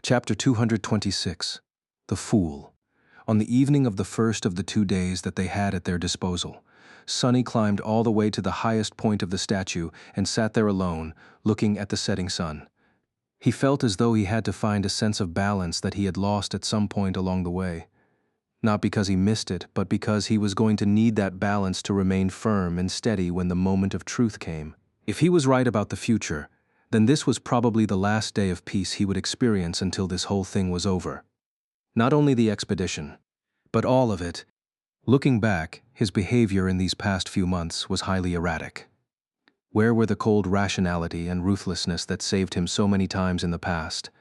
Chapter 226. The Fool. On the evening of the first of the 2 days that they had at their disposal, Sunny climbed all the way to the highest point of the statue and sat there alone, looking at the setting sun. He felt as though he had to find a sense of balance that he had lost at some point along the way. Not because he missed it, but because he was going to need that balance to remain firm and steady when the moment of truth came. If he was right about the future, then this was probably the last day of peace he would experience until this whole thing was over. Not only the expedition, but all of it. Looking back, his behavior in these past few months was highly erratic. Where were the cold rationality and ruthlessness that saved him so many times in the past?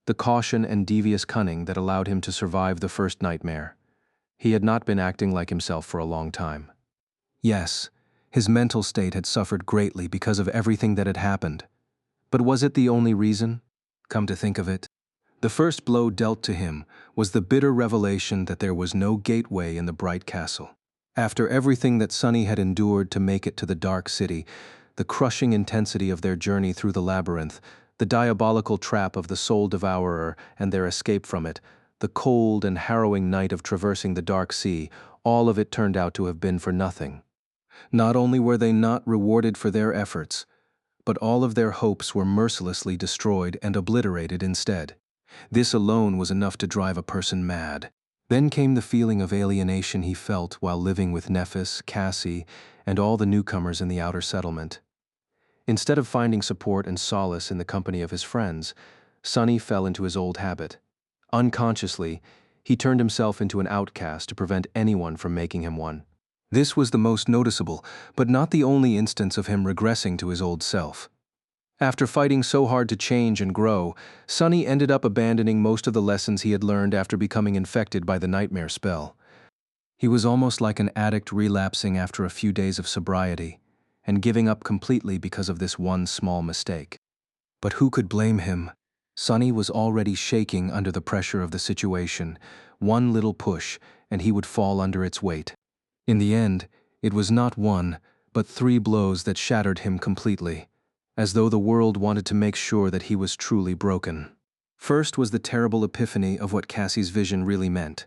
The caution and devious cunning that allowed him to survive the first nightmare? He had not been acting like himself for a long time. Yes, his mental state had suffered greatly because of everything that had happened. But was it the only reason? Come to think of it, the first blow dealt to him was the bitter revelation that there was no gateway in the bright castle. After everything that Sunny had endured to make it to the dark city, the crushing intensity of their journey through the labyrinth, the diabolical trap of the soul devourer and their escape from it, the cold and harrowing night of traversing the dark sea, all of it turned out to have been for nothing. Not only were they not rewarded for their efforts, but all of their hopes were mercilessly destroyed and obliterated instead. This alone was enough to drive a person mad. Then came the feeling of alienation he felt while living with Nephis, Cassie, and all the newcomers in the outer settlement. Instead of finding support and solace in the company of his friends, Sunny fell into his old habit. Unconsciously, he turned himself into an outcast to prevent anyone from making him one. This was the most noticeable, but not the only instance of him regressing to his old self. After fighting so hard to change and grow, Sunny ended up abandoning most of the lessons he had learned after becoming infected by the nightmare spell. He was almost like an addict relapsing after a few days of sobriety, and giving up completely because of this one small mistake. But who could blame him? Sunny was already shaking under the pressure of the situation. One little push, and he would fall under its weight. In the end, it was not one, but 3 blows that shattered him completely, as though the world wanted to make sure that he was truly broken. First was the terrible epiphany of what Cassie's vision really meant.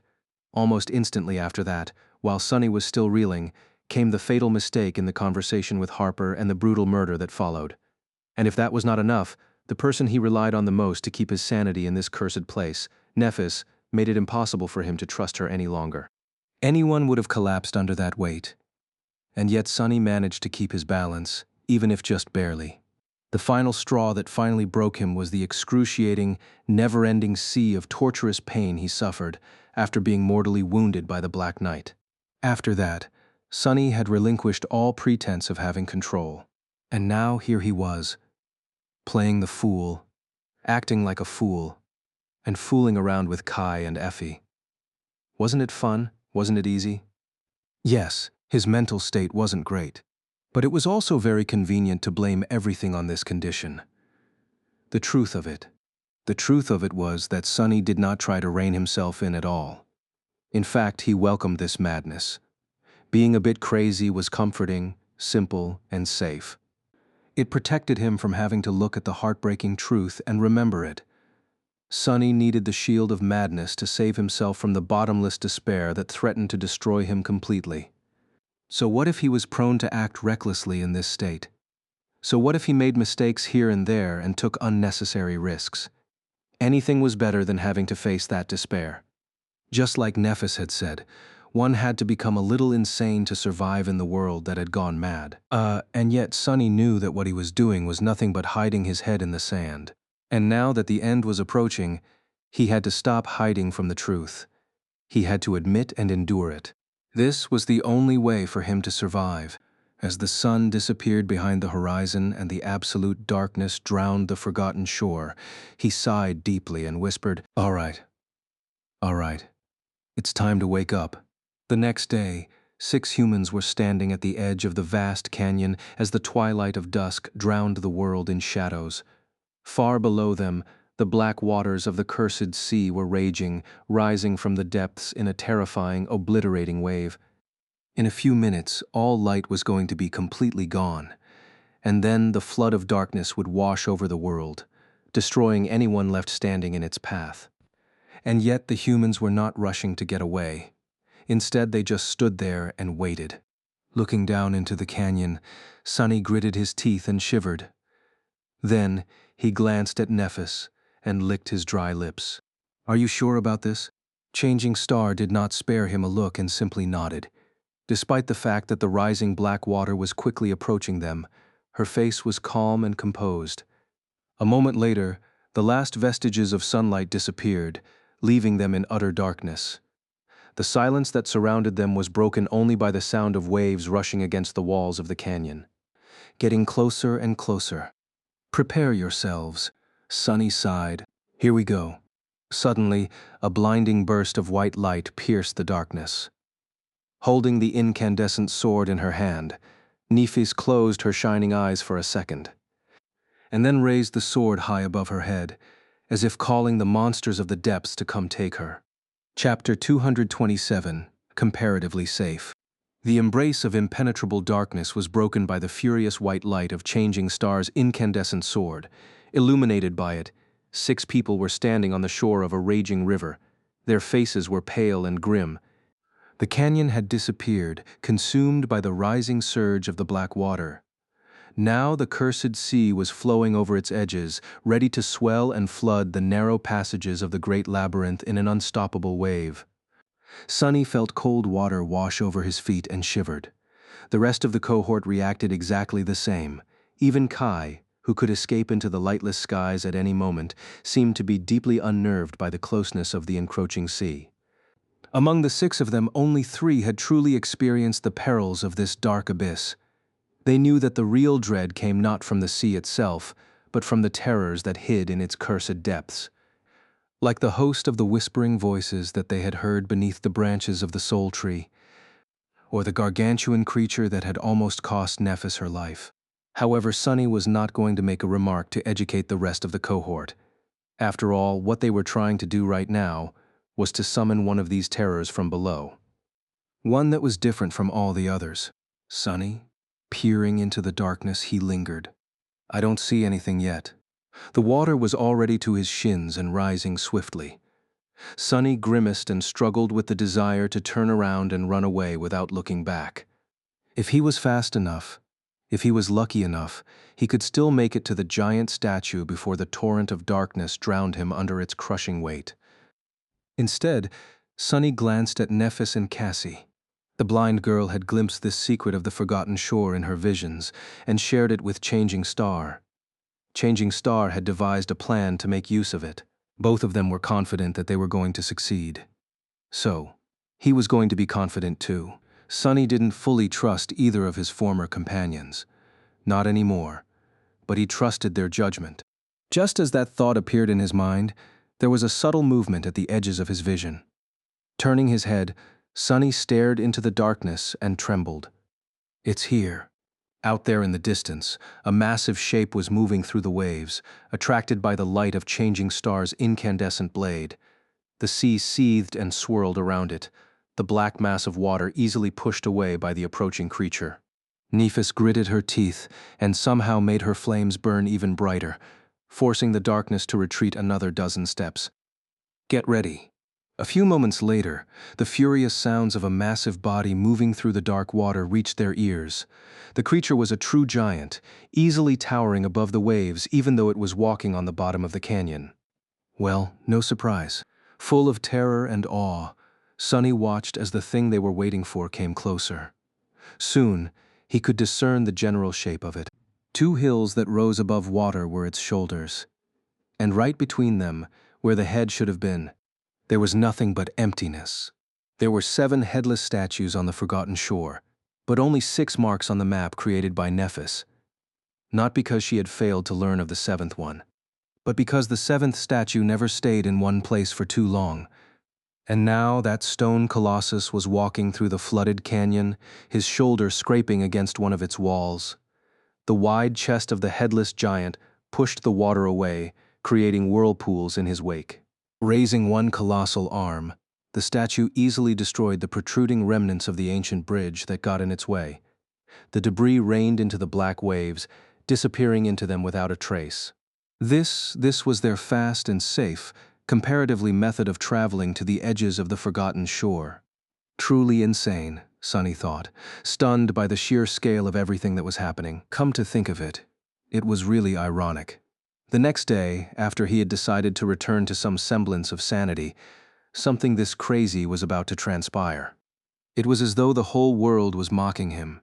Almost instantly after that, while Sunny was still reeling, came the fatal mistake in the conversation with Harper and the brutal murder that followed. And if that was not enough, the person he relied on the most to keep his sanity in this cursed place, Nephis, made it impossible for him to trust her any longer. Anyone would have collapsed under that weight. And yet Sunny managed to keep his balance, even if just barely. The final straw that finally broke him was the excruciating, never-ending sea of torturous pain he suffered after being mortally wounded by the Black Knight. After that, Sunny had relinquished all pretense of having control. And now here he was, playing the fool, acting like a fool, and fooling around with Kai and Effie. Wasn't it fun? Wasn't it easy? Yes, his mental state wasn't great, but it was also very convenient to blame everything on this condition. The truth of it was that Sunny did not try to rein himself in at all. In fact, he welcomed this madness. Being a bit crazy was comforting, simple, and safe. It protected him from having to look at the heartbreaking truth and remember it. Sunny needed the shield of madness to save himself from the bottomless despair that threatened to destroy him completely. So what if he was prone to act recklessly in this state? So what if he made mistakes here and there and took unnecessary risks? Anything was better than having to face that despair. Just like Nephis had said, one had to become a little insane to survive in the world that had gone mad. And yet Sunny knew that what he was doing was nothing but hiding his head in the sand. And now that the end was approaching, he had to stop hiding from the truth. He had to admit and endure it. This was the only way for him to survive. As the sun disappeared behind the horizon and the absolute darkness drowned the forgotten shore, he sighed deeply and whispered, "All right. It's time to wake up." The next day, 6 humans were standing at the edge of the vast canyon as the twilight of dusk drowned the world in shadows. Far below them, the black waters of the cursed sea were raging, rising from the depths in a terrifying, obliterating wave. In a few minutes, all light was going to be completely gone, and then the flood of darkness would wash over the world, destroying anyone left standing in its path. And yet the humans were not rushing to get away. Instead, they just stood there and waited. Looking down into the canyon, Sonny gritted his teeth and shivered. Then he glanced at Nephis and licked his dry lips. "Are you sure about this?" Changing Star did not spare him a look and simply nodded. Despite the fact that the rising black water was quickly approaching them, her face was calm and composed. A moment later, the last vestiges of sunlight disappeared, leaving them in utter darkness. The silence that surrounded them was broken only by the sound of waves rushing against the walls of the canyon. Getting closer and closer. "Prepare yourselves," Sonny sighed. "Here we go." Suddenly, a blinding burst of white light pierced the darkness. Holding the incandescent sword in her hand, Nephis closed her shining eyes for a second, and then raised the sword high above her head, as if calling the monsters of the depths to come take her. Chapter 227, Comparatively Safe. The embrace of impenetrable darkness was broken by the furious white light of Changing Star's incandescent sword. Illuminated by it, 6 people were standing on the shore of a raging river. Their faces were pale and grim. The canyon had disappeared, consumed by the rising surge of the black water. Now the cursed sea was flowing over its edges, ready to swell and flood the narrow passages of the great labyrinth in an unstoppable wave. Sonny felt cold water wash over his feet and shivered. The rest of the cohort reacted exactly the same. Even Kai, who could escape into the lightless skies at any moment, seemed to be deeply unnerved by the closeness of the encroaching sea. Among the 6 of them, only 3 had truly experienced the perils of this dark abyss. They knew that the real dread came not from the sea itself, but from the terrors that hid in its cursed depths. Like the host of the whispering voices that they had heard beneath the branches of the soul tree, or the gargantuan creature that had almost cost Nephis her life. However, Sonny was not going to make a remark to educate the rest of the cohort. After all, what they were trying to do right now was to summon one of these terrors from below. One that was different from all the others. "Sonny?" Peering into the darkness, he lingered. "I don't see anything yet." The water was already to his shins and rising swiftly. Sonny grimaced and struggled with the desire to turn around and run away without looking back. If he was fast enough, if he was lucky enough, he could still make it to the giant statue before the torrent of darkness drowned him under its crushing weight. Instead, Sonny glanced at Nephis and Cassie. The blind girl had glimpsed this secret of the forgotten shore in her visions and shared it with Changing Star. Changing Star had devised a plan to make use of it. Both of them were confident that they were going to succeed. So, he was going to be confident too. Sonny didn't fully trust either of his former companions. Not anymore, but he trusted their judgment. Just as that thought appeared in his mind, there was a subtle movement at the edges of his vision. Turning his head, Sonny stared into the darkness and trembled. "It's here." Out there in the distance, a massive shape was moving through the waves, attracted by the light of Changing Star's incandescent blade. The sea seethed and swirled around it, the black mass of water easily pushed away by the approaching creature. Nephis gritted her teeth and somehow made her flames burn even brighter, forcing the darkness to retreat another dozen steps. "Get ready." A few moments later, the furious sounds of a massive body moving through the dark water reached their ears. The creature was a true giant, easily towering above the waves even though it was walking on the bottom of the canyon. Well, no surprise. Full of terror and awe, Sonny watched as the thing they were waiting for came closer. Soon, he could discern the general shape of it. 2 hills that rose above water were its shoulders. And right between them, where the head should have been, there was nothing but emptiness. There were 7 headless statues on the forgotten shore, but only 6 marks on the map created by Nephis. Not because she had failed to learn of the 7th one, but because the 7th statue never stayed in one place for too long. And now that stone colossus was walking through the flooded canyon, his shoulder scraping against one of its walls. The wide chest of the headless giant pushed the water away, creating whirlpools in his wake. Raising one colossal arm, the statue easily destroyed the protruding remnants of the ancient bridge that got in its way. The debris rained into the black waves, disappearing into them without a trace. This was their fast and safe, comparatively method of traveling to the edges of the forgotten shore. Truly insane, Sonny thought, stunned by the sheer scale of everything that was happening. Come to think of it, it was really ironic. The next day, after he had decided to return to some semblance of sanity, something this crazy was about to transpire. It was as though the whole world was mocking him.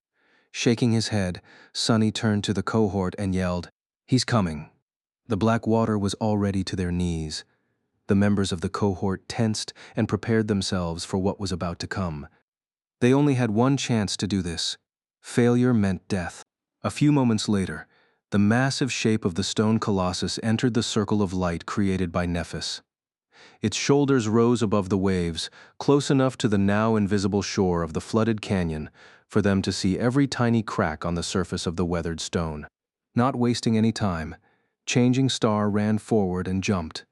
Shaking his head, Sonny turned to the cohort and yelled, "He's coming." The black water was already to their knees. The members of the cohort tensed and prepared themselves for what was about to come. They only had one chance to do this. Failure meant death. A few moments later, the massive shape of the stone colossus entered the circle of light created by Nephis. Its shoulders rose above the waves, close enough to the now invisible shore of the flooded canyon for them to see every tiny crack on the surface of the weathered stone. Not wasting any time, Changing Star ran forward and jumped.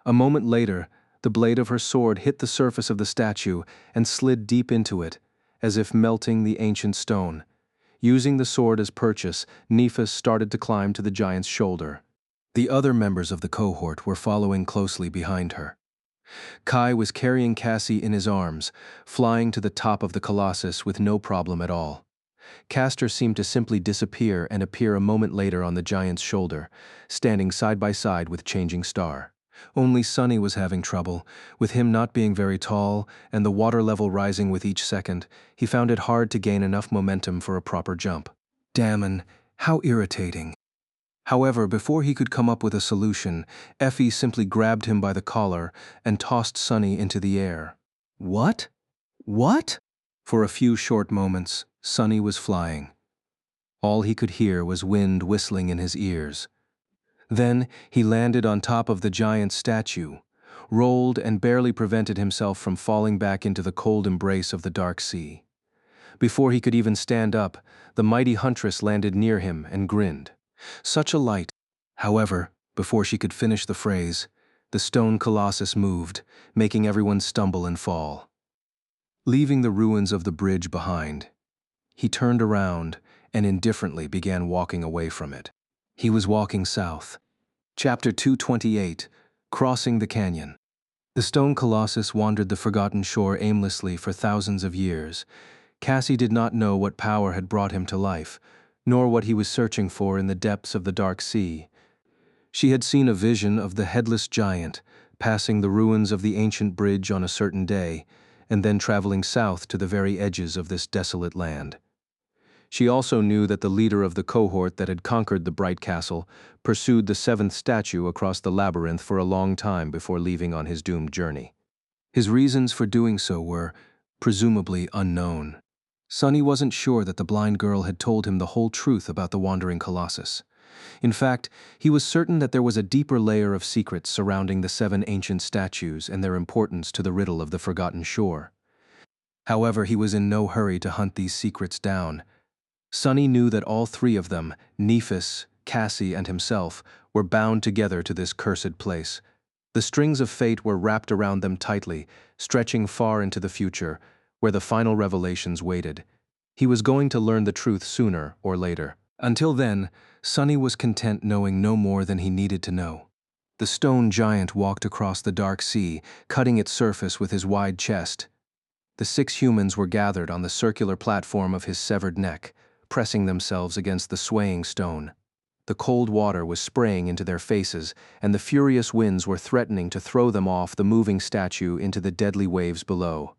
A moment later, the blade of her sword hit the surface of the statue and slid deep into it, as if melting the ancient stone. Using the sword as purchase, Nephis started to climb to the giant's shoulder. The other members of the cohort were following closely behind her. Kai was carrying Cassie in his arms, flying to the top of the colossus with no problem at all. Castor seemed to simply disappear and appear a moment later on the giant's shoulder, standing side by side with Changing Star. Only Sonny was having trouble. With him not being very tall and the water level rising with each second, he found it hard to gain enough momentum for a proper jump. Damn, how irritating. However, before he could come up with a solution, Effie simply grabbed him by the collar and tossed Sonny into the air. What? What? For a few short moments, Sonny was flying. All he could hear was wind whistling in his ears. Then he landed on top of the giant statue, rolled and barely prevented himself from falling back into the cold embrace of the dark sea. Before he could even stand up, the mighty huntress landed near him and grinned. Such a light. However, before she could finish the phrase, the stone colossus moved, making everyone stumble and fall. Leaving the ruins of the bridge behind, he turned around and indifferently began walking away from it. He was walking south. Chapter 228, Crossing the Canyon. The stone colossus wandered the forgotten shore aimlessly for thousands of years. Cassie did not know what power had brought him to life, nor what he was searching for in the depths of the dark sea. She had seen a vision of the headless giant, passing the ruins of the ancient bridge on a certain day, and then traveling south to the very edges of this desolate land. She also knew that the leader of the cohort that had conquered the bright castle pursued the seventh statue across the labyrinth for a long time before leaving on his doomed journey. His reasons for doing so were, presumably, unknown. Sonny wasn't sure that the blind girl had told him the whole truth about the wandering colossus. In fact, he was certain that there was a deeper layer of secrets surrounding the seven ancient statues and their importance to the riddle of the forgotten shore. However, he was in no hurry to hunt these secrets down. Sonny knew that all three of them, Nephis, Cassie, and himself, were bound together to this cursed place. The strings of fate were wrapped around them tightly, stretching far into the future, where the final revelations waited. He was going to learn the truth sooner or later. Until then, Sonny was content knowing no more than he needed to know. The stone giant walked across the dark sea, cutting its surface with his wide chest. The 6 humans were gathered on the circular platform of his severed neck, pressing themselves against the swaying stone. The cold water was spraying into their faces, and the furious winds were threatening to throw them off the moving statue into the deadly waves below.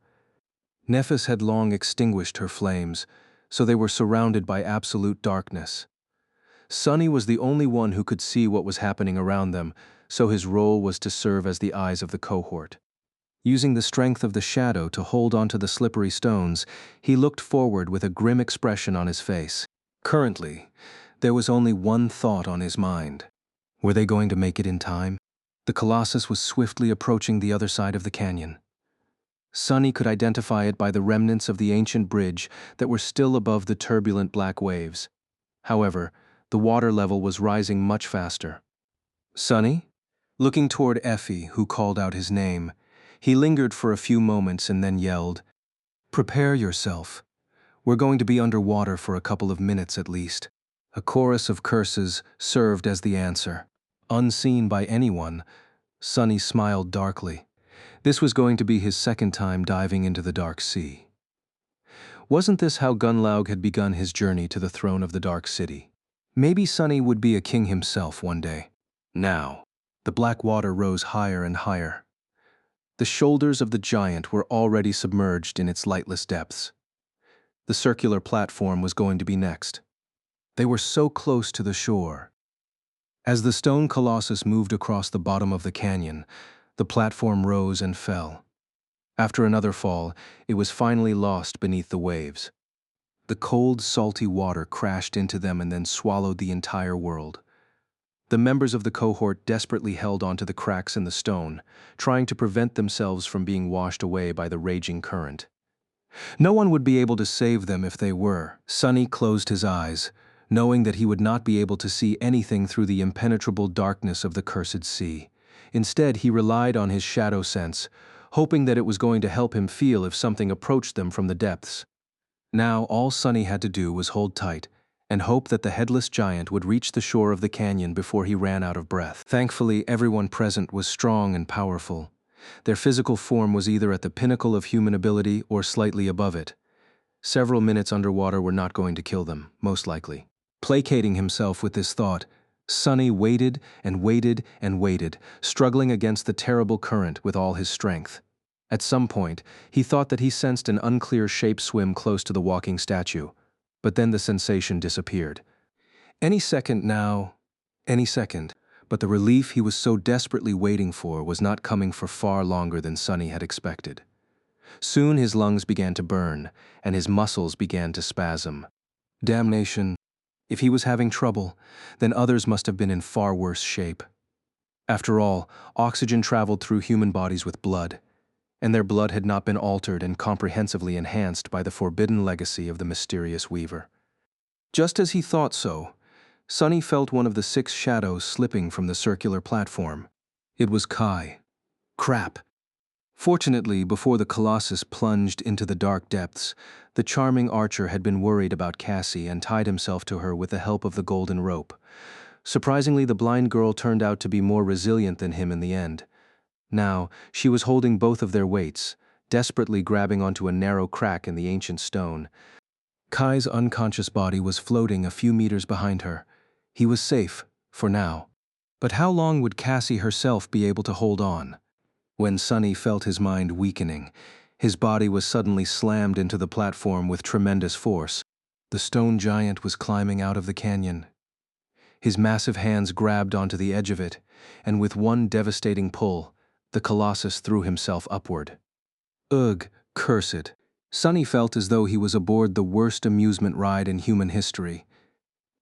Nephis had long extinguished her flames, so they were surrounded by absolute darkness. Sonny was the only one who could see what was happening around them, so his role was to serve as the eyes of the cohort. Using the strength of the shadow to hold onto the slippery stones, he looked forward with a grim expression on his face. Currently, there was only one thought on his mind. Were they going to make it in time? The colossus was swiftly approaching the other side of the canyon. Sonny could identify it by the remnants of the ancient bridge that were still above the turbulent black waves. However, the water level was rising much faster. Sonny? Looking toward Effie, who called out his name, he lingered for a few moments and then yelled, "Prepare yourself. We're going to be underwater for a couple of minutes at least." A chorus of curses served as the answer. Unseen by anyone, Sunny smiled darkly. This was going to be his second time diving into the dark sea. Wasn't this how Gunlaug had begun his journey to the throne of the Dark City? Maybe Sunny would be a king himself one day. Now, the black water rose higher and higher. The shoulders of the giant were already submerged in its lightless depths. The circular platform was going to be next. They were so close to the shore. As the stone colossus moved across the bottom of the canyon, the platform rose and fell. After another fall, it was finally lost beneath the waves. The cold, salty water crashed into them and then swallowed the entire world. The members of the cohort desperately held onto the cracks in the stone, trying to prevent themselves from being washed away by the raging current. No one would be able to save them if they were. Sunny closed his eyes, knowing that he would not be able to see anything through the impenetrable darkness of the cursed sea. Instead, he relied on his shadow sense, hoping that it was going to help him feel if something approached them from the depths. Now, all Sunny had to do was hold tight and hope that the headless giant would reach the shore of the canyon before he ran out of breath. Thankfully, everyone present was strong and powerful. Their physical form was either at the pinnacle of human ability or slightly above it. Several minutes underwater were not going to kill them, most likely. Placating himself with this thought, Sunny waited and waited and waited, struggling against the terrible current with all his strength. At some point, he thought that he sensed an unclear shape swim close to the walking statue, but then the sensation disappeared. Any second now, any second, but the relief he was so desperately waiting for was not coming for far longer than Sunny had expected. Soon his lungs began to burn, and his muscles began to spasm. Damnation! If he was having trouble, then others must have been in far worse shape. After all, oxygen traveled through human bodies with blood, and their blood had not been altered and comprehensively enhanced by the forbidden legacy of the mysterious weaver. Just as he thought so, Sunny felt one of the 6 shadows slipping from the circular platform. It was Kai. Crap! Fortunately, before the colossus plunged into the dark depths, the charming archer had been worried about Cassie and tied himself to her with the help of the golden rope. Surprisingly, the blind girl turned out to be more resilient than him in the end. Now, she was holding both of their weights, desperately grabbing onto a narrow crack in the ancient stone. Kai's unconscious body was floating a few meters behind her. He was safe, for now. But how long would Cassie herself be able to hold on? When Sunny felt his mind weakening, his body was suddenly slammed into the platform with tremendous force. The stone giant was climbing out of the canyon. His massive hands grabbed onto the edge of it, and with one devastating pull, the colossus threw himself upward. Ugh, curse it. Sunny felt as though he was aboard the worst amusement ride in human history.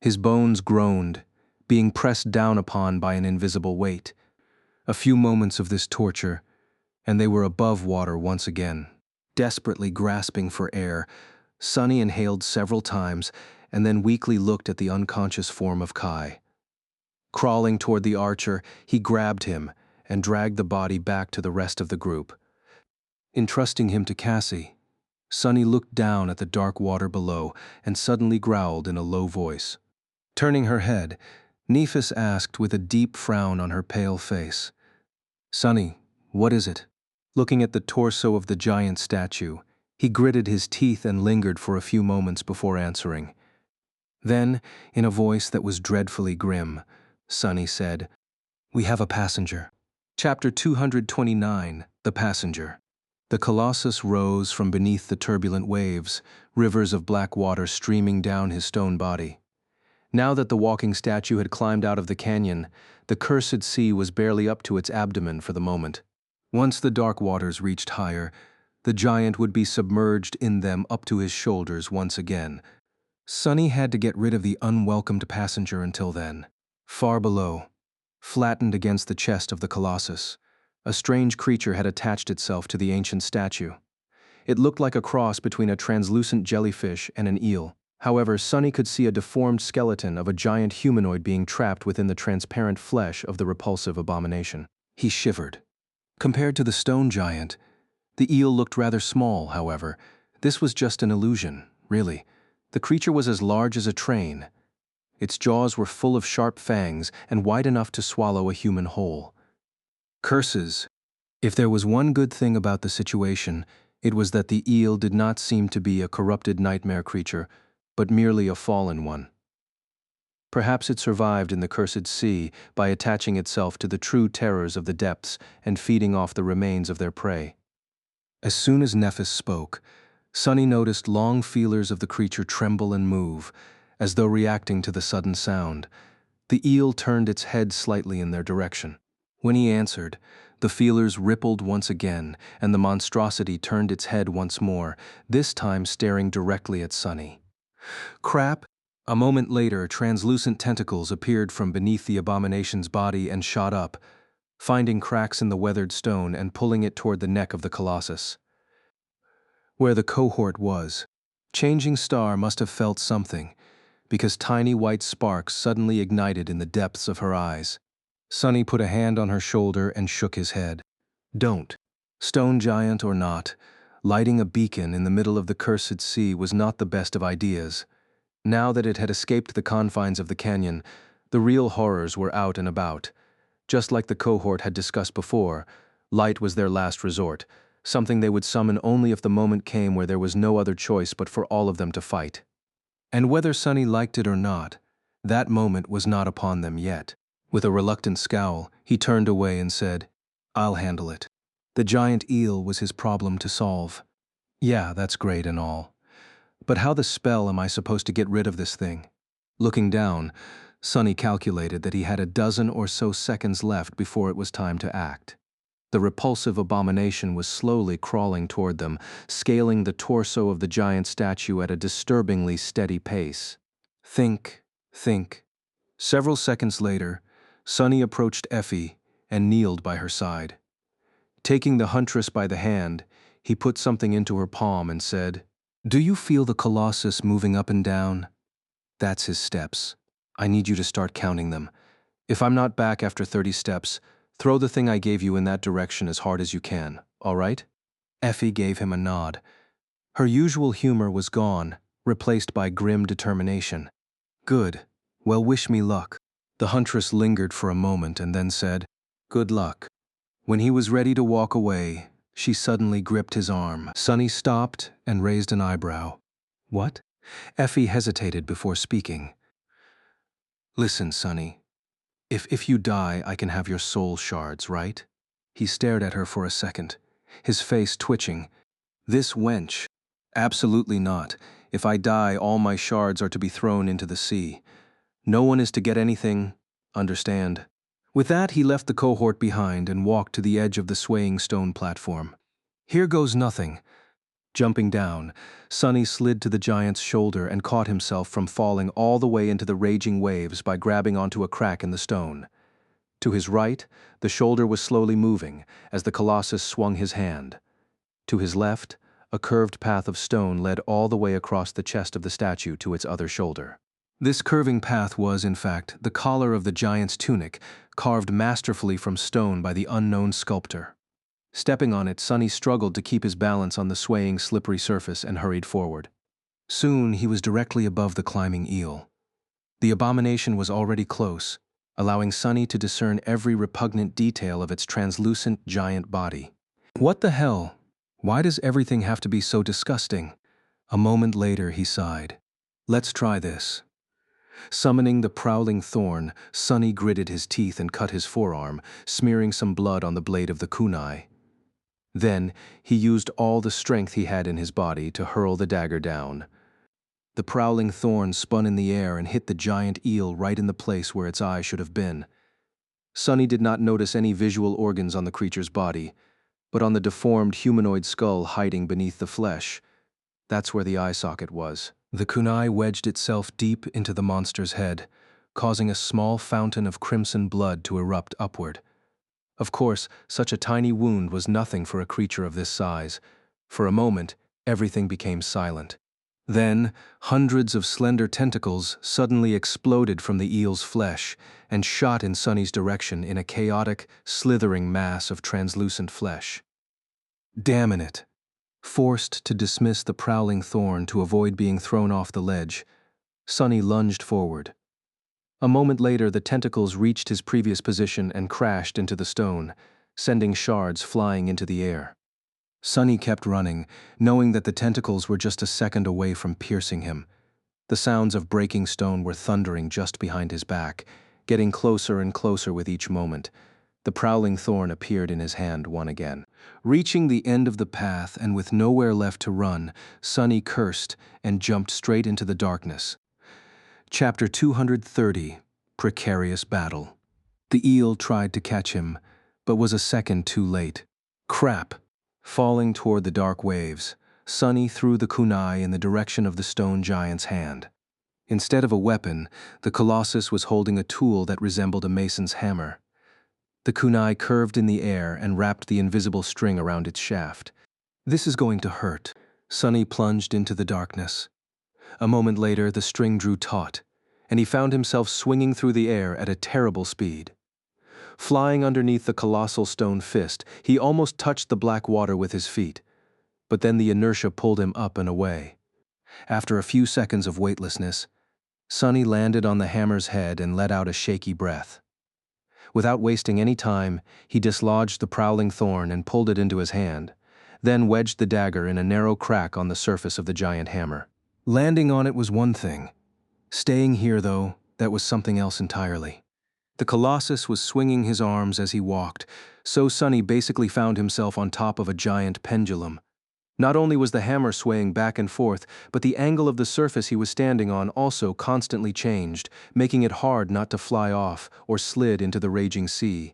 His bones groaned, being pressed down upon by an invisible weight. A few moments of this torture, and they were above water once again. Desperately grasping for air, Sunny inhaled several times and then weakly looked at the unconscious form of Kai. Crawling toward the archer, he grabbed him and dragged the body back to the rest of the group. Entrusting him to Cassie, Sunny looked down at the dark water below and suddenly growled in a low voice. Turning her head, Nephis asked with a deep frown on her pale face, "Sunny, what is it?" Looking at the torso of the giant statue, he gritted his teeth and lingered for a few moments before answering. Then, in a voice that was dreadfully grim, Sunny said, "We have a passenger." Chapter 229, The Passenger. The colossus rose from beneath the turbulent waves, rivers of black water streaming down his stone body. Now that the walking statue had climbed out of the canyon, the cursed sea was barely up to its abdomen for the moment. Once the dark waters reached higher, the giant would be submerged in them up to his shoulders once again. Sunny had to get rid of the unwelcomed passenger until then. Far below, flattened against the chest of the colossus, a strange creature had attached itself to the ancient statue. It looked like a cross between a translucent jellyfish and an eel. However, Sunny could see a deformed skeleton of a giant humanoid being trapped within the transparent flesh of the repulsive abomination. He shivered. Compared to the stone giant, the eel looked rather small, however. This was just an illusion, really. The creature was as large as a train. Its jaws were full of sharp fangs and wide enough to swallow a human whole. Curses! If there was one good thing about the situation, it was that the eel did not seem to be a corrupted nightmare creature, but merely a fallen one. Perhaps it survived in the cursed sea by attaching itself to the true terrors of the depths and feeding off the remains of their prey. As soon as Nephis spoke, Sunny noticed long feelers of the creature tremble and move, as though reacting to the sudden sound. The eel turned its head slightly in their direction. When he answered, the feelers rippled once again, and the monstrosity turned its head once more, this time staring directly at Sunny. Crap! A moment later, translucent tentacles appeared from beneath the abomination's body and shot up, finding cracks in the weathered stone and pulling it toward the neck of the colossus. Where the cohort was, Changing Star must have felt something, because tiny white sparks suddenly ignited in the depths of her eyes. Sunny put a hand on her shoulder and shook his head. Don't. Stone giant or not, lighting a beacon in the middle of the cursed sea was not the best of ideas. Now that it had escaped the confines of the canyon, the real horrors were out and about. Just like the cohort had discussed before, light was their last resort, something they would summon only if the moment came where there was no other choice but for all of them to fight. And whether Sunny liked it or not, that moment was not upon them yet. With a reluctant scowl, he turned away and said, "I'll handle it." The giant eel was his problem to solve. Yeah, that's great and all. But how the spell am I supposed to get rid of this thing? Looking down, Sunny calculated that he had a dozen or so seconds left before it was time to act. The repulsive abomination was slowly crawling toward them, scaling the torso of the giant statue at a disturbingly steady pace. Think. Several seconds later, Sunny approached Effie and kneeled by her side. Taking the huntress by the hand, he put something into her palm and said, "Do you feel the colossus moving up and down? That's his steps. I need you to start counting them. If I'm not back after 30 steps, throw the thing I gave you in that direction as hard as you can, all right?" Effie gave him a nod. Her usual humor was gone, replaced by grim determination. "Good. Well, wish me luck." The huntress lingered for a moment and then said, "Good luck." When he was ready to walk away, she suddenly gripped his arm. Sunny stopped and raised an eyebrow. "What?" Effie hesitated before speaking. "Listen, Sunny. If you die, I can have your soul shards, right?" He stared at her for a second, his face twitching. "This wench. Absolutely not. If I die, all my shards are to be thrown into the sea. No one is to get anything, understand?" With that, he left the cohort behind and walked to the edge of the swaying stone platform. "Here goes nothing." Jumping down, Sunny slid to the giant's shoulder and caught himself from falling all the way into the raging waves by grabbing onto a crack in the stone. To his right, the shoulder was slowly moving as the colossus swung his hand. To his left, a curved path of stone led all the way across the chest of the statue to its other shoulder. This curving path was, in fact, the collar of the giant's tunic, carved masterfully from stone by the unknown sculptor. Stepping on it, Sunny struggled to keep his balance on the swaying, slippery surface and hurried forward. Soon he was directly above the climbing eel. The abomination was already close, allowing Sunny to discern every repugnant detail of its translucent giant body. "What the hell? Why does everything have to be so disgusting?" A moment later he sighed. "Let's try this." Summoning the prowling thorn, Sunny gritted his teeth and cut his forearm, smearing some blood on the blade of the kunai. Then, he used all the strength he had in his body to hurl the dagger down. The prowling thorn spun in the air and hit the giant eel right in the place where its eye should have been. Sunny did not notice any visual organs on the creature's body, but on the deformed humanoid skull hiding beneath the flesh. That's where the eye socket was. The kunai wedged itself deep into the monster's head, causing a small fountain of crimson blood to erupt upward. Of course, such a tiny wound was nothing for a creature of this size. For a moment, everything became silent. Then, hundreds of slender tentacles suddenly exploded from the eel's flesh and shot in Sunny's direction in a chaotic, slithering mass of translucent flesh. Damn it! Forced to dismiss the prowling thorn to avoid being thrown off the ledge, Sunny lunged forward. A moment later, the tentacles reached his previous position and crashed into the stone, sending shards flying into the air. Sunny kept running, knowing that the tentacles were just a second away from piercing him. The sounds of breaking stone were thundering just behind his back, getting closer and closer with each moment. The prowling thorn appeared in his hand once again. Reaching the end of the path and with nowhere left to run, Sunny cursed and jumped straight into the darkness. Chapter 230, Precarious Battle. The eel tried to catch him, but was a second too late. Crap! Falling toward the dark waves, Sunny threw the kunai in the direction of the stone giant's hand. Instead of a weapon, the colossus was holding a tool that resembled a mason's hammer. The kunai curved in the air and wrapped the invisible string around its shaft. "This is going to hurt." Sunny plunged into the darkness. A moment later, the string drew taut, and he found himself swinging through the air at a terrible speed. Flying underneath the colossal stone fist, he almost touched the black water with his feet. But then the inertia pulled him up and away. After a few seconds of weightlessness, Sunny landed on the hammer's head and let out a shaky breath. Without wasting any time, he dislodged the prowling thorn and pulled it into his hand, then wedged the dagger in a narrow crack on the surface of the giant hammer. Landing on it was one thing. Staying here, though, that was something else entirely. The colossus was swinging his arms as he walked, so Sunny basically found himself on top of a giant pendulum. Not only was the hammer swaying back and forth, but the angle of the surface he was standing on also constantly changed, making it hard not to fly off or slid into the raging sea.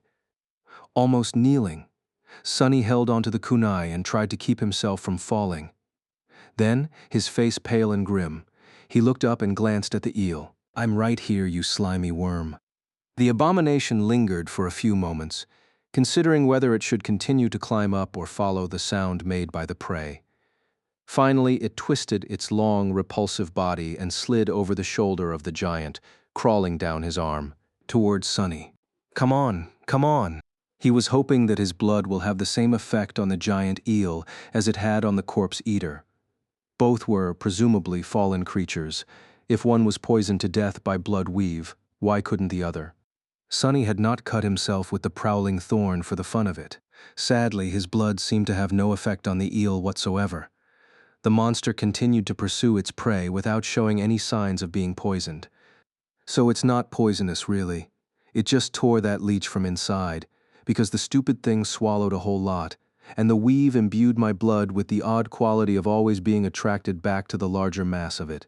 Almost kneeling, Sunny held onto the kunai and tried to keep himself from falling. Then, his face pale and grim, he looked up and glanced at the eel. "I'm right here, you slimy worm." The abomination lingered for a few moments, considering whether it should continue to climb up or follow the sound made by the prey. Finally, it twisted its long, repulsive body and slid over the shoulder of the giant, crawling down his arm, towards Sunny. "Come on, come on!" He was hoping that his blood will have the same effect on the giant eel as it had on the corpse eater. Both were, presumably, fallen creatures. If one was poisoned to death by blood weave, why couldn't the other? Sunny had not cut himself with the prowling thorn for the fun of it. Sadly, his blood seemed to have no effect on the eel whatsoever. The monster continued to pursue its prey without showing any signs of being poisoned. So it's not poisonous, really. It just tore that leech from inside, because the stupid thing swallowed a whole lot, and the weave imbued my blood with the odd quality of always being attracted back to the larger mass of it.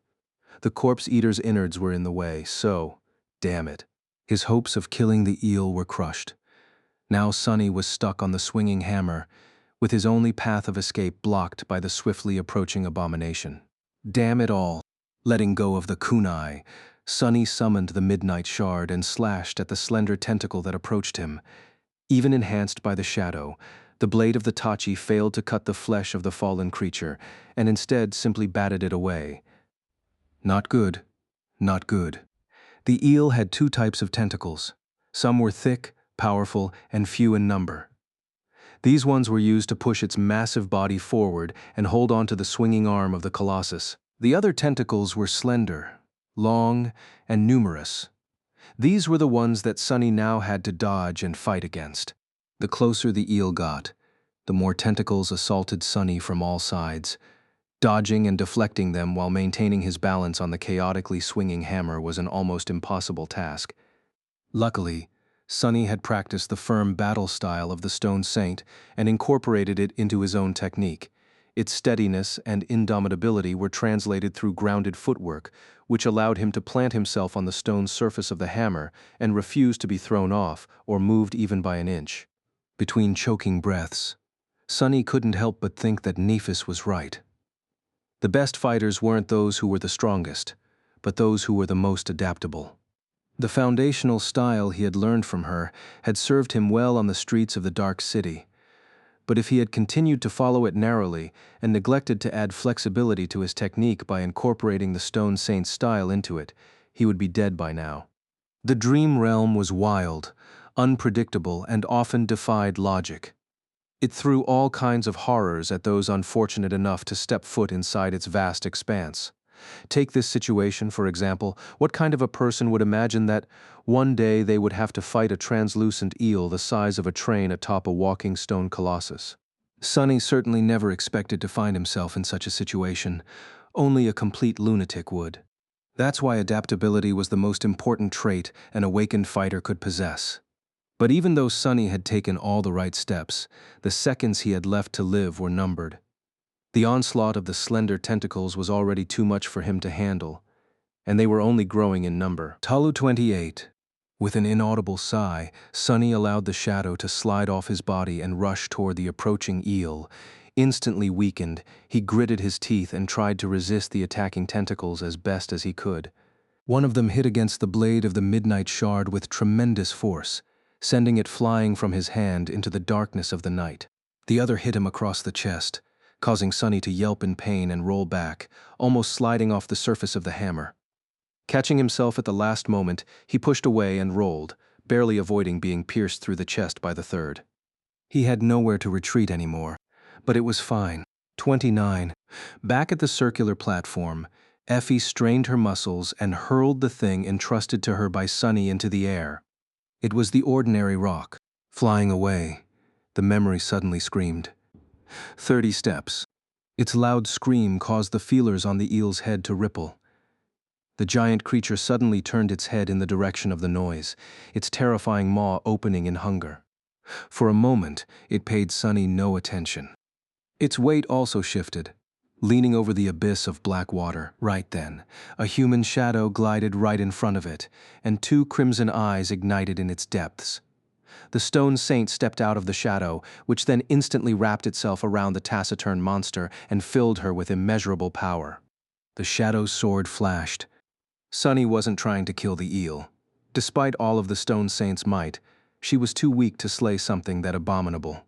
The corpse-eater's innards were in the way, so, damn it. His hopes of killing the eel were crushed. Now Sunny was stuck on the swinging hammer, with his only path of escape blocked by the swiftly approaching abomination. Damn it all! Letting go of the kunai, Sunny summoned the midnight shard and slashed at the slender tentacle that approached him. Even enhanced by the shadow, the blade of the tachi failed to cut the flesh of the fallen creature, and instead simply batted it away. Not good. Not good. The eel had two types of tentacles. Some were thick, powerful, and few in number. These ones were used to push its massive body forward and hold onto the swinging arm of the colossus. The other tentacles were slender, long, and numerous. These were the ones that Sunny now had to dodge and fight against. The closer the eel got, the more tentacles assaulted Sunny from all sides. Dodging and deflecting them while maintaining his balance on the chaotically swinging hammer was an almost impossible task. Luckily, Sunny had practiced the firm battle style of the Stone Saint and incorporated it into his own technique. Its steadiness and indomitability were translated through grounded footwork, which allowed him to plant himself on the stone surface of the hammer and refuse to be thrown off or moved even by an inch. Between choking breaths, Sunny couldn't help but think that Nephis was right. The best fighters weren't those who were the strongest, but those who were the most adaptable. The foundational style he had learned from her had served him well on the streets of the Dark City, but if he had continued to follow it narrowly and neglected to add flexibility to his technique by incorporating the Stone Saint's style into it, he would be dead by now. The dream realm was wild, unpredictable, and often defied logic. It threw all kinds of horrors at those unfortunate enough to step foot inside its vast expanse. Take this situation, for example. What kind of a person would imagine that one day they would have to fight a translucent eel the size of a train atop a walking stone colossus? Sonny certainly never expected to find himself in such a situation. Only a complete lunatic would. That's why adaptability was the most important trait an awakened fighter could possess. But even though Sonny had taken all the right steps, the seconds he had left to live were numbered. The onslaught of the slender tentacles was already too much for him to handle, and they were only growing in number. Talu 28. With an inaudible sigh, Sonny allowed the shadow to slide off his body and rush toward the approaching eel. Instantly weakened, he gritted his teeth and tried to resist the attacking tentacles as best as he could. One of them hit against the blade of the midnight shard with tremendous force, sending it flying from his hand into the darkness of the night. The other hit him across the chest, causing Sonny to yelp in pain and roll back, almost sliding off the surface of the hammer. Catching himself at the last moment, he pushed away and rolled, barely avoiding being pierced through the chest by the third. He had nowhere to retreat anymore, but it was fine. 29. Back at the circular platform, Effie strained her muscles and hurled the thing entrusted to her by Sonny into the air. It was the ordinary rock. Flying away, the memory suddenly screamed. 30 steps. Its loud scream caused the feelers on the eel's head to ripple. The giant creature suddenly turned its head in the direction of the noise, its terrifying maw opening in hunger. For a moment, it paid Sonny no attention. Its weight also shifted, leaning over the abyss of black water. Right then, a human shadow glided right in front of it, and two crimson eyes ignited in its depths. The stone saint stepped out of the shadow, which then instantly wrapped itself around the taciturn monster and filled her with immeasurable power. The shadow's sword flashed. Sonny wasn't trying to kill the eel. Despite all of the stone saint's might, she was too weak to slay something that abominable.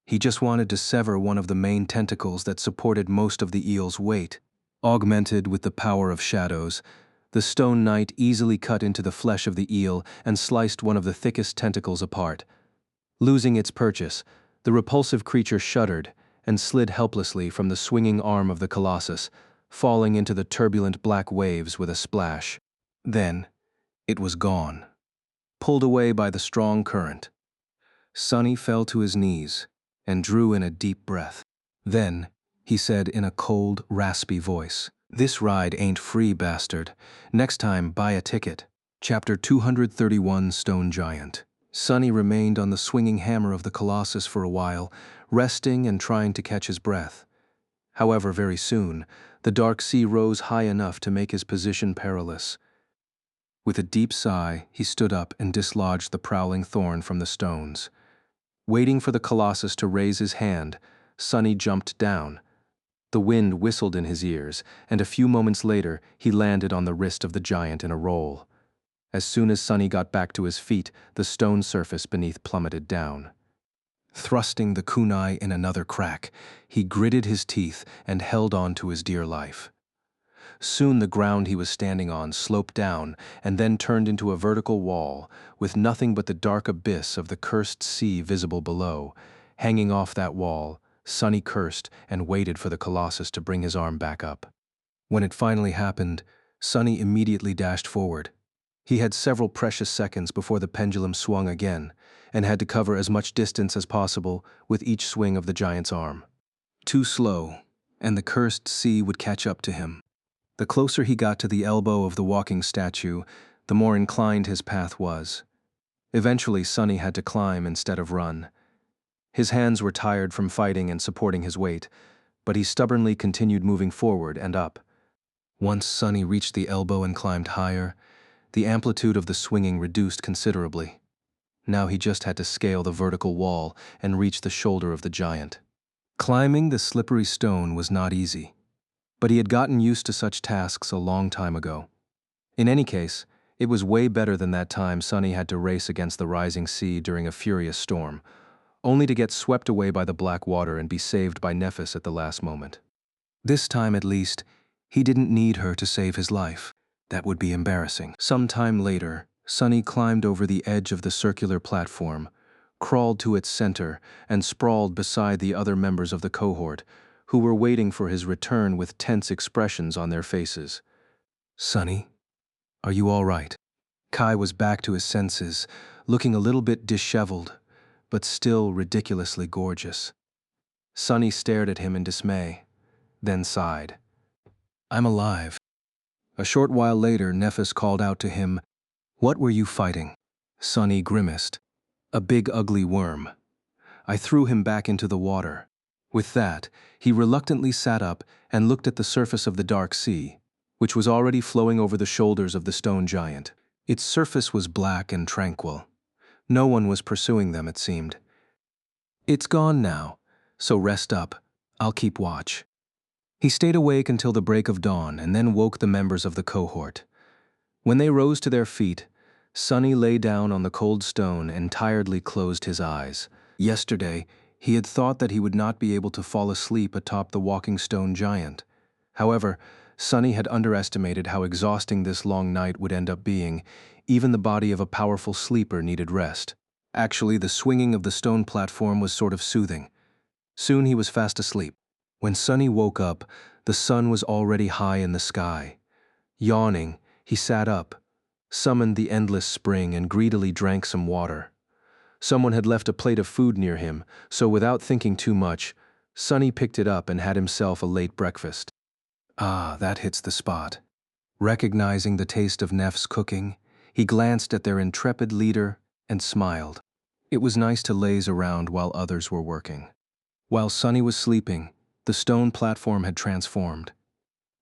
He just wanted to sever one of the main tentacles that supported most of the eel's weight. Augmented with the power of shadows, the stone knight easily cut into the flesh of the eel and sliced one of the thickest tentacles apart. Losing its purchase, the repulsive creature shuddered and slid helplessly from the swinging arm of the colossus, falling into the turbulent black waves with a splash. Then, it was gone, pulled away by the strong current. Sonny fell to his knees and drew in a deep breath. Then, he said in a cold, raspy voice, "This ride ain't free, bastard. Next time, buy a ticket." Chapter 231, Stone Giant. Sonny remained on the swinging hammer of the colossus for a while, resting and trying to catch his breath. However, very soon, the dark sea rose high enough to make his position perilous. With a deep sigh, he stood up and dislodged the prowling thorn from the stones. Waiting for the colossus to raise his hand, Sonny jumped down. The wind whistled in his ears, and a few moments later, he landed on the wrist of the giant in a roll. As soon as Sonny got back to his feet, the stone surface beneath plummeted down. Thrusting the kunai in another crack, he gritted his teeth and held on to his dear life. Soon the ground he was standing on sloped down and then turned into a vertical wall, with nothing but the dark abyss of the cursed sea visible below. Hanging off that wall, Sonny cursed and waited for the colossus to bring his arm back up. When it finally happened, Sonny immediately dashed forward. He had several precious seconds before the pendulum swung again, and had to cover as much distance as possible with each swing of the giant's arm. Too slow, and the cursed sea would catch up to him. The closer he got to the elbow of the walking statue, the more inclined his path was. Eventually, Sonny had to climb instead of run. His hands were tired from fighting and supporting his weight, but he stubbornly continued moving forward and up. Once Sonny reached the elbow and climbed higher, the amplitude of the swinging reduced considerably. Now he just had to scale the vertical wall and reach the shoulder of the giant. Climbing the slippery stone was not easy, but he had gotten used to such tasks a long time ago. In any case, it was way better than that time Sonny had to race against the rising sea during a furious storm, only to get swept away by the black water and be saved by Nephis at the last moment. This time, at least, he didn't need her to save his life. That would be embarrassing. Some time later, Sonny climbed over the edge of the circular platform, crawled to its center, and sprawled beside the other members of the cohort, who were waiting for his return with tense expressions on their faces. "Sonny, are you all right?" Kai was back to his senses, looking a little bit disheveled, but still ridiculously gorgeous. Sonny stared at him in dismay, then sighed. "I'm alive." A short while later, Nephis called out to him, "What were you fighting?" Sonny grimaced. "A big ugly worm. I threw him back into the water." With that, he reluctantly sat up and looked at the surface of the dark sea, which was already flowing over the shoulders of the stone giant. Its surface was black and tranquil. No one was pursuing them, it seemed. "It's gone now, so rest up. I'll keep watch." He stayed awake until the break of dawn and then woke the members of the cohort. When they rose to their feet, Sonny lay down on the cold stone and tiredly closed his eyes. Yesterday, he had thought that he would not be able to fall asleep atop the walking stone giant. However, Sonny had underestimated how exhausting this long night would end up being. Even the body of a powerful sleeper needed rest. Actually, the swinging of the stone platform was sort of soothing. Soon he was fast asleep. When Sonny woke up, the sun was already high in the sky. Yawning, he sat up, summoned the endless spring, and greedily drank some water. Someone had left a plate of food near him, so without thinking too much, Sonny picked it up and had himself a late breakfast. Ah, that hits the spot. Recognizing the taste of Neff's cooking, he glanced at their intrepid leader and smiled. It was nice to laze around while others were working. While Sonny was sleeping, the stone platform had transformed.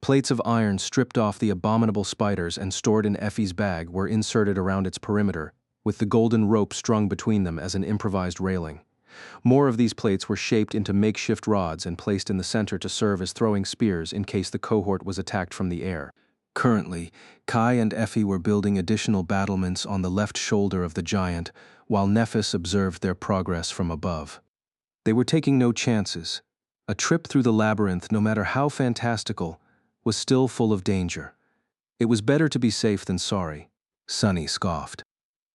Plates of iron stripped off the abominable spiders and stored in Effie's bag were inserted around its perimeter, with the golden rope strung between them as an improvised railing. More of these plates were shaped into makeshift rods and placed in the center to serve as throwing spears in case the cohort was attacked from the air. Currently, Kai and Effie were building additional battlements on the left shoulder of the giant, while Nephis observed their progress from above. They were taking no chances. A trip through the labyrinth, no matter how fantastical, was still full of danger. It was better to be safe than sorry. Sonny scoffed.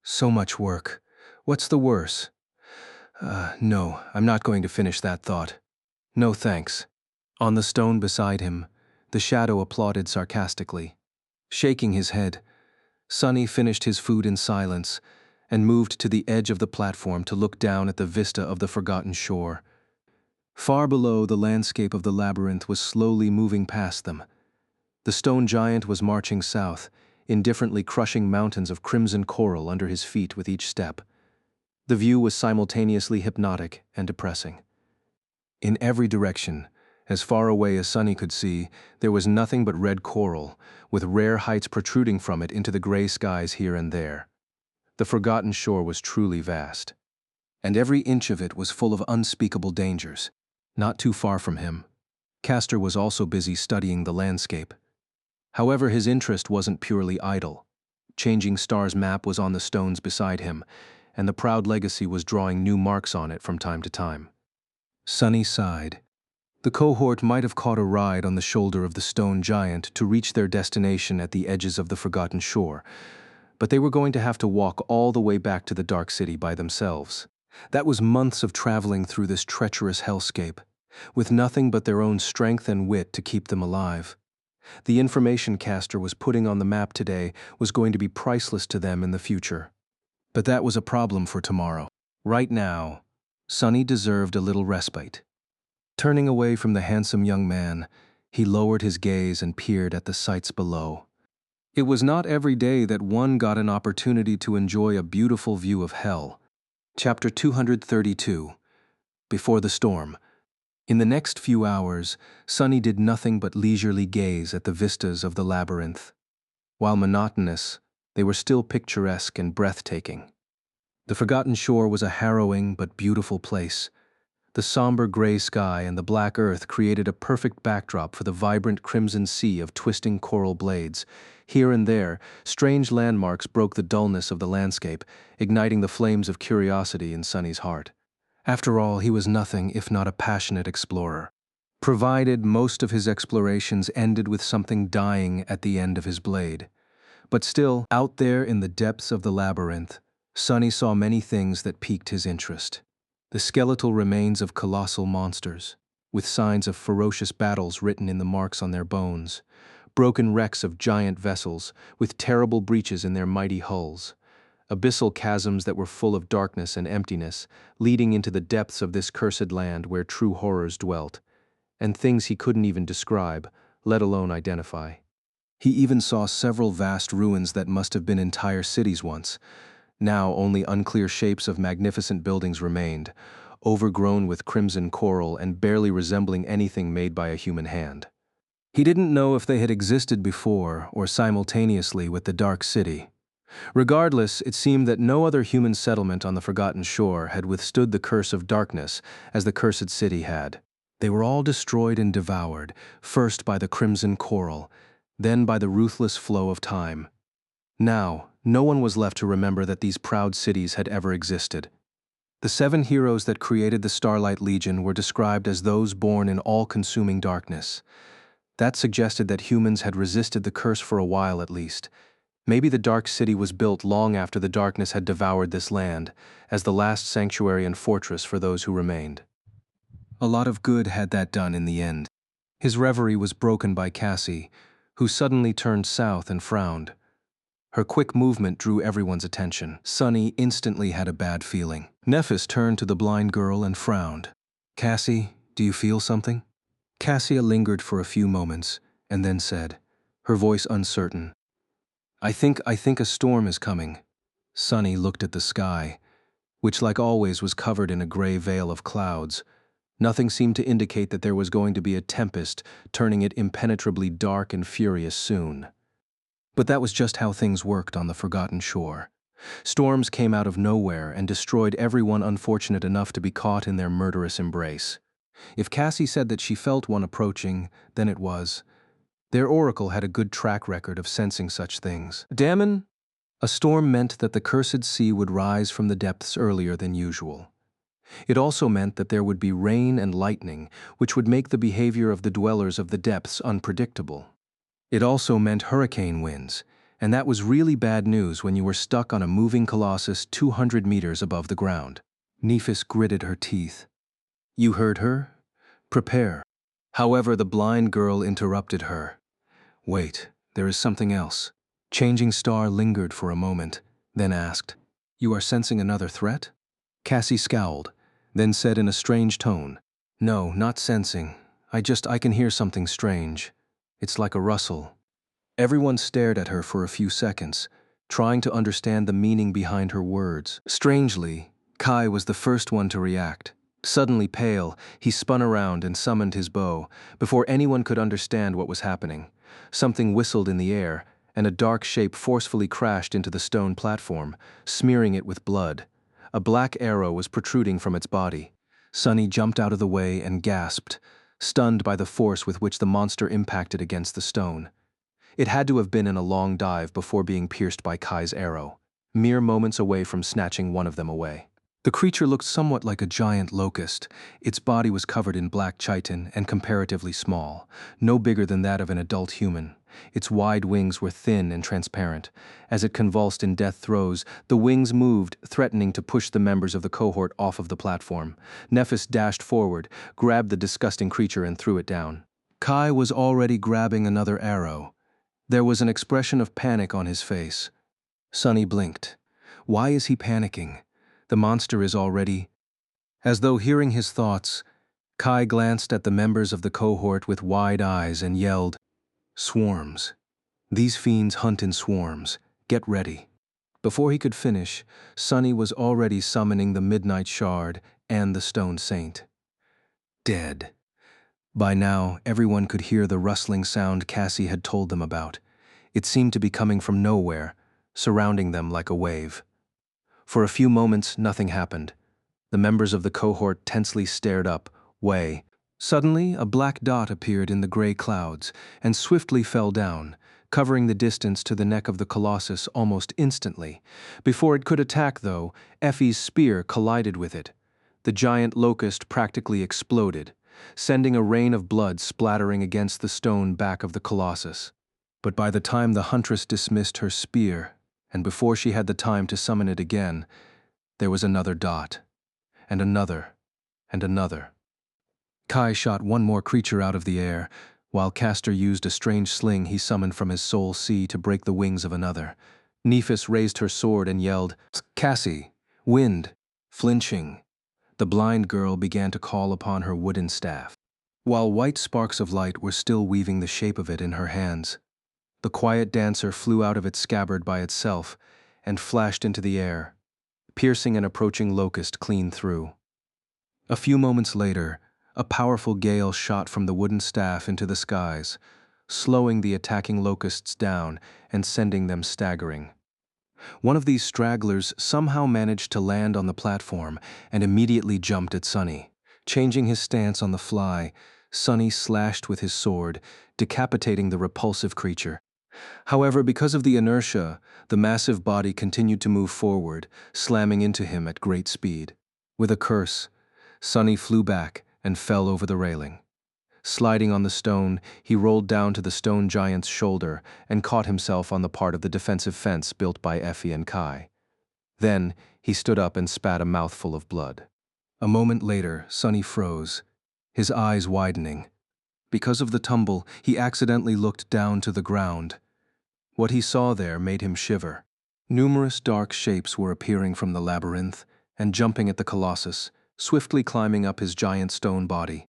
"So much work. What's the worse?" No, I'm not going to finish that thought. No thanks." On the stone beside him, the shadow applauded sarcastically. Shaking his head, Sonny finished his food in silence and moved to the edge of the platform to look down at the vista of the forgotten shore. Far below, the landscape of the labyrinth was slowly moving past them. The stone giant was marching south, indifferently crushing mountains of crimson coral under his feet with each step. The view was simultaneously hypnotic and depressing. In every direction, as far away as Sonny could see, there was nothing but red coral, with rare heights protruding from it into the gray skies here and there. The forgotten shore was truly vast, and every inch of it was full of unspeakable dangers. Not too far from him, Castor was also busy studying the landscape. However, his interest wasn't purely idle. Changing Star's map was on the stones beside him, and the proud legacy was drawing new marks on it from time to time. Sonny sighed. The cohort might have caught a ride on the shoulder of the stone giant to reach their destination at the edges of the forgotten shore, but they were going to have to walk all the way back to the Dark City by themselves. That was months of traveling through this treacherous hellscape, with nothing but their own strength and wit to keep them alive. The information Castor was putting on the map today was going to be priceless to them in the future. But that was a problem for tomorrow. Right now, Sonny deserved a little respite. Turning away from the handsome young man, he lowered his gaze and peered at the sights below. It was not every day that one got an opportunity to enjoy a beautiful view of hell. Chapter 232. Before the Storm. In the next few hours, Sonny did nothing but leisurely gaze at the vistas of the labyrinth. While monotonous, they were still picturesque and breathtaking. The forgotten shore was a harrowing but beautiful place. The somber gray sky and the black earth created a perfect backdrop for the vibrant crimson sea of twisting coral blades. Here and there, strange landmarks broke the dullness of the landscape, igniting the flames of curiosity in Sonny's heart. After all, he was nothing if not a passionate explorer. Provided most of his explorations ended with something dying at the end of his blade. But still, out there in the depths of the labyrinth, Sonny saw many things that piqued his interest. The skeletal remains of colossal monsters, with signs of ferocious battles written in the marks on their bones, broken wrecks of giant vessels with terrible breaches in their mighty hulls, abyssal chasms that were full of darkness and emptiness, leading into the depths of this cursed land where true horrors dwelt, and things he couldn't even describe, let alone identify. He even saw several vast ruins that must have been entire cities once. Now only unclear shapes of magnificent buildings remained, overgrown with crimson coral and barely resembling anything made by a human hand. He didn't know if they had existed before or simultaneously with the Dark City. Regardless, it seemed that no other human settlement on the Forgotten Shore had withstood the curse of darkness as the Cursed City had. They were all destroyed and devoured, first by the crimson coral, then by the ruthless flow of time. Now, no one was left to remember that these proud cities had ever existed. The 7 heroes that created the Starlight Legion were described as those born in all-consuming darkness. That suggested that humans had resisted the curse for a while at least. Maybe the Dark City was built long after the darkness had devoured this land, as the last sanctuary and fortress for those who remained. A lot of good had that done in the end. His reverie was broken by Cassie, who suddenly turned south and frowned. Her quick movement drew everyone's attention. Sunny instantly had a bad feeling. Nephis turned to the blind girl and frowned. "Cassie, do you feel something?" Cassia lingered for a few moments, and then said, her voice uncertain, I think a storm is coming." Sunny looked at the sky, which like always was covered in a gray veil of clouds. Nothing seemed to indicate that there was going to be a tempest, turning it impenetrably dark and furious soon. But that was just how things worked on the Forgotten Shore. Storms came out of nowhere and destroyed everyone unfortunate enough to be caught in their murderous embrace. If Cassie said that she felt one approaching, then it was. Their oracle had a good track record of sensing such things. Damon! A storm meant that the cursed sea would rise from the depths earlier than usual. It also meant that there would be rain and lightning, which would make the behavior of the dwellers of the depths unpredictable. It also meant hurricane winds, and that was really bad news when you were stuck on a moving colossus 200 meters above the ground. Nephis gritted her teeth. "You heard her? Prepare." However, the blind girl interrupted her. "Wait, there is something else." Changing Star lingered for a moment, then asked, "You are sensing another threat?" Cassie scowled, then said in a strange tone, "No, not sensing. I can hear something strange. It's like a rustle." Everyone stared at her for a few seconds, trying to understand the meaning behind her words. Strangely, Kai was the first one to react. Suddenly pale, he spun around and summoned his bow. Before anyone could understand what was happening, something whistled in the air, and a dark shape forcefully crashed into the stone platform, smearing it with blood. A black arrow was protruding from its body. Sunny jumped out of the way and gasped, stunned by the force with which the monster impacted against the stone. It had to have been in a long dive before being pierced by Kai's arrow, mere moments away from snatching one of them away. The creature looked somewhat like a giant locust. Its body was covered in black chitin and comparatively small, no bigger than that of an adult human. Its wide wings were thin and transparent. As it convulsed in death throes, the wings moved, threatening to push the members of the cohort off of the platform. Nephis dashed forward, grabbed the disgusting creature and threw it down. Kai was already grabbing another arrow. There was an expression of panic on his face. Sunny blinked. Why is he panicking? The monster is already... As though hearing his thoughts, Kai glanced at the members of the cohort with wide eyes and yelled, "Swarms. These fiends hunt in swarms. Get ready." Before he could finish, Sunny was already summoning the Midnight Shard and the Stone Saint. Dead. By now, everyone could hear the rustling sound Cassie had told them about. It seemed to be coming from nowhere, surrounding them like a wave. For a few moments, nothing happened. The members of the cohort tensely stared up, way. Suddenly, a black dot appeared in the gray clouds and swiftly fell down, covering the distance to the neck of the colossus almost instantly. Before it could attack, though, Effie's spear collided with it. The giant locust practically exploded, sending a rain of blood splattering against the stone back of the colossus. But by the time the huntress dismissed her spear, and before she had the time to summon it again, there was another dot, and another, and another. Kai shot one more creature out of the air, while Castor used a strange sling he summoned from his soul sea to break the wings of another. Nephis raised her sword and yelled, "Cassie! Wind!" Flinching, the blind girl began to call upon her wooden staff. While white sparks of light were still weaving the shape of it in her hands, the quiet dancer flew out of its scabbard by itself and flashed into the air, piercing an approaching locust clean through. A few moments later, a powerful gale shot from the wooden staff into the skies, slowing the attacking locusts down and sending them staggering. One of these stragglers somehow managed to land on the platform and immediately jumped at Sunny. Changing his stance on the fly, Sunny slashed with his sword, decapitating the repulsive creature. However, because of the inertia, the massive body continued to move forward, slamming into him at great speed. With a curse, Sunny flew back and fell over the railing. Sliding on the stone, he rolled down to the stone giant's shoulder and caught himself on the part of the defensive fence built by Effie and Kai. Then, he stood up and spat a mouthful of blood. A moment later, Sunny froze, his eyes widening. Because of the tumble, he accidentally looked down to the ground. What he saw there made him shiver. Numerous dark shapes were appearing from the labyrinth and jumping at the Colossus, swiftly climbing up his giant stone body.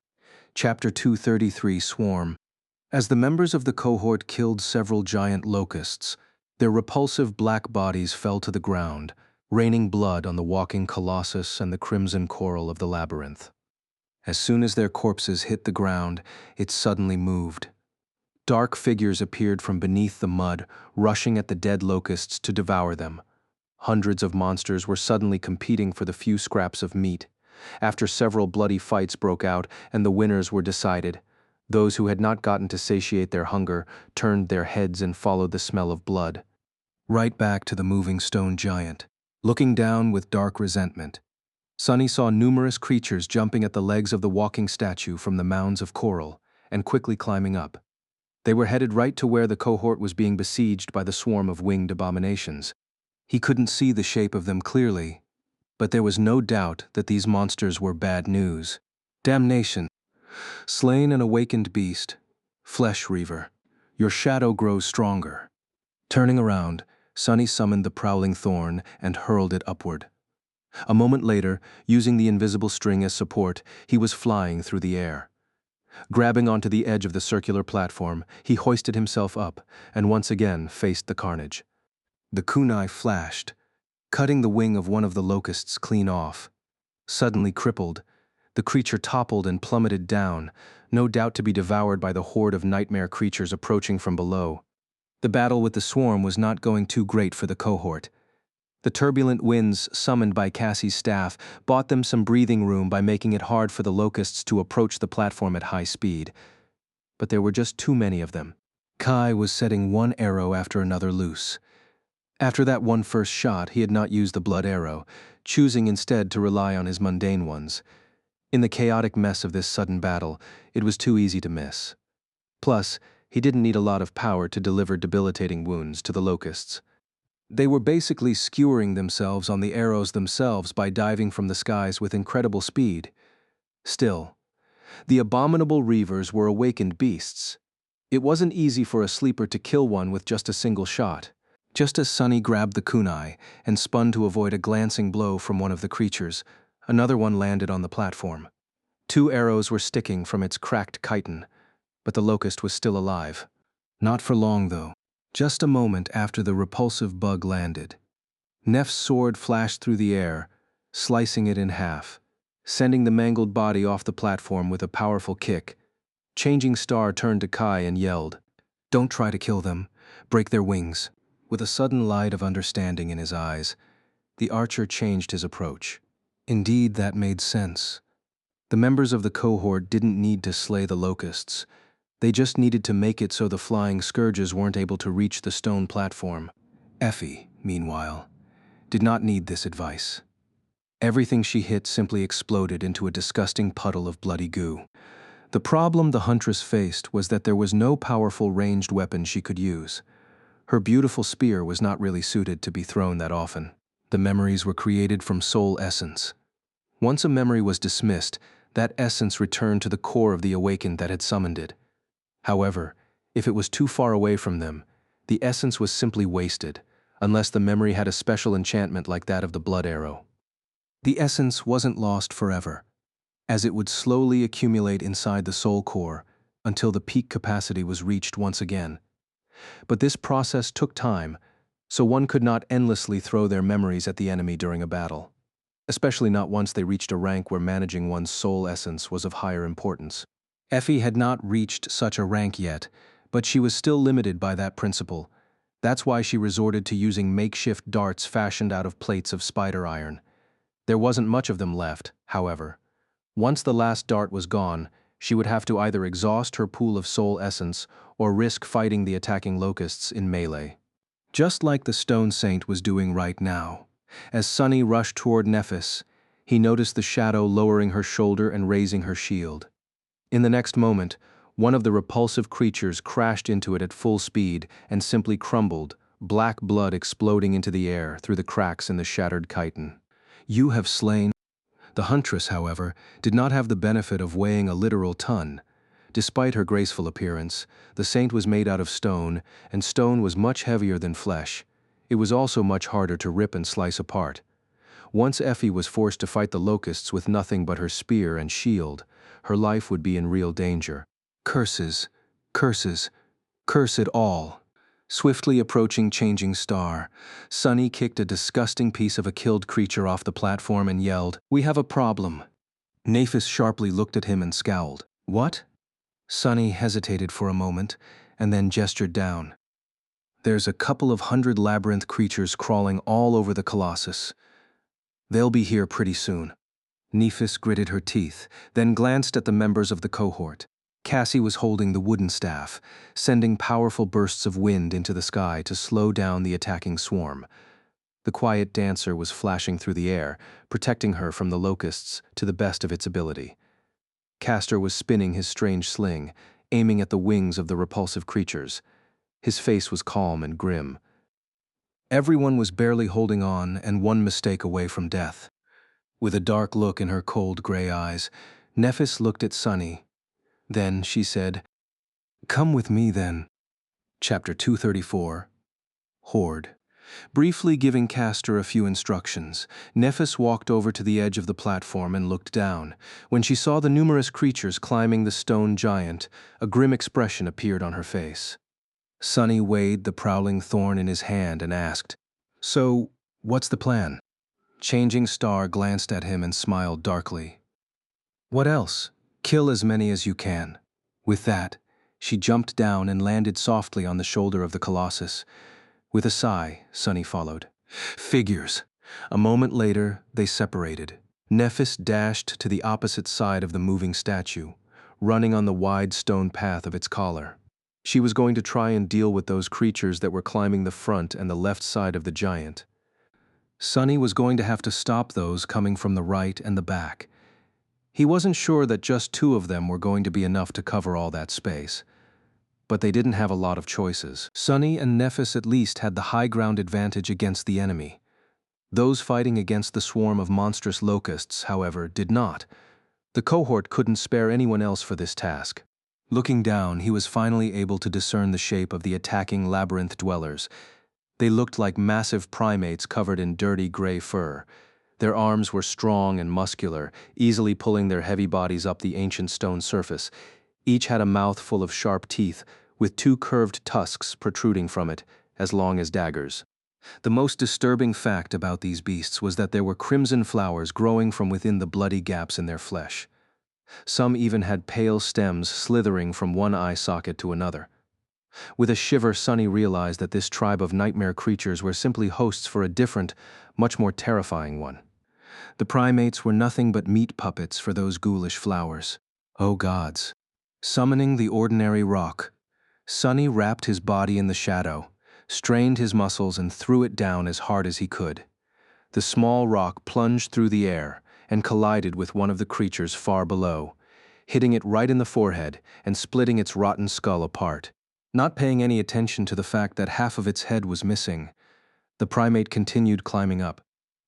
Chapter 233 Swarm. As the members of the cohort killed several giant locusts, their repulsive black bodies fell to the ground, raining blood on the walking colossus and the crimson coral of the labyrinth. As soon as their corpses hit the ground, it suddenly moved. Dark figures appeared from beneath the mud, rushing at the dead locusts to devour them. Hundreds of monsters were suddenly competing for the few scraps of meat. After several bloody fights broke out and the winners were decided, those who had not gotten to satiate their hunger turned their heads and followed the smell of blood. Right back to the moving stone giant. Looking down with dark resentment, Sunny saw numerous creatures jumping at the legs of the walking statue from the mounds of coral and quickly climbing up. They were headed right to where the cohort was being besieged by the swarm of winged abominations. He couldn't see the shape of them clearly, but there was no doubt that these monsters were bad news. Damnation! Slain an awakened beast, Flesh Reaver, your shadow grows stronger. Turning around, Sunny summoned the prowling thorn and hurled it upward. A moment later, using the invisible string as support, he was flying through the air. Grabbing onto the edge of the circular platform, he hoisted himself up and once again faced the carnage. The kunai flashed, cutting the wing of one of the locusts clean off. Suddenly crippled, the creature toppled and plummeted down, no doubt to be devoured by the horde of nightmare creatures approaching from below. The battle with the swarm was not going too great for the cohort. The turbulent winds summoned by Cassie's staff bought them some breathing room by making it hard for the locusts to approach the platform at high speed. But there were just too many of them. Kai was setting one arrow after another loose. After that one first shot, he had not used the blood arrow, choosing instead to rely on his mundane ones. In the chaotic mess of this sudden battle, it was too easy to miss. Plus, he didn't need a lot of power to deliver debilitating wounds to the locusts. They were basically skewering themselves on the arrows themselves by diving from the skies with incredible speed. Still, the abominable reavers were awakened beasts. It wasn't easy for a sleeper to kill one with just a single shot. Just as Sunny grabbed the kunai and spun to avoid a glancing blow from one of the creatures, another one landed on the platform. 2 arrows were sticking from its cracked chitin, but the locust was still alive. Not for long, though. Just a moment after the repulsive bug landed, Nef's sword flashed through the air, slicing it in half, sending the mangled body off the platform with a powerful kick. Changing Star turned to Kai and yelled, "Don't try to kill them. Break their wings." With a sudden light of understanding in his eyes, the archer changed his approach. Indeed, that made sense. The members of the cohort didn't need to slay the locusts. They just needed to make it so the flying scourges weren't able to reach the stone platform. Effie, meanwhile, did not need this advice. Everything she hit simply exploded into a disgusting puddle of bloody goo. The problem the huntress faced was that there was no powerful ranged weapon she could use. Her beautiful spear was not really suited to be thrown that often. The memories were created from soul essence. Once a memory was dismissed, That essence returned to the core of the awakened that had summoned it. However, if it was too far away from them, the essence was simply wasted, unless the memory had a special enchantment like that of the blood arrow. The essence wasn't lost forever, as it would slowly accumulate inside the soul core until the peak capacity was reached once again. But this process took time, so one could not endlessly throw their memories at the enemy during a battle, especially not once they reached a rank where managing one's soul essence was of higher importance. Effie had not reached such a rank yet, but she was still limited by that principle. That's why she resorted to using makeshift darts fashioned out of plates of spider iron. There wasn't much of them left, however. Once the last dart was gone, she would have to either exhaust her pool of soul essence or risk fighting the attacking locusts in melee. Just like the Stone Saint was doing right now. As Sunny rushed toward Nephis, he noticed the shadow lowering her shoulder and raising her shield. In the next moment, one of the repulsive creatures crashed into it at full speed and simply crumbled, black blood exploding into the air through the cracks in the shattered chitin. "You have slain." The huntress, however, did not have the benefit of weighing a literal ton. Despite her graceful appearance, the saint was made out of stone, and stone was much heavier than flesh. It was also much harder to rip and slice apart. Once Effie was forced to fight the locusts with nothing but her spear and shield, her life would be in real danger. Curses, curses, curse it all. Swiftly approaching Changing Star, Sunny kicked a disgusting piece of a killed creature off the platform and yelled, "We have a problem." Nephis sharply looked at him and scowled. "What?" Sunny hesitated for a moment and then gestured down. "There's a couple of hundred labyrinth creatures crawling all over the Colossus. They'll be here pretty soon." Nephis gritted her teeth, then glanced at the members of the cohort. Cassie was holding the wooden staff, sending powerful bursts of wind into the sky to slow down the attacking swarm. The quiet dancer was flashing through the air, protecting her from the locusts to the best of its ability. Castor was spinning his strange sling, aiming at the wings of the repulsive creatures. His face was calm and grim. Everyone was barely holding on and one mistake away from death. With a dark look in her cold gray eyes, Nephis looked at Sunny. Then she said, "Come with me then." Chapter 234. Horde. Briefly giving Castor a few instructions, Nephis walked over to the edge of the platform and looked down. When she saw the numerous creatures climbing the stone giant, a grim expression appeared on her face. Sunny weighed the prowling thorn in his hand and asked, "So, what's the plan?" Changing Star glanced at him and smiled darkly. "What else? Kill as many as you can." With that, she jumped down and landed softly on the shoulder of the Colossus. With a sigh, Sunny followed. Figures. A moment later, they separated. Nephis dashed to the opposite side of the moving statue, running on the wide stone path of its collar. She was going to try and deal with those creatures that were climbing the front and the left side of the giant. Sunny was going to have to stop those coming from the right and the back. He wasn't sure that just two of them were going to be enough to cover all that space. But they didn't have a lot of choices. Sunny and Nephis at least had the high ground advantage against the enemy. Those fighting against the swarm of monstrous locusts, however, did not. The cohort couldn't spare anyone else for this task. Looking down, he was finally able to discern the shape of the attacking labyrinth dwellers. They looked like massive primates covered in dirty gray fur. Their arms were strong and muscular, easily pulling their heavy bodies up the ancient stone surface. Each had a mouth full of sharp teeth, with two curved tusks protruding from it, as long as daggers. The most disturbing fact about these beasts was that there were crimson flowers growing from within the bloody gaps in their flesh. Some even had pale stems slithering from one eye socket to another. With a shiver, Sunny realized that this tribe of nightmare creatures were simply hosts for a different, much more terrifying one. The primates were nothing but meat puppets for those ghoulish flowers. Oh gods. Summoning the ordinary rock, Sunny wrapped his body in the shadow, strained his muscles and threw it down as hard as he could. The small rock plunged through the air and collided with one of the creatures far below, hitting it right in the forehead and splitting its rotten skull apart. Not paying any attention to the fact that half of its head was missing, the primate continued climbing up.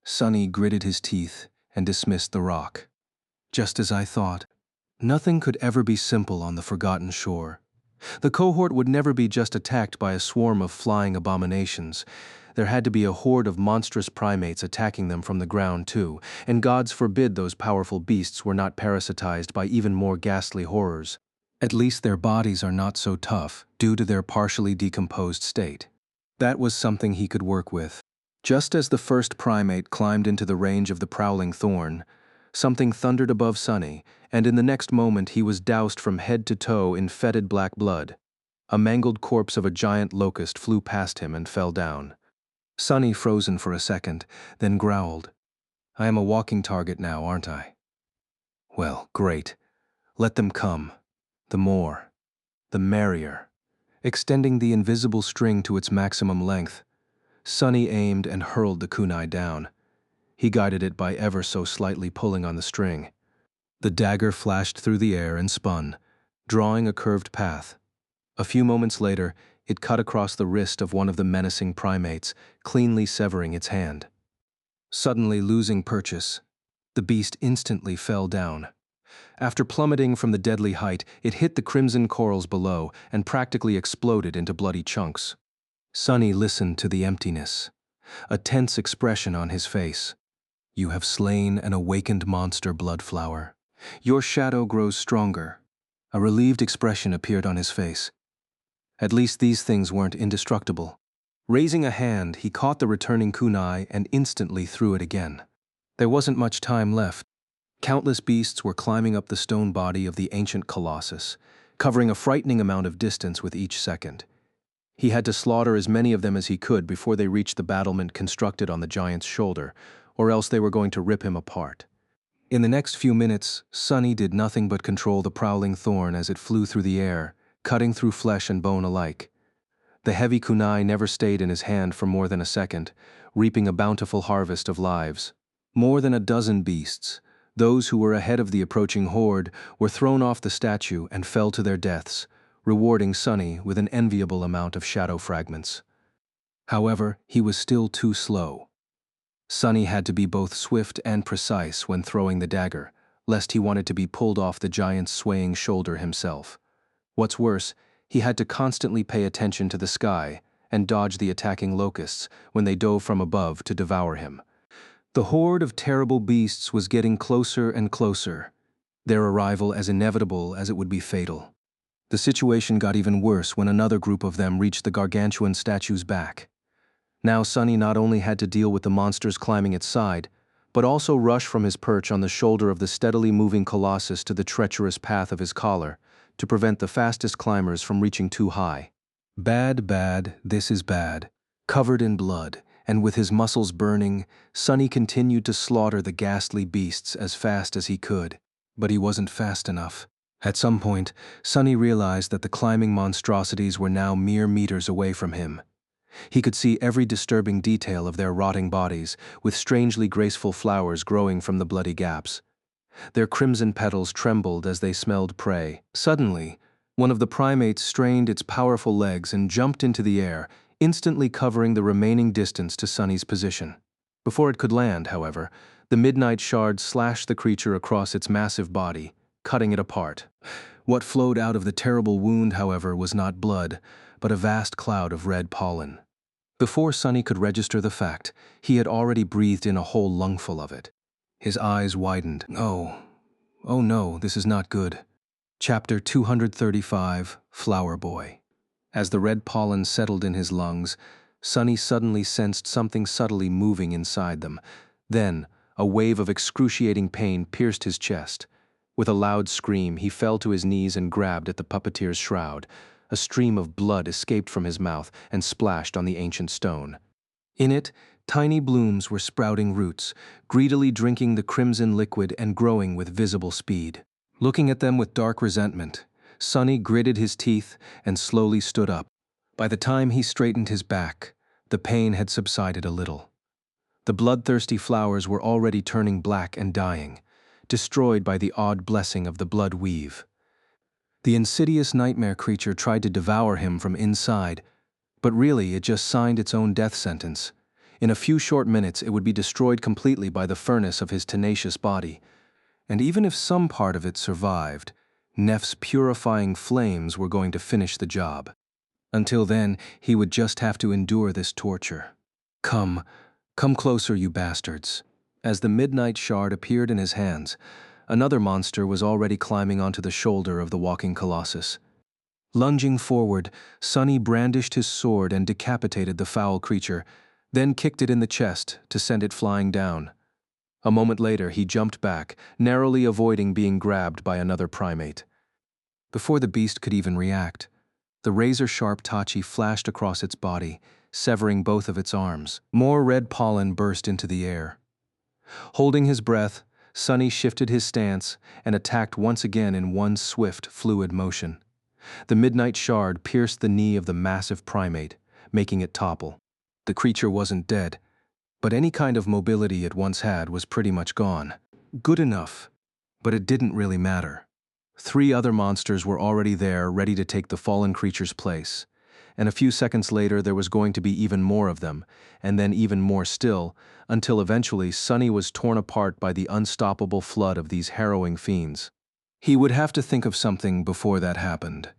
Sunny gritted his teeth and dismissed the rock. Just as I thought. Nothing could ever be simple on the forgotten shore. The cohort would never be just attacked by a swarm of flying abominations. There had to be a horde of monstrous primates attacking them from the ground too, and gods forbid those powerful beasts were not parasitized by even more ghastly horrors. At least their bodies are not so tough, due to their partially decomposed state. That was something he could work with. Just as the first primate climbed into the range of the prowling thorn, something thundered above Sunny, and in the next moment he was doused from head to toe in fetid black blood. A mangled corpse of a giant locust flew past him and fell down. Sunny frozen for a second, then growled, "I am a walking target now, aren't I? Well, great. Let them come. The more, the merrier." Extending the invisible string to its maximum length, Sunny aimed and hurled the kunai down. He guided it by ever so slightly pulling on the string. The dagger flashed through the air and spun, drawing a curved path. A few moments later, it cut across the wrist of one of the menacing primates, cleanly severing its hand. Suddenly losing purchase, the beast instantly fell down. After plummeting from the deadly height, it hit the crimson corals below and practically exploded into bloody chunks. Sunny listened to the emptiness, a tense expression on his face. "You have slain an awakened monster, Bloodflower. Your shadow grows stronger." A relieved expression appeared on his face. At least these things weren't indestructible. Raising a hand, he caught the returning kunai and instantly threw it again. There wasn't much time left. Countless beasts were climbing up the stone body of the ancient colossus, covering a frightening amount of distance with each second. He had to slaughter as many of them as he could before they reached the battlement constructed on the giant's shoulder, or else they were going to rip him apart. In the next few minutes, Sunny did nothing but control the prowling thorn as it flew through the air, cutting through flesh and bone alike. The heavy kunai never stayed in his hand for more than a second, reaping a bountiful harvest of lives. More than a dozen beasts, those who were ahead of the approaching horde, were thrown off the statue and fell to their deaths, rewarding Sunny with an enviable amount of shadow fragments. However, he was still too slow. Sunny had to be both swift and precise when throwing the dagger, lest he wanted to be pulled off the giant's swaying shoulder himself. What's worse, he had to constantly pay attention to the sky and dodge the attacking locusts when they dove from above to devour him. The horde of terrible beasts was getting closer and closer, their arrival as inevitable as it would be fatal. The situation got even worse when another group of them reached the gargantuan statue's back. Now Sunny not only had to deal with the monsters climbing its side, but also rush from his perch on the shoulder of the steadily moving colossus to the treacherous path of his collar, to prevent the fastest climbers from reaching too high. Bad, bad, this is bad. Covered in blood, and with his muscles burning, Sunny continued to slaughter the ghastly beasts as fast as he could. But he wasn't fast enough. At some point, Sunny realized that the climbing monstrosities were now mere meters away from him. He could see every disturbing detail of their rotting bodies, with strangely graceful flowers growing from the bloody gaps. Their crimson petals trembled as they smelled prey. Suddenly, one of the primates strained its powerful legs and jumped into the air, instantly covering the remaining distance to Sunny's position. Before it could land, however, the midnight shard slashed the creature across its massive body, cutting it apart. What flowed out of the terrible wound, however, was not blood, but a vast cloud of red pollen. Before Sunny could register the fact, he had already breathed in a whole lungful of it. His eyes widened. Oh no, this is not good. Chapter 235, Flower Boy. As the red pollen settled in his lungs, Sunny suddenly sensed something subtly moving inside them. Then, a wave of excruciating pain pierced his chest. With a loud scream, he fell to his knees and grabbed at the puppeteer's shroud. A stream of blood escaped from his mouth and splashed on the ancient stone. In it, tiny blooms were sprouting roots, greedily drinking the crimson liquid and growing with visible speed. Looking at them with dark resentment, Sunny gritted his teeth and slowly stood up. By the time he straightened his back, the pain had subsided a little. The bloodthirsty flowers were already turning black and dying, destroyed by the odd blessing of the blood weave. The insidious nightmare creature tried to devour him from inside, but really it just signed its own death sentence. In a few short minutes it would be destroyed completely by the furnace of his tenacious body. And even if some part of it survived, Neff's purifying flames were going to finish the job. Until then, he would just have to endure this torture. Come, come closer, you bastards. As the midnight shard appeared in his hands, another monster was already climbing onto the shoulder of the walking colossus. Lunging forward, Sonny brandished his sword and decapitated the foul creature, then kicked it in the chest to send it flying down. A moment later, he jumped back, narrowly avoiding being grabbed by another primate. Before the beast could even react, the razor-sharp Tachi flashed across its body, severing both of its arms. More red pollen burst into the air. Holding his breath, Sonny shifted his stance and attacked once again in one swift, fluid motion. The midnight shard pierced the knee of the massive primate, making it topple. The creature wasn't dead, but any kind of mobility it once had was pretty much gone. Good enough, but it didn't really matter. 3 other monsters were already there, ready to take the fallen creature's place. And a few seconds later there was going to be even more of them, and then even more still, until eventually Sonny was torn apart by the unstoppable flood of these harrowing fiends. He would have to think of something before that happened.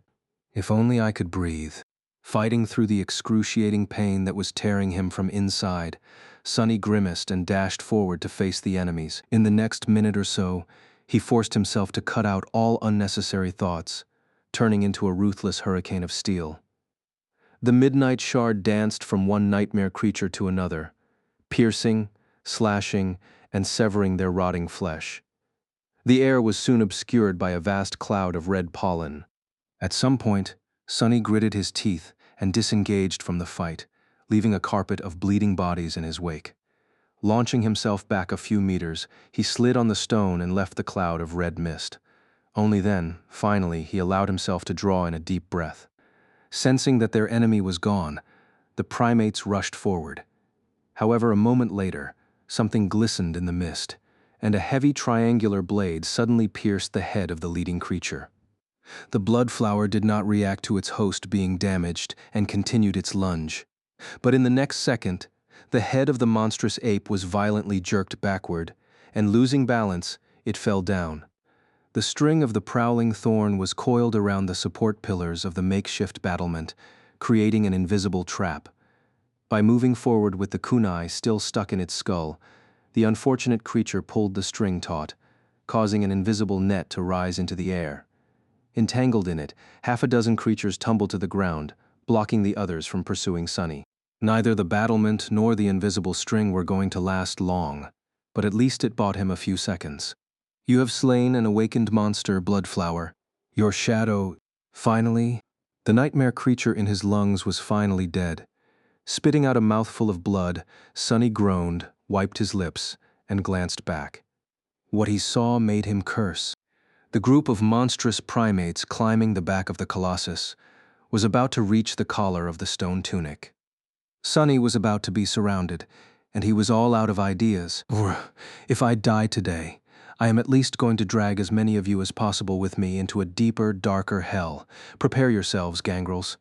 If only I could breathe. Fighting through the excruciating pain that was tearing him from inside, Sonny grimaced and dashed forward to face the enemies. In the next minute or so, he forced himself to cut out all unnecessary thoughts, turning into a ruthless hurricane of steel. The midnight shard danced from one nightmare creature to another, piercing, slashing, and severing their rotting flesh. The air was soon obscured by a vast cloud of red pollen. At some point, Sonny gritted his teeth and disengaged from the fight, leaving a carpet of bleeding bodies in his wake. Launching himself back a few meters, he slid on the stone and left the cloud of red mist. Only then, finally, he allowed himself to draw in a deep breath. Sensing that their enemy was gone, the primates rushed forward. However, a moment later, something glistened in the mist, and a heavy triangular blade suddenly pierced the head of the leading creature. The blood flower did not react to its host being damaged and continued its lunge. But in the next second, the head of the monstrous ape was violently jerked backward, and losing balance, it fell down. The string of the prowling thorn was coiled around the support pillars of the makeshift battlement, creating an invisible trap. By moving forward with the kunai still stuck in its skull, the unfortunate creature pulled the string taut, causing an invisible net to rise into the air. Entangled in it, 6 creatures tumbled to the ground, blocking the others from pursuing Sonny. Neither the battlement nor the invisible string were going to last long, but at least it bought him a few seconds. You have slain an awakened monster, Bloodflower. Your shadow... Finally, the nightmare creature in his lungs was finally dead. Spitting out a mouthful of blood, Sonny groaned, wiped his lips, and glanced back. What he saw made him curse. The group of monstrous primates climbing the back of the colossus was about to reach the collar of the stone tunic. Sonny was about to be surrounded, and he was all out of ideas. If I die today, I am at least going to drag as many of you as possible with me into a deeper, darker hell. Prepare yourselves, gangrels.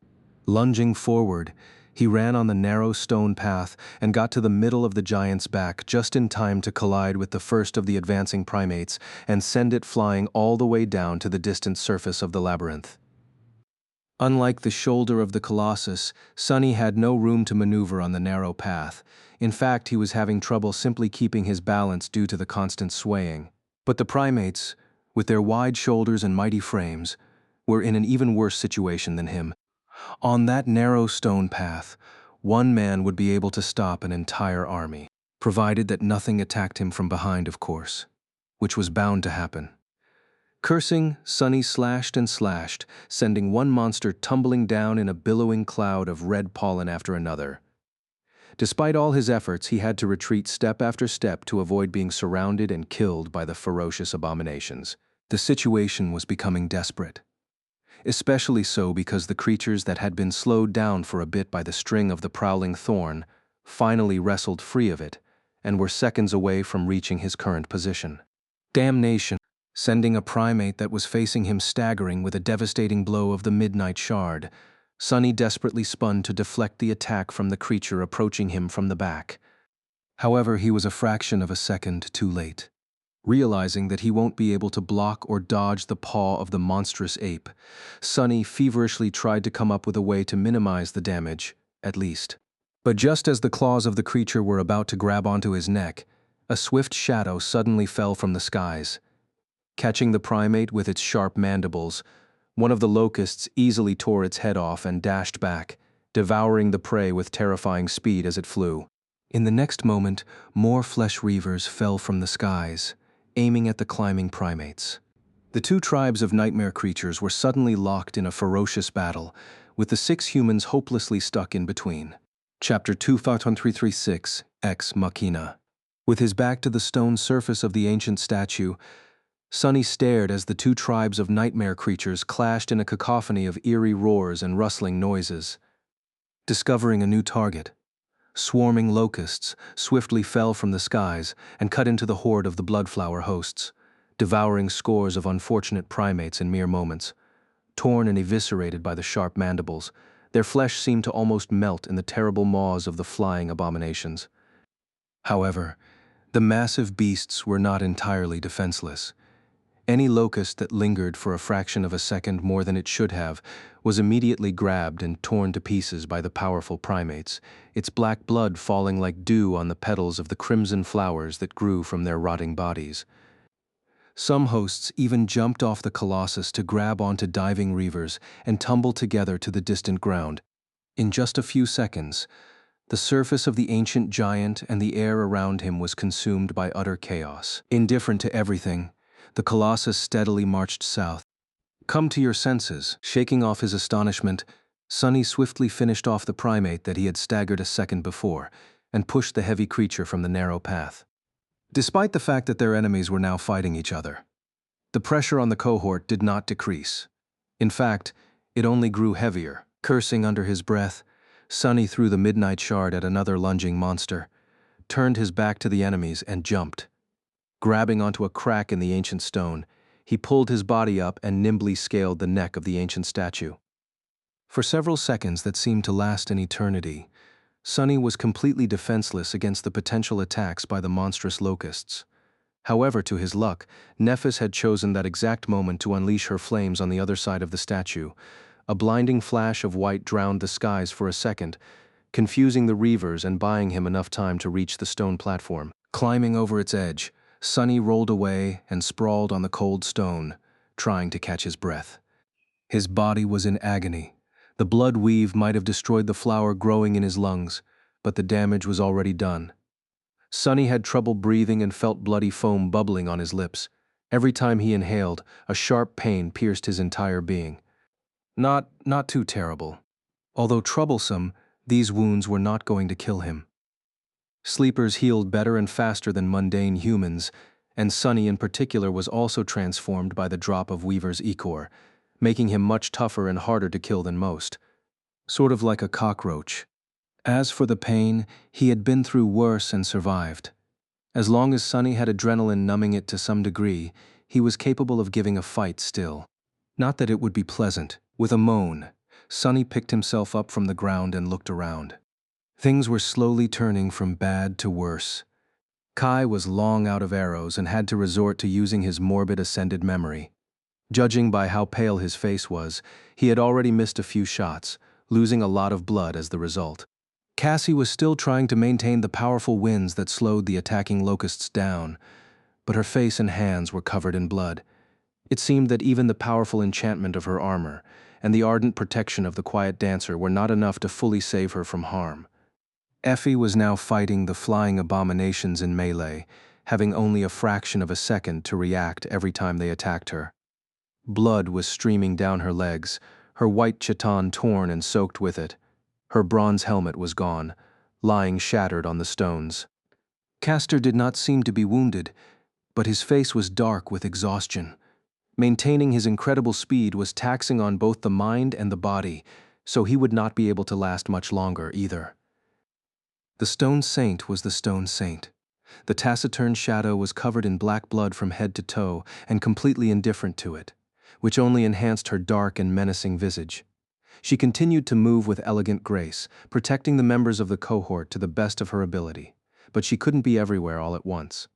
Lunging forward, he ran on the narrow stone path and got to the middle of the giant's back just in time to collide with the first of the advancing primates and send it flying all the way down to the distant surface of the labyrinth. Unlike the shoulder of the colossus, Sonny had no room to maneuver on the narrow path. In fact, he was having trouble simply keeping his balance due to the constant swaying. But the primates, with their wide shoulders and mighty frames, were in an even worse situation than him. On that narrow stone path, one man would be able to stop an entire army, provided that nothing attacked him from behind, of course, which was bound to happen. Cursing, Sonny slashed and slashed, sending one monster tumbling down in a billowing cloud of red pollen after another. Despite all his efforts, he had to retreat step after step to avoid being surrounded and killed by the ferocious abominations. The situation was becoming desperate. Especially so because the creatures that had been slowed down for a bit by the string of the prowling thorn finally wrestled free of it and were seconds away from reaching his current position. Damnation! Sending a primate that was facing him staggering with a devastating blow of the midnight shard, Sonny desperately spun to deflect the attack from the creature approaching him from the back. However, he was a fraction of a second too late. Realizing that he won't be able to block or dodge the paw of the monstrous ape, Sunny feverishly tried to come up with a way to minimize the damage, at least. But just as the claws of the creature were about to grab onto his neck, a swift shadow suddenly fell from the skies. Catching the primate with its sharp mandibles, one of the locusts easily tore its head off and dashed back, devouring the prey with terrifying speed as it flew. In the next moment, more flesh reavers fell from the skies, aiming at the climbing primates. The two tribes of nightmare creatures were suddenly locked in a ferocious battle, with the 6 humans hopelessly stuck in between. Chapter 2536, Ex Machina. With his back to the stone surface of the ancient statue, Sunny stared as the 2 tribes of nightmare creatures clashed in a cacophony of eerie roars and rustling noises. Discovering a new target, swarming locusts swiftly fell from the skies and cut into the horde of the bloodflower hosts, devouring scores of unfortunate primates in mere moments. Torn and eviscerated by the sharp mandibles, their flesh seemed to almost melt in the terrible maws of the flying abominations. However, the massive beasts were not entirely defenseless. Any locust that lingered for a fraction of a second more than it should have was immediately grabbed and torn to pieces by the powerful primates, its black blood falling like dew on the petals of the crimson flowers that grew from their rotting bodies. Some hosts even jumped off the colossus to grab onto diving reavers and tumble together to the distant ground. In just a few seconds, the surface of the ancient giant and the air around him was consumed by utter chaos. Indifferent to everything, the colossus steadily marched south. Come to your senses. Shaking off his astonishment, Sunny swiftly finished off the primate that he had staggered a second before and pushed the heavy creature from the narrow path. Despite the fact that their enemies were now fighting each other, the pressure on the cohort did not decrease. In fact, it only grew heavier. Cursing under his breath, Sunny threw the midnight shard at another lunging monster, turned his back to the enemies, and jumped. Grabbing onto a crack in the ancient stone, he pulled his body up and nimbly scaled the neck of the ancient statue. For several seconds that seemed to last an eternity, Sunny was completely defenseless against the potential attacks by the monstrous locusts. However, to his luck, Nephis had chosen that exact moment to unleash her flames on the other side of the statue. A blinding flash of white drowned the skies for a second, confusing the reavers and buying him enough time to reach the stone platform. Climbing over its edge, Sunny rolled away and sprawled on the cold stone, trying to catch his breath. His body was in agony. The blood weave might have destroyed the flower growing in his lungs, but the damage was already done. Sunny had trouble breathing and felt bloody foam bubbling on his lips. Every time he inhaled, a sharp pain pierced his entire being. Not too terrible. Although troublesome, these wounds were not going to kill him. Sleepers healed better and faster than mundane humans, and Sunny in particular was also transformed by the drop of Weaver's ichor, making him much tougher and harder to kill than most. Sort of like a cockroach. As for the pain, he had been through worse and survived. As long as Sunny had adrenaline numbing it to some degree, he was capable of giving a fight still. Not that it would be pleasant. With a moan, Sunny picked himself up from the ground and looked around. Things were slowly turning from bad to worse. Kai was long out of arrows and had to resort to using his morbid ascended memory. Judging by how pale his face was, he had already missed a few shots, losing a lot of blood as the result. Cassie was still trying to maintain the powerful winds that slowed the attacking locusts down, but her face and hands were covered in blood. It seemed that even the powerful enchantment of her armor and the ardent protection of the quiet dancer were not enough to fully save her from harm. Effie was now fighting the flying abominations in melee, having only a fraction of a second to react every time they attacked her. Blood was streaming down her legs, her white chiton torn and soaked with it. Her bronze helmet was gone, lying shattered on the stones. Castor did not seem to be wounded, but his face was dark with exhaustion. Maintaining his incredible speed was taxing on both the mind and the body, so he would not be able to last much longer either. The stone saint was the stone saint. The taciturn shadow was covered in black blood from head to toe and completely indifferent to it, which only enhanced her dark and menacing visage. She continued to move with elegant grace, protecting the members of the cohort to the best of her ability, but she couldn't be everywhere all at once.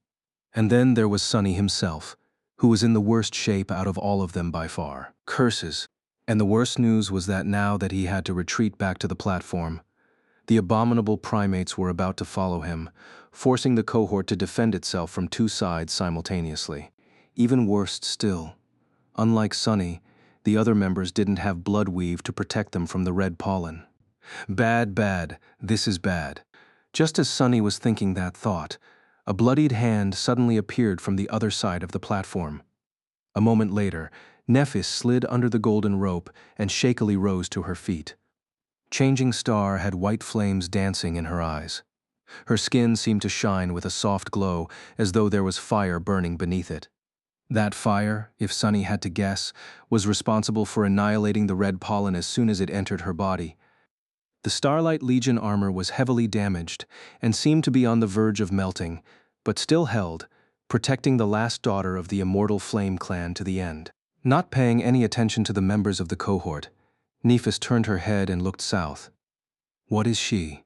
And then there was Sunny himself, who was in the worst shape out of all of them by far. Curses. And the worst news was that now that he had to retreat back to the platform, the abominable primates were about to follow him, forcing the cohort to defend itself from two sides simultaneously. Even worse still, unlike Sunny, the other members didn't have blood weave to protect them from the red pollen. Bad, bad, this is bad. Just as Sunny was thinking that thought, a bloodied hand suddenly appeared from the other side of the platform. A moment later, Nephis slid under the golden rope and shakily rose to her feet. Changing Star had white flames dancing in her eyes. Her skin seemed to shine with a soft glow, as though there was fire burning beneath it. That fire, if Sunny had to guess, was responsible for annihilating the red pollen as soon as it entered her body. The Starlight Legion armor was heavily damaged and seemed to be on the verge of melting, but still held, protecting the last daughter of the immortal Flame Clan to the end. Not paying any attention to the members of the cohort, Nephis turned her head and looked south. What is she?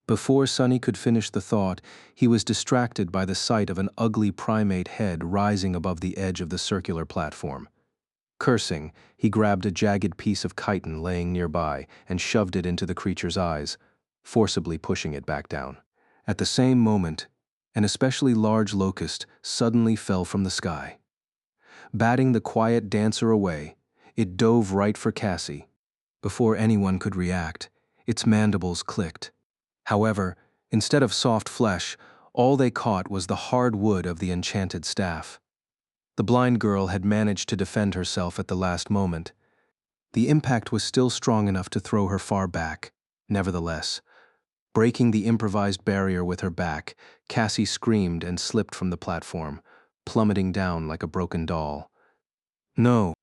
Before Sunny could finish the thought, he was distracted by the sight of an ugly primate head rising above the edge of the circular platform. Cursing, he grabbed a jagged piece of chitin laying nearby and shoved it into the creature's eyes, forcibly pushing it back down. At the same moment, an especially large locust suddenly fell from the sky. Batting the quiet dancer away, it dove right for Cassie. Before anyone could react, its mandibles clicked. However, instead of soft flesh, all they caught was the hard wood of the enchanted staff. The blind girl had managed to defend herself at the last moment. The impact was still strong enough to throw her far back. Nevertheless, breaking the improvised barrier with her back, Cassie screamed and slipped from the platform, plummeting down like a broken doll. No.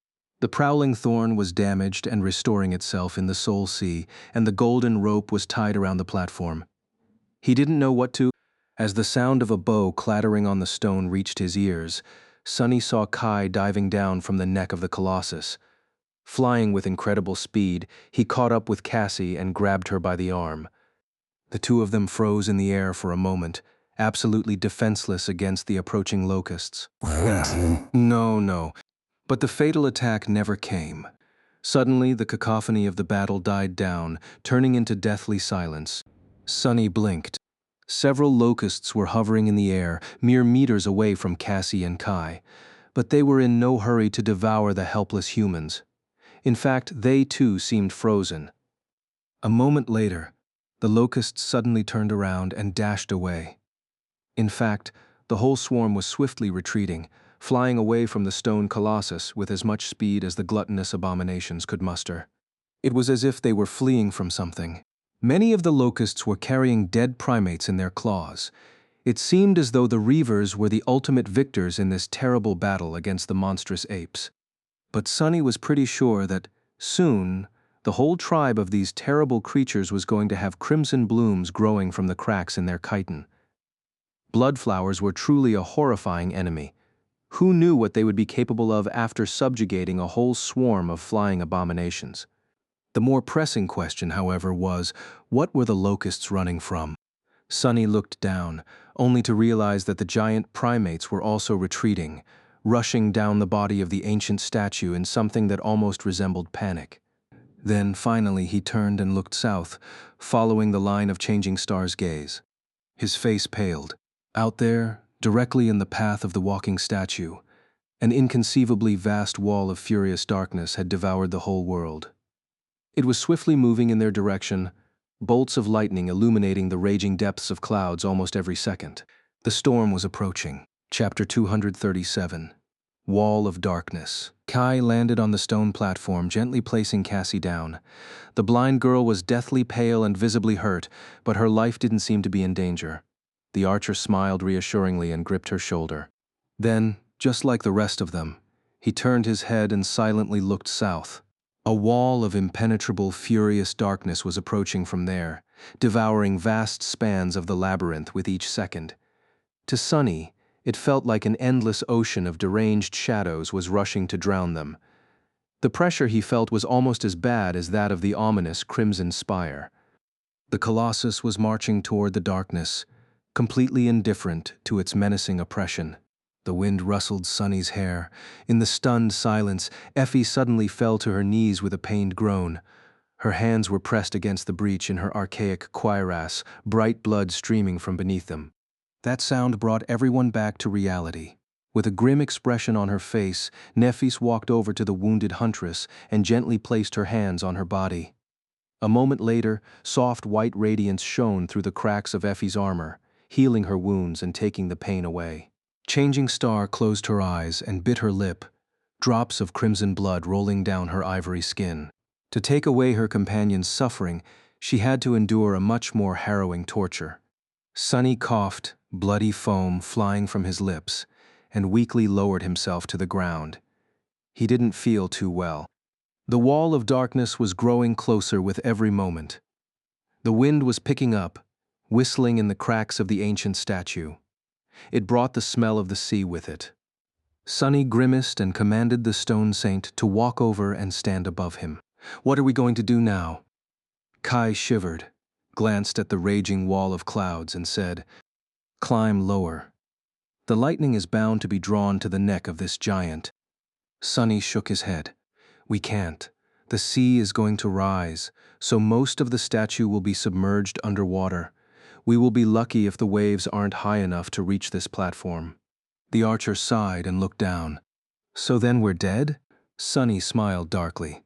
The prowling thorn was damaged and restoring itself in the soul sea, and the golden rope was tied around the platform. He didn't know what to. As the sound of a bow clattering on the stone reached his ears, Sunny saw Kai diving down from the neck of the Colossus. Flying with incredible speed, he caught up with Cassie and grabbed her by the arm. The two of them froze in the air for a moment, absolutely defenseless against the approaching locusts. No. But the fatal attack never came. Suddenly, the cacophony of the battle died down, turning into deathly silence. Sunny blinked. Several locusts were hovering in the air, mere meters away from Cassie and Kai, but they were in no hurry to devour the helpless humans. In fact, they too seemed frozen. A moment later, the locusts suddenly turned around and dashed away. In fact, the whole swarm was swiftly retreating, flying away from the stone colossus with as much speed as the gluttonous abominations could muster. It was as if they were fleeing from something. Many of the locusts were carrying dead primates in their claws. It seemed as though the Reavers were the ultimate victors in this terrible battle against the monstrous apes. But Sunny was pretty sure that, soon, the whole tribe of these terrible creatures was going to have crimson blooms growing from the cracks in their chitin. Bloodflowers were truly a horrifying enemy. Who knew what they would be capable of after subjugating a whole swarm of flying abominations? The more pressing question, however, was, what were the locusts running from? Sunny looked down, only to realize that the giant primates were also retreating, rushing down the body of the ancient statue in something that almost resembled panic. Then, finally, he turned and looked south, following the line of Changing Star's gaze. His face paled. Out there, directly in the path of the walking statue, an inconceivably vast wall of furious darkness had devoured the whole world. It was swiftly moving in their direction, bolts of lightning illuminating the raging depths of clouds almost every second. The storm was approaching. Chapter 237. Wall of Darkness. Kai landed on the stone platform, gently placing Cassie down. The blind girl was deathly pale and visibly hurt, but her life didn't seem to be in danger. The archer smiled reassuringly and gripped her shoulder. Then, just like the rest of them, he turned his head and silently looked south. A wall of impenetrable, furious darkness was approaching from there, devouring vast spans of the labyrinth with each second. To Sunny, it felt like an endless ocean of deranged shadows was rushing to drown them. The pressure he felt was almost as bad as that of the ominous crimson spire. The Colossus was marching toward the darkness, completely indifferent to its menacing oppression. The wind rustled Sunny's hair. In the stunned silence, Effie suddenly fell to her knees with a pained groan. Her hands were pressed against the breach in her archaic cuirass, bright blood streaming from beneath them. That sound brought everyone back to reality. With a grim expression on her face, Nephis walked over to the wounded huntress and gently placed her hands on her body. A moment later, soft white radiance shone through the cracks of Effie's armor, healing her wounds and taking the pain away. Changing Star closed her eyes and bit her lip, drops of crimson blood rolling down her ivory skin. To take away her companion's suffering, she had to endure a much more harrowing torture. Sunny coughed, bloody foam flying from his lips, and weakly lowered himself to the ground. He didn't feel too well. The wall of darkness was growing closer with every moment. The wind was picking up, whistling in the cracks of the ancient statue. It brought the smell of the sea with it. Sunny grimaced and commanded the stone saint to walk over and stand above him. "What are we going to do now?" Kai shivered, glanced at the raging wall of clouds, and said, "Climb lower. The lightning is bound to be drawn to the neck of this giant." Sunny shook his head. "We can't. The sea is going to rise, so most of the statue will be submerged underwater. We will be lucky if the waves aren't high enough to reach this platform." The archer sighed and looked down. "So then we're dead?" Sunny smiled darkly.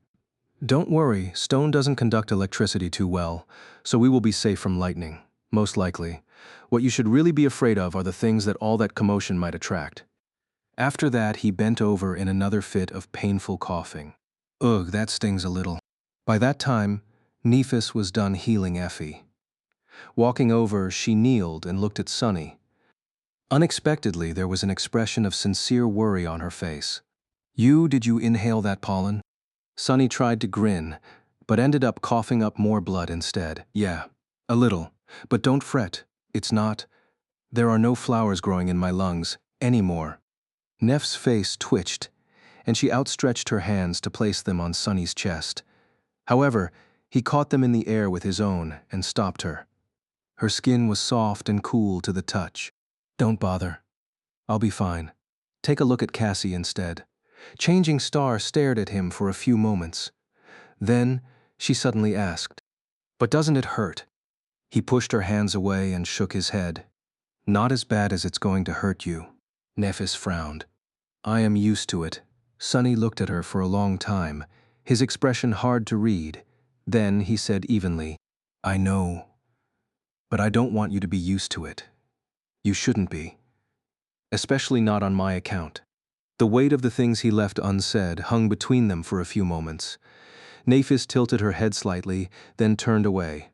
"Don't worry, stone doesn't conduct electricity too well, so we will be safe from lightning, most likely. What you should really be afraid of are the things that all that commotion might attract." After that, he bent over in another fit of painful coughing. "Ugh, that stings a little." By that time, Nephis was done healing Effie. Walking over, she kneeled and looked at Sunny. Unexpectedly, there was an expression of sincere worry on her face. Did you inhale that pollen?" Sunny tried to grin, but ended up coughing up more blood instead. "Yeah, a little. But don't fret. There are no flowers growing in my lungs, anymore." Neff's face twitched, and she outstretched her hands to place them on Sunny's chest. However, he caught them in the air with his own and stopped her. Her skin was soft and cool to the touch. "Don't bother. I'll be fine. Take a look at Cassie instead." Changing Star stared at him for a few moments. Then, she suddenly asked, "But doesn't it hurt?" He pushed her hands away and shook his head. "Not as bad as it's going to hurt you." Nephis frowned. "I am used to it." Sunny looked at her for a long time, his expression hard to read. Then he said evenly, "I know, but I don't want you to be used to it. You shouldn't be. Especially not on my account." The weight of the things he left unsaid hung between them for a few moments. Nephis tilted her head slightly, then turned away.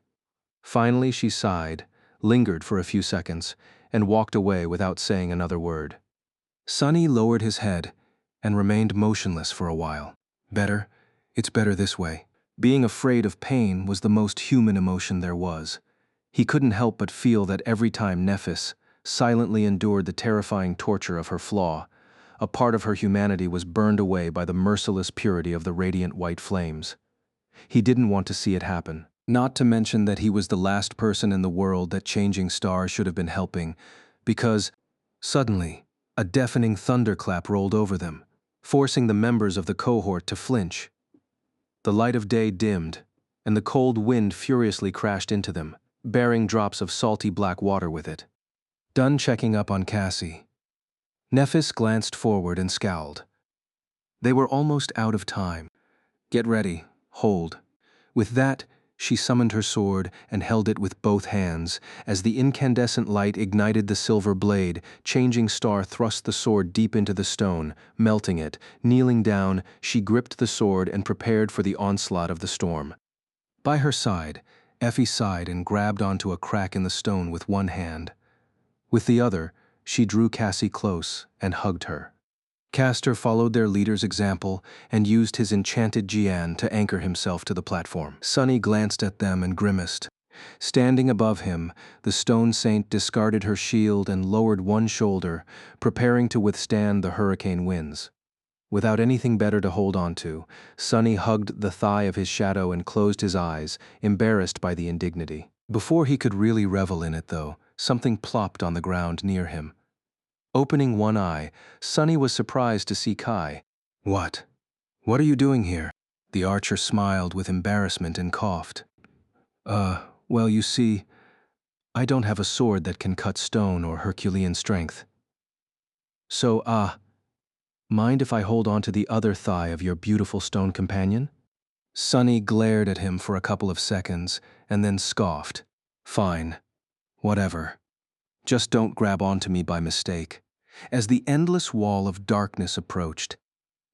Finally she sighed, lingered for a few seconds, and walked away without saying another word. Sunny lowered his head and remained motionless for a while. Better. It's better this way. Being afraid of pain was the most human emotion there was. He couldn't help but feel that every time Nephis silently endured the terrifying torture of her flaw, a part of her humanity was burned away by the merciless purity of the radiant white flames. He didn't want to see it happen. Not to mention that he was the last person in the world that Changing Star should have been helping, because, suddenly, a deafening thunderclap rolled over them, forcing the members of the cohort to flinch. The light of day dimmed, and the cold wind furiously crashed into them, bearing drops of salty black water with it. Done checking up on Cassie, Nephis glanced forward and scowled. They were almost out of time. "Get ready. Hold." With that, she summoned her sword and held it with both hands. As the incandescent light ignited the silver blade, Changing Star thrust the sword deep into the stone, melting it. Kneeling down, she gripped the sword and prepared for the onslaught of the storm. By her side, Effie sighed and grabbed onto a crack in the stone with one hand. With the other, she drew Cassie close and hugged her. Castor followed their leader's example and used his enchanted Jian to anchor himself to the platform. Sunny glanced at them and grimaced. Standing above him, the stone saint discarded her shield and lowered one shoulder, preparing to withstand the hurricane winds. Without anything better to hold on to, Sunny hugged the thigh of his shadow and closed his eyes, embarrassed by the indignity. Before he could really revel in it, though, something plopped on the ground near him. Opening one eye, Sunny was surprised to see Kai. "What? What are you doing here?" The archer smiled with embarrassment and coughed. Well, you see, I don't have a sword that can cut stone or Herculean strength. So, mind if I hold on to the other thigh of your beautiful stone companion?" Sunny glared at him for a couple of seconds and then scoffed. "Fine. Whatever. Just don't grab onto me by mistake." As the endless wall of darkness approached,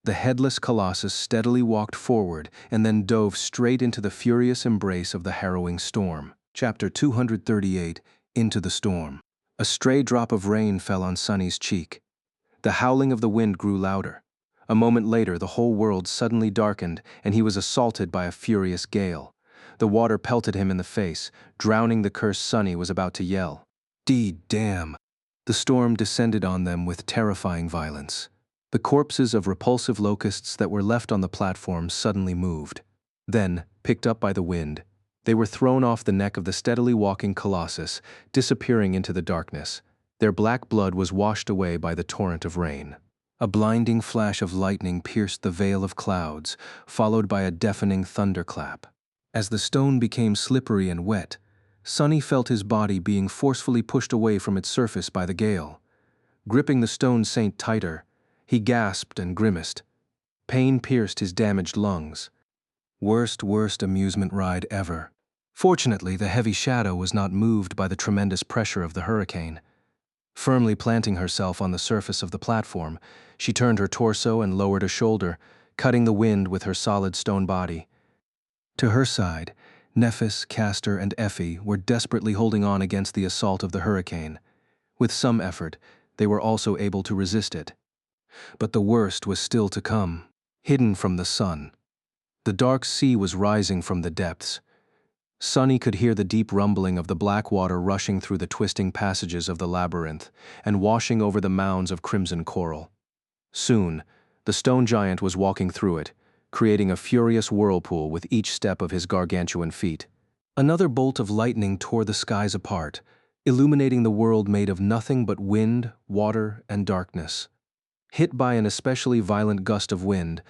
the headless colossus steadily walked forward and then dove straight into the furious embrace of the harrowing storm. Chapter 238, Into the Storm. A stray drop of rain fell on Sunny's cheek. The howling of the wind grew louder. A moment later, the whole world suddenly darkened, and he was assaulted by a furious gale. The water pelted him in the face, drowning the cursed Sunny was about to yell. Damn! The storm descended on them with terrifying violence. The corpses of repulsive locusts that were left on the platform suddenly moved. Then, picked up by the wind, they were thrown off the neck of the steadily walking colossus, disappearing into the darkness. Their black blood was washed away by the torrent of rain. A blinding flash of lightning pierced the veil of clouds, followed by a deafening thunderclap. As the stone became slippery and wet, Sunny felt his body being forcefully pushed away from its surface by the gale. Gripping the stone saint tighter, he gasped and grimaced. Pain pierced his damaged lungs. Worst amusement ride ever. Fortunately, the heavy shadow was not moved by the tremendous pressure of the hurricane. Firmly planting herself on the surface of the platform, she turned her torso and lowered a shoulder, cutting the wind with her solid stone body. To her side, Nephis, Castor, and Effie were desperately holding on against the assault of the hurricane. With some effort, they were also able to resist it. But the worst was still to come. Hidden from the sun, the dark sea was rising from the depths. Sunny could hear the deep rumbling of the black water rushing through the twisting passages of the labyrinth and washing over the mounds of crimson coral. Soon, the stone giant was walking through it, creating a furious whirlpool with each step of his gargantuan feet. Another bolt of lightning tore the skies apart, illuminating the world made of nothing but wind, water, and darkness. Hit by an especially violent gust of wind,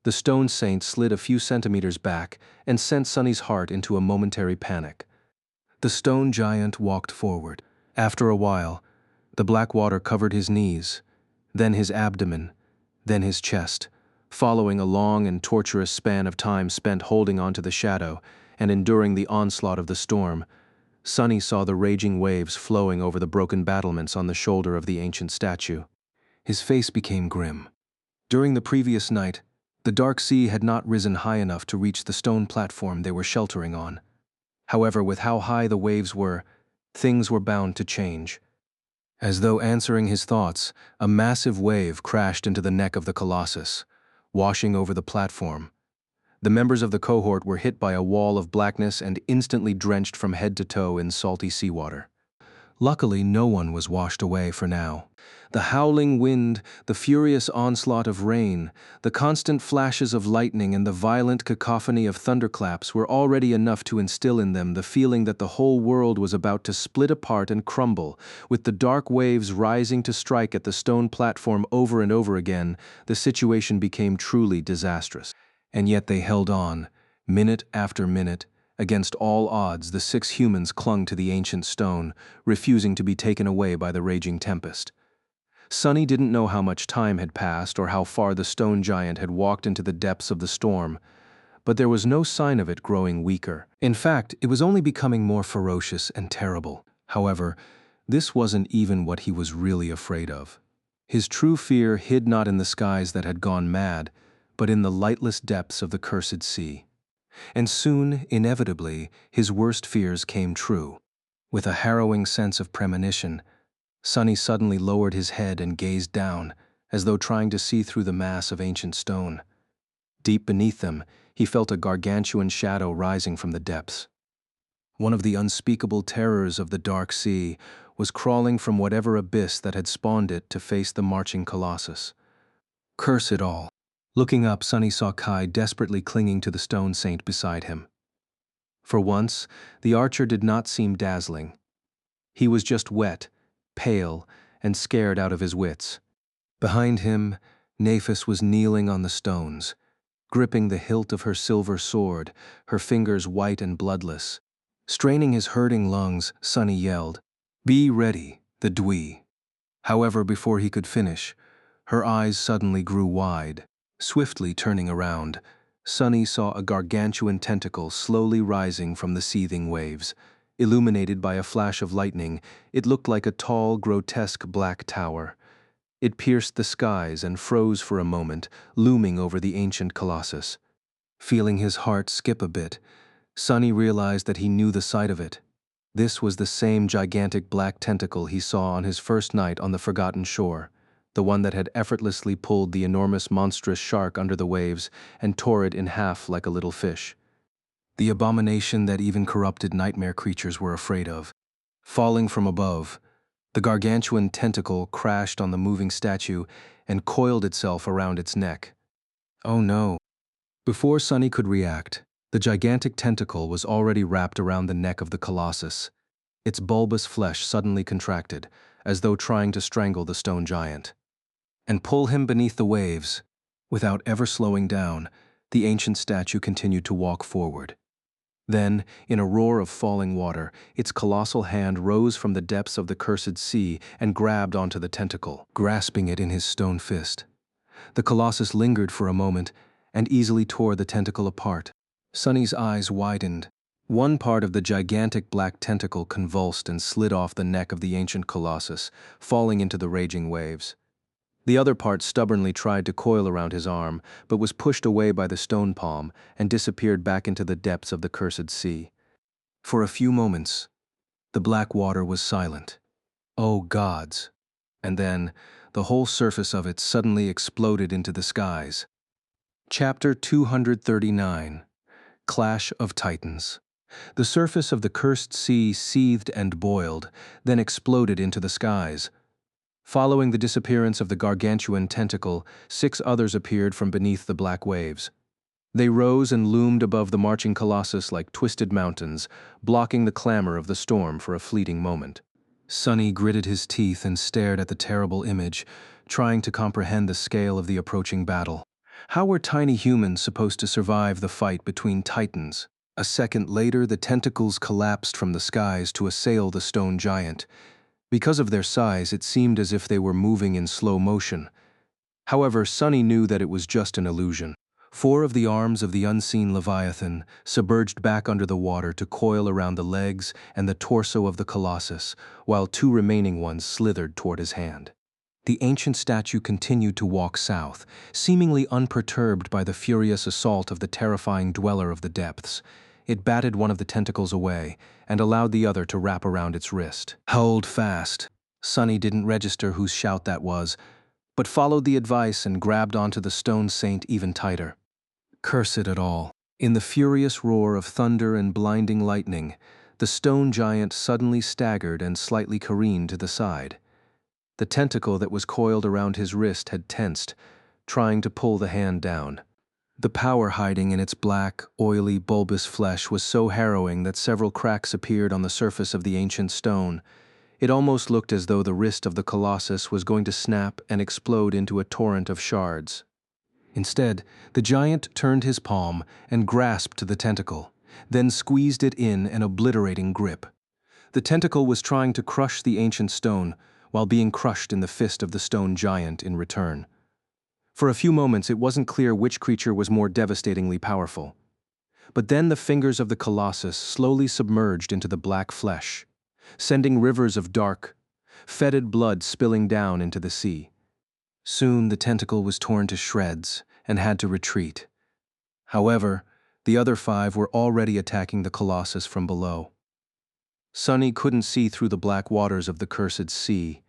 the stone saint slid a few centimeters back and sent Sunny's heart into a momentary panic. The stone giant walked forward. After a while, the black water covered his knees, then his abdomen, then his chest, following a long and torturous span of time spent holding onto the shadow and enduring the onslaught of the storm. Sunny saw the raging waves flowing over the broken battlements on the shoulder of the ancient statue. His face became grim. During the previous night, the dark sea had not risen high enough to reach the stone platform they were sheltering on. However, with how high the waves were, things were bound to change. As though answering his thoughts, a massive wave crashed into the neck of the colossus, washing over the platform. The members of the cohort were hit by a wall of blackness and instantly drenched from head to toe in salty seawater. Luckily, no one was washed away for now. The howling wind, the furious onslaught of rain, the constant flashes of lightning, and the violent cacophony of thunderclaps were already enough to instill in them the feeling that the whole world was about to split apart and crumble. With the dark waves rising to strike at the stone platform over and over again, the situation became truly disastrous. And yet they held on, minute after minute. Against all odds, the 6 humans clung to the ancient stone, refusing to be taken away by the raging tempest. Sunny didn't know how much time had passed or how far the stone giant had walked into the depths of the storm, but there was no sign of it growing weaker. In fact, it was only becoming more ferocious and terrible. However, this wasn't even what he was really afraid of. His true fear hid not in the skies that had gone mad, but in the lightless depths of the cursed sea. And soon, inevitably, his worst fears came true. With a harrowing sense of premonition, Sunny suddenly lowered his head and gazed down, as though trying to see through the mass of ancient stone. Deep beneath them, he felt a gargantuan shadow rising from the depths. One of the unspeakable terrors of the dark sea was crawling from whatever abyss that had spawned it to face the marching colossus. Curse it all! Looking up, Sunny saw Kai desperately clinging to the stone saint beside him. For once, the archer did not seem dazzling. He was just wet, pale, and scared out of his wits. Behind him, Nephis was kneeling on the stones, gripping the hilt of her silver sword, her fingers white and bloodless. Straining his hurting lungs, Sunny yelled, "Be ready, the Dwee." However, before he could finish, her eyes suddenly grew wide. Swiftly turning around, Sunny saw a gargantuan tentacle slowly rising from the seething waves. Illuminated by a flash of lightning, it looked like a tall, grotesque black tower. It pierced the skies and froze for a moment, looming over the ancient colossus. Feeling his heart skip a bit, Sunny realized that he knew the sight of it. This was the same gigantic black tentacle he saw on his first night on the Forgotten Shore, the one that had effortlessly pulled the enormous monstrous shark under the waves and tore it in half like a little fish. The abomination that even corrupted nightmare creatures were afraid of. Falling from above, the gargantuan tentacle crashed on the moving statue and coiled itself around its neck. Oh no! Before Sunny could react, the gigantic tentacle was already wrapped around the neck of the colossus. Its bulbous flesh suddenly contracted, as though trying to strangle the stone giant, and pull him beneath the waves. Without ever slowing down, the ancient statue continued to walk forward. Then, in a roar of falling water, its colossal hand rose from the depths of the cursed sea and grabbed onto the tentacle, grasping it in his stone fist. The colossus lingered for a moment and easily tore the tentacle apart. Sunny's eyes widened. One part of the gigantic black tentacle convulsed and slid off the neck of the ancient colossus, falling into the raging waves. The other part stubbornly tried to coil around his arm, but was pushed away by the stone palm and disappeared back into the depths of the cursed sea. For a few moments, the black water was silent. Oh gods! And then, the whole surface of it suddenly exploded into the skies. Chapter 239. Clash of Titans. The surface of the cursed sea seethed and boiled, then exploded into the skies. Following the disappearance of the gargantuan tentacle, 6 others appeared from beneath the black waves. They rose and loomed above the marching colossus like twisted mountains, blocking the clamor of the storm for a fleeting moment. Sunny gritted his teeth and stared at the terrible image, trying to comprehend the scale of the approaching battle. How were tiny humans supposed to survive the fight between titans? A second later, the tentacles collapsed from the skies to assail the stone giant. Because of their size, it seemed as if they were moving in slow motion. However, Sunny knew that it was just an illusion. 4 of the arms of the unseen Leviathan submerged back under the water to coil around the legs and the torso of the colossus, while 2 remaining ones slithered toward his hand. The ancient statue continued to walk south, seemingly unperturbed by the furious assault of the terrifying dweller of the depths. It batted one of the tentacles away and allowed the other to wrap around its wrist. "Hold fast." Sunny didn't register whose shout that was, but followed the advice and grabbed onto the stone saint even tighter. Curse it at all. In the furious roar of thunder and blinding lightning, the stone giant suddenly staggered and slightly careened to the side. The tentacle that was coiled around his wrist had tensed, trying to pull the hand down. The power hiding in its black, oily, bulbous flesh was so harrowing that several cracks appeared on the surface of the ancient stone. It almost looked as though the wrist of the colossus was going to snap and explode into a torrent of shards. Instead, the giant turned his palm and grasped the tentacle, then squeezed it in an obliterating grip. The tentacle was trying to crush the ancient stone, while being crushed in the fist of the stone giant in return. For a few moments it wasn't clear which creature was more devastatingly powerful. But then the fingers of the colossus slowly submerged into the black flesh, sending rivers of dark, fetid blood spilling down into the sea. Soon the tentacle was torn to shreds and had to retreat. However, the other 5 were already attacking the colossus from below. Sunny couldn't see through the black waters of the cursed sea,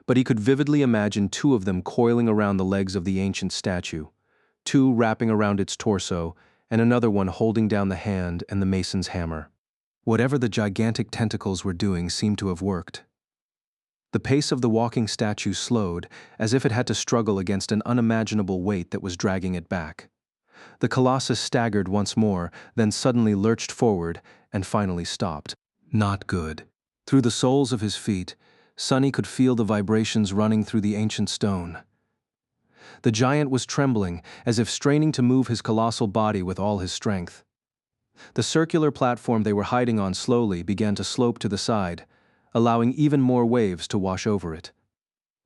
but he could vividly imagine 2 of them coiling around the legs of the ancient statue, 2 wrapping around its torso, and another one holding down the hand and the mason's hammer. Whatever the gigantic tentacles were doing seemed to have worked. The pace of the walking statue slowed, as if it had to struggle against an unimaginable weight that was dragging it back. The colossus staggered once more, then suddenly lurched forward and finally stopped. Not good. Through the soles of his feet, Sunny could feel the vibrations running through the ancient stone. The giant was trembling, as if straining to move his colossal body with all his strength. The circular platform they were hiding on slowly began to slope to the side, allowing even more waves to wash over it.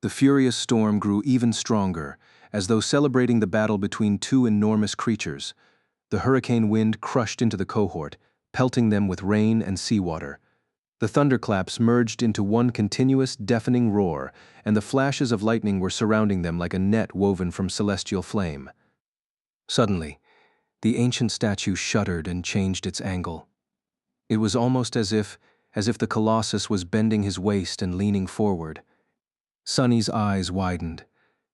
The furious storm grew even stronger, as though celebrating the battle between two enormous creatures. The hurricane wind crushed into the cohort, pelting them with rain and seawater. The thunderclaps merged into one continuous, deafening roar, and the flashes of lightning were surrounding them like a net woven from celestial flame. Suddenly, the ancient statue shuddered and changed its angle. It was almost as if the colossus was bending his waist and leaning forward. Sunny's eyes widened.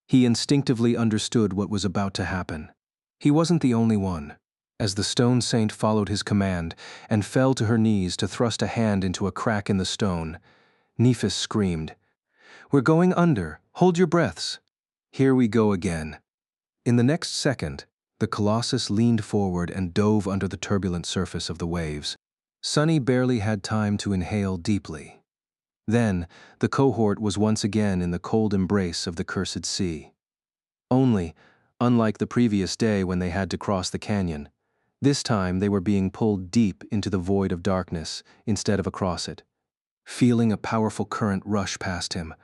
He instinctively understood what was about to happen. He wasn't the only one. As the stone saint followed his command and fell to her knees to thrust a hand into a crack in the stone, Nephis screamed, "We're going under. Hold your breaths." Here we go again. In the next second, the colossus leaned forward and dove under the turbulent surface of the waves. Sunny barely had time to inhale deeply. Then, the cohort was once again in the cold embrace of the cursed sea. Only, unlike the previous day when they had to cross the canyon, this time they were being pulled deep into the void of darkness instead of across it. Feeling a powerful current rush past him,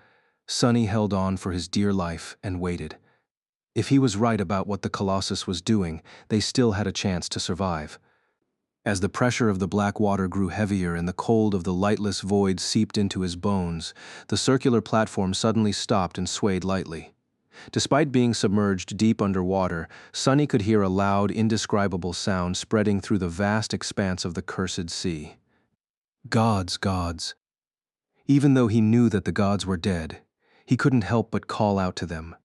Sunny held on for his dear life and waited. If he was right about what the colossus was doing, they still had a chance to survive. As the pressure of the black water grew heavier and the cold of the lightless void seeped into his bones, the circular platform suddenly stopped and swayed lightly. Despite being submerged deep underwater, Sunny could hear a loud, indescribable sound spreading through the vast expanse of the cursed sea. Gods, gods. Even though he knew that the gods were dead, he couldn't help but call out to them.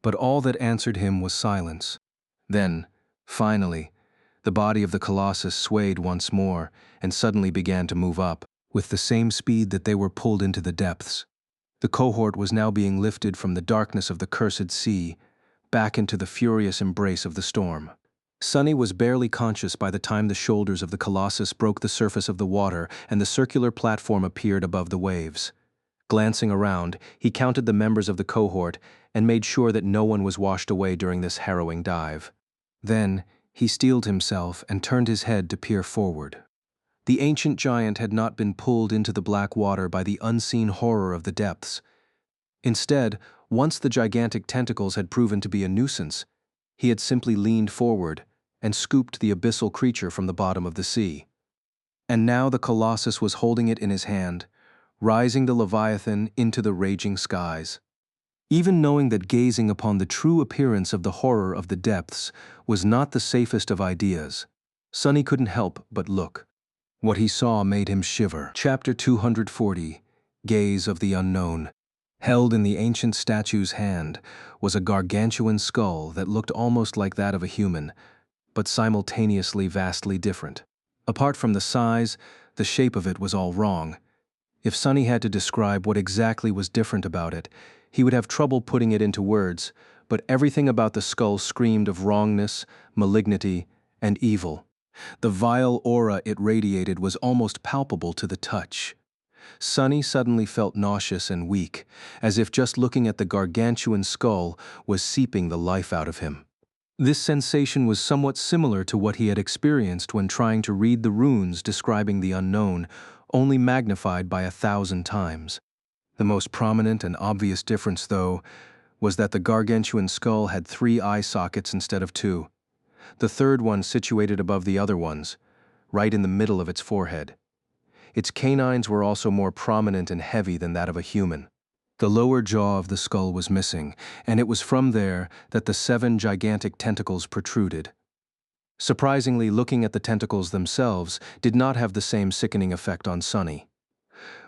But all that answered him was silence. Then, finally, the body of the colossus swayed once more and suddenly began to move up, with the same speed that they were pulled into the depths. The cohort was now being lifted from the darkness of the cursed sea, back into the furious embrace of the storm. Sunny was barely conscious by the time the shoulders of the colossus broke the surface of the water and the circular platform appeared above the waves. Glancing around, he counted the members of the cohort and made sure that no one was washed away during this harrowing dive. Then, he steeled himself and turned his head to peer forward. The ancient giant had not been pulled into the black water by the unseen horror of the depths. Instead, once the gigantic tentacles had proven to be a nuisance, he had simply leaned forward and scooped the abyssal creature from the bottom of the sea. And now the colossus was holding it in his hand, rising the leviathan into the raging skies. Even knowing that gazing upon the true appearance of the horror of the depths was not the safest of ideas, Sunny couldn't help but look. What he saw made him shiver. Chapter 240, Gaze of the Unknown. Held in the ancient statue's hand was a gargantuan skull that looked almost like that of a human, but simultaneously vastly different. Apart from the size, the shape of it was all wrong. If Sunny had to describe what exactly was different about it, he would have trouble putting it into words, but everything about the skull screamed of wrongness, malignity, and evil. The vile aura it radiated was almost palpable to the touch. Sunny suddenly felt nauseous and weak, as if just looking at the gargantuan skull was seeping the life out of him. This sensation was somewhat similar to what he had experienced when trying to read the runes describing the unknown, only magnified by 1,000 times. The most prominent and obvious difference, though, was that the gargantuan skull had 3 eye sockets instead of 2. The third one situated above the other ones, right in the middle of its forehead. Its canines were also more prominent and heavy than that of a human. The lower jaw of the skull was missing, and it was from there that the 7 gigantic tentacles protruded. Surprisingly, looking at the tentacles themselves did not have the same sickening effect on Sunny.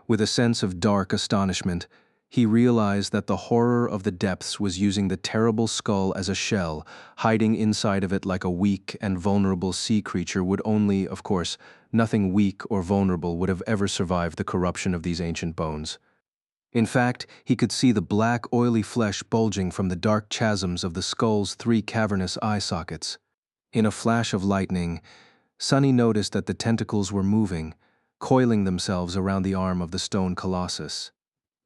With a sense of dark astonishment, he realized that the horror of the depths was using the terrible skull as a shell, hiding inside of it like a weak and vulnerable sea creature would only, of course, nothing weak or vulnerable would have ever survived the corruption of these ancient bones. In fact, he could see the black, oily flesh bulging from the dark chasms of the skull's 3 cavernous eye sockets. In a flash of lightning, Sunny noticed that the tentacles were moving, coiling themselves around the arm of the stone colossus.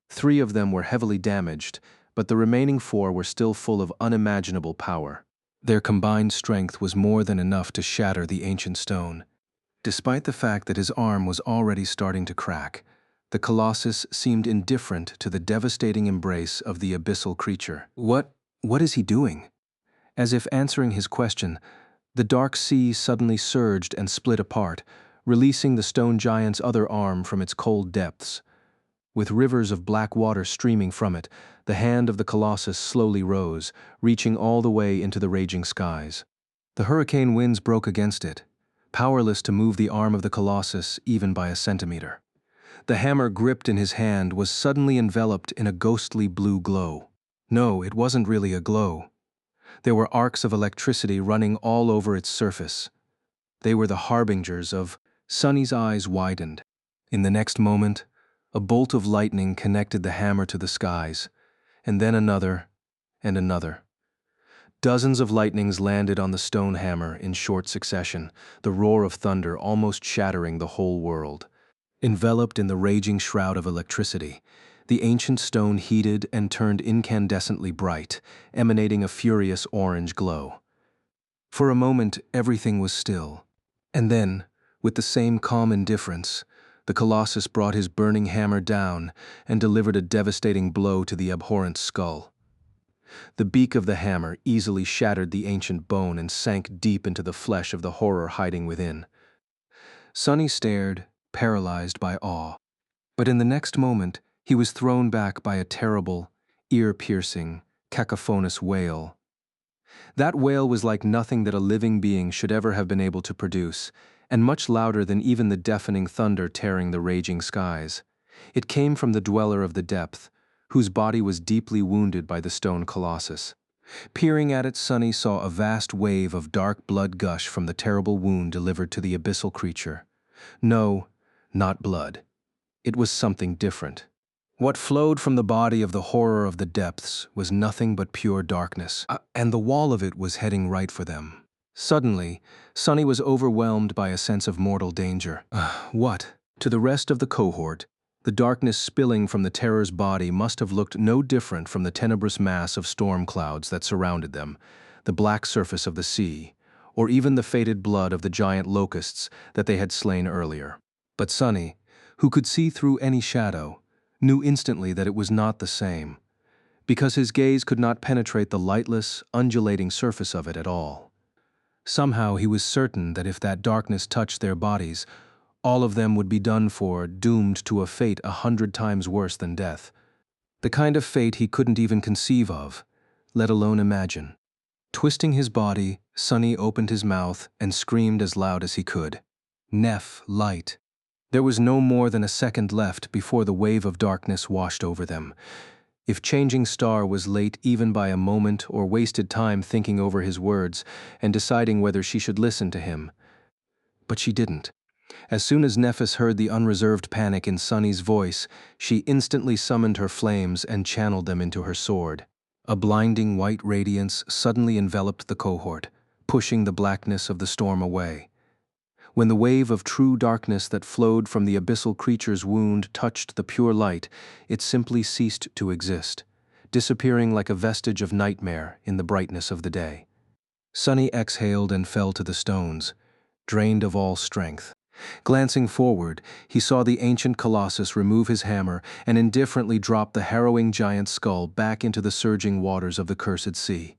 3 of them were heavily damaged, but the remaining 4 were still full of unimaginable power. Their combined strength was more than enough to shatter the ancient stone. Despite the fact that his arm was already starting to crack, the Colossus seemed indifferent to the devastating embrace of the abyssal creature. What is he doing? As if answering his question, the dark sea suddenly surged and split apart, releasing the stone giant's other arm from its cold depths. With rivers of black water streaming from it, the hand of the Colossus slowly rose, reaching all the way into the raging skies. The hurricane winds broke against it, powerless to move the arm of the Colossus even by a centimeter. The hammer gripped in his hand was suddenly enveloped in a ghostly blue glow. No, it wasn't really a glow. There were arcs of electricity running all over its surface. They were the harbingers of... Sonny's eyes widened. In the next moment, a bolt of lightning connected the hammer to the skies, and then another, and another. Dozens of lightnings landed on the stone hammer in short succession, the roar of thunder almost shattering the whole world. Enveloped in the raging shroud of electricity, the ancient stone heated and turned incandescently bright, emanating a furious orange glow. For a moment, everything was still. And then, with the same calm indifference, the Colossus brought his burning hammer down and delivered a devastating blow to the abhorrent skull. The beak of the hammer easily shattered the ancient bone and sank deep into the flesh of the horror hiding within. Sonny stared, paralyzed by awe. But in the next moment, he was thrown back by a terrible, ear-piercing, cacophonous wail. That wail was like nothing that a living being should ever have been able to produce, and much louder than even the deafening thunder tearing the raging skies. It came from the dweller of the depth, whose body was deeply wounded by the stone Colossus. Peering at it, Sonny saw a vast wave of dark blood gush from the terrible wound delivered to the abyssal creature. No, not blood. It was something different. What flowed from the body of the horror of the depths was nothing but pure darkness, and the wall of it was heading right for them. Suddenly, Sonny was overwhelmed by a sense of mortal danger. What? To the rest of the cohort, the darkness spilling from the terror's body must have looked no different from the tenebrous mass of storm clouds that surrounded them, the black surface of the sea, or even the fated blood of the giant locusts that they had slain earlier. But Sonny, who could see through any shadow, knew instantly that it was not the same, because his gaze could not penetrate the lightless, undulating surface of it at all. Somehow he was certain that if that darkness touched their bodies, all of them would be done for, doomed to a fate 100 times worse than death. The kind of fate he couldn't even conceive of, let alone imagine. Twisting his body, Sonny opened his mouth and screamed as loud as he could. Neph, light. There was no more than a second left before the wave of darkness washed over them. If Changing Star was late even by a moment or wasted time thinking over his words and deciding whether she should listen to him. But she didn't. As soon as Nephis heard the unreserved panic in Sonny's voice, she instantly summoned her flames and channeled them into her sword. A blinding white radiance suddenly enveloped the cohort, pushing the blackness of the storm away. When the wave of true darkness that flowed from the abyssal creature's wound touched the pure light, it simply ceased to exist, disappearing like a vestige of nightmare in the brightness of the day. Sonny exhaled and fell to the stones, drained of all strength. Glancing forward, he saw the ancient Colossus remove his hammer and indifferently drop the harrowing giant's skull back into the surging waters of the cursed sea.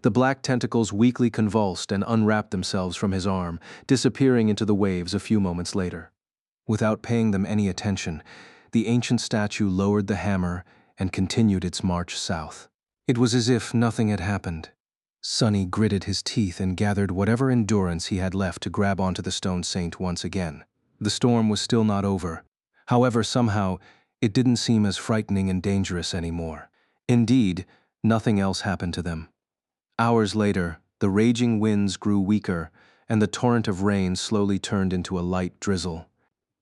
The black tentacles weakly convulsed and unwrapped themselves from his arm, disappearing into the waves a few moments later. Without paying them any attention, the ancient statue lowered the hammer and continued its march south. It was as if nothing had happened. Sonny gritted his teeth and gathered whatever endurance he had left to grab onto the stone saint once again. The storm was still not over. However, somehow, it didn't seem as frightening and dangerous anymore. Indeed, nothing else happened to them. Hours later, the raging winds grew weaker, and the torrent of rain slowly turned into a light drizzle.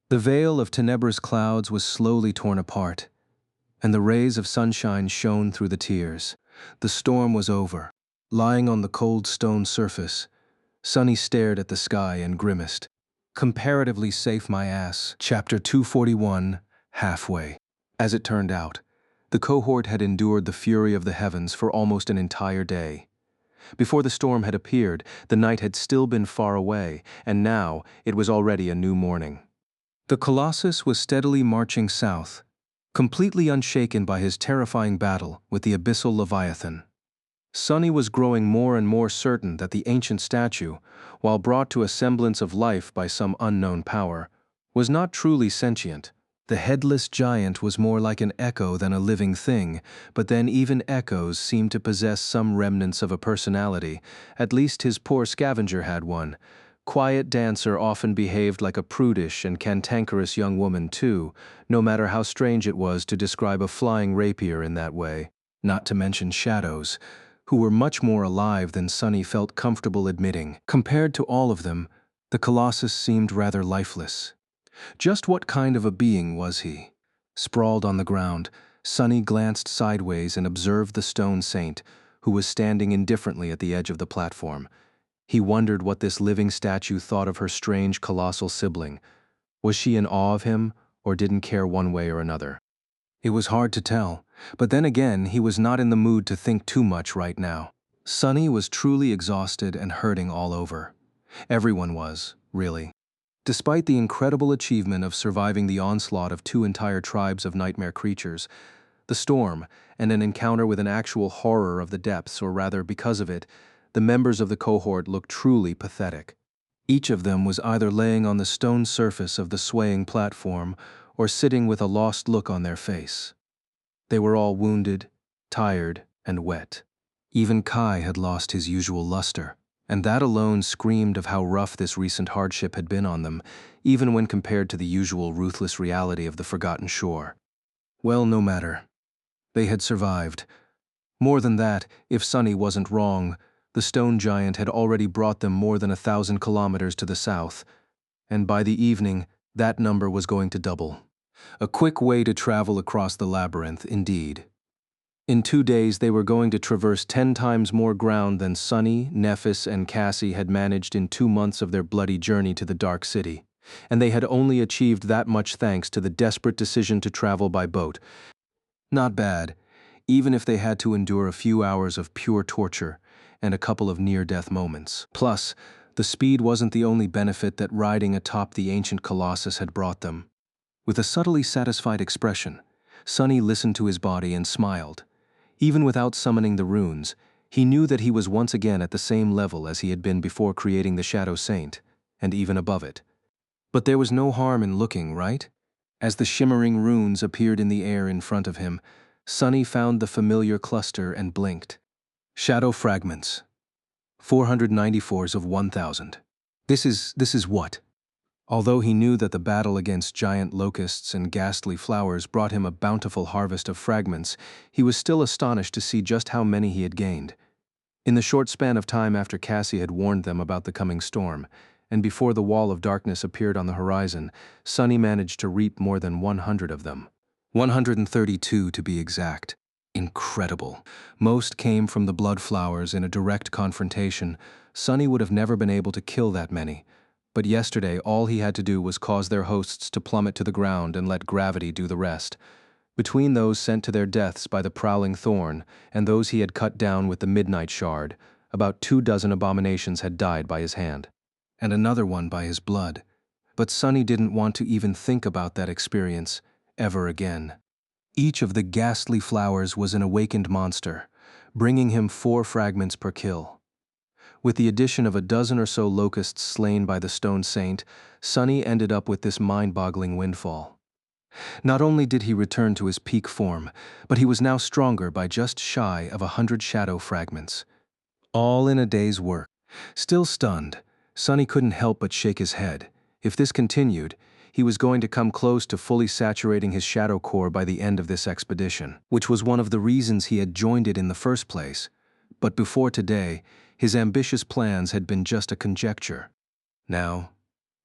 The veil of tenebrous clouds was slowly torn apart, and the rays of sunshine shone through the tears. The storm was over. Lying on the cold stone surface, Sonny stared at the sky and grimaced. Comparatively safe, my ass. Chapter 241, halfway. As it turned out, the cohort had endured the fury of the heavens for almost an entire day. Before the storm had appeared, the night had still been far away, and now it was already a new morning. The Colossus was steadily marching south, completely unshaken by his terrifying battle with the abyssal Leviathan. Sunny was growing more and more certain that the ancient statue, while brought to a semblance of life by some unknown power, was not truly sentient. The headless giant was more like an echo than a living thing, but then even echoes seemed to possess some remnants of a personality. At least his poor scavenger had one. Quiet Dancer often behaved like a prudish and cantankerous young woman too, no matter how strange it was to describe a flying rapier in that way. Not to mention Shadows, who were much more alive than Sunny felt comfortable admitting. Compared to all of them, the Colossus seemed rather lifeless. Just what kind of a being was he? Sprawled on the ground, Sunny glanced sideways and observed the stone saint, who was standing indifferently at the edge of the platform. He wondered what this living statue thought of her strange colossal sibling. Was she in awe of him, or didn't care one way or another? It was hard to tell, but then again he was not in the mood to think too much right now. Sunny was truly exhausted and hurting all over. Everyone was, really. Despite the incredible achievement of surviving the onslaught of 2 entire tribes of nightmare creatures, the storm, and an encounter with an actual horror of the depths, or rather because of it, the members of the cohort looked truly pathetic. Each of them was either laying on the stone surface of the swaying platform or sitting with a lost look on their face. They were all wounded, tired, and wet. Even Kai had lost his usual luster, and that alone screamed of how rough this recent hardship had been on them, even when compared to the usual ruthless reality of the Forgotten Shore. Well, no matter. They had survived. More than that, if Sunny wasn't wrong, the stone giant had already brought them more than 1,000 kilometers to the south, and by the evening, that number was going to double. A quick way to travel across the labyrinth, indeed. In 2 days, they were going to traverse 10 times more ground than Sunny, Nephis, and Cassie had managed in 2 months of their bloody journey to the Dark City, and they had only achieved that much thanks to the desperate decision to travel by boat. Not bad, even if they had to endure a few hours of pure torture and a couple of near-death moments. Plus, the speed wasn't the only benefit that riding atop the ancient Colossus had brought them. With a subtly satisfied expression, Sunny listened to his body and smiled. Even without summoning the runes, he knew that he was once again at the same level as he had been before creating the Shadow Saint, and even above it. But there was no harm in looking, right? As the shimmering runes appeared in the air in front of him, Sunny found the familiar cluster and blinked. Shadow fragments. 494s of 1,000. This is what? Although he knew that the battle against giant locusts and ghastly flowers brought him a bountiful harvest of fragments, he was still astonished to see just how many he had gained. In the short span of time after Cassie had warned them about the coming storm, and before the wall of darkness appeared on the horizon, Sunny managed to reap more than 100 of them. 132 to be exact. Incredible. Most came from the blood flowers in a direct confrontation. Sunny would have never been able to kill that many. But yesterday, all he had to do was cause their hosts to plummet to the ground and let gravity do the rest. Between those sent to their deaths by the prowling thorn and those he had cut down with the midnight shard, about 24 abominations had died by his hand. And another one by his blood. But Sunny didn't want to even think about that experience ever again. Each of the ghastly flowers was an awakened monster, bringing him 4 fragments per kill. With the addition of a dozen or so locusts slain by the Stone Saint, Sunny ended up with this mind-boggling windfall. Not only did he return to his peak form, but he was now stronger by just shy of 100 shadow fragments. All in a day's work. Still stunned, Sunny couldn't help but shake his head. If this continued, he was going to come close to fully saturating his shadow core by the end of this expedition, which was one of the reasons he had joined it in the first place. But before today, his ambitious plans had been just a conjecture. Now,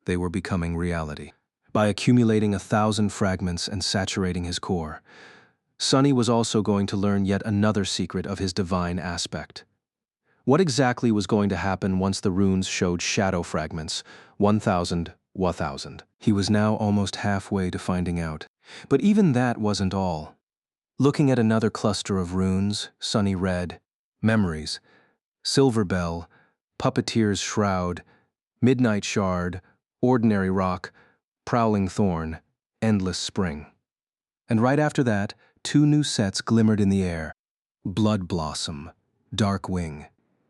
they were becoming reality. By accumulating 1,000 fragments and saturating his core, Sunny was also going to learn yet another secret of his divine aspect. What exactly was going to happen once the runes showed shadow fragments, 1,000, 1,000. He was now almost halfway to finding out. But even that wasn't all. Looking at another cluster of runes, Sunny read, Memories, Silver Bell, Puppeteer's Shroud, Midnight Shard, Ordinary Rock, Prowling Thorn, Endless Spring. And right after that, 2 new sets glimmered in the air. Blood Blossom, Dark Wing.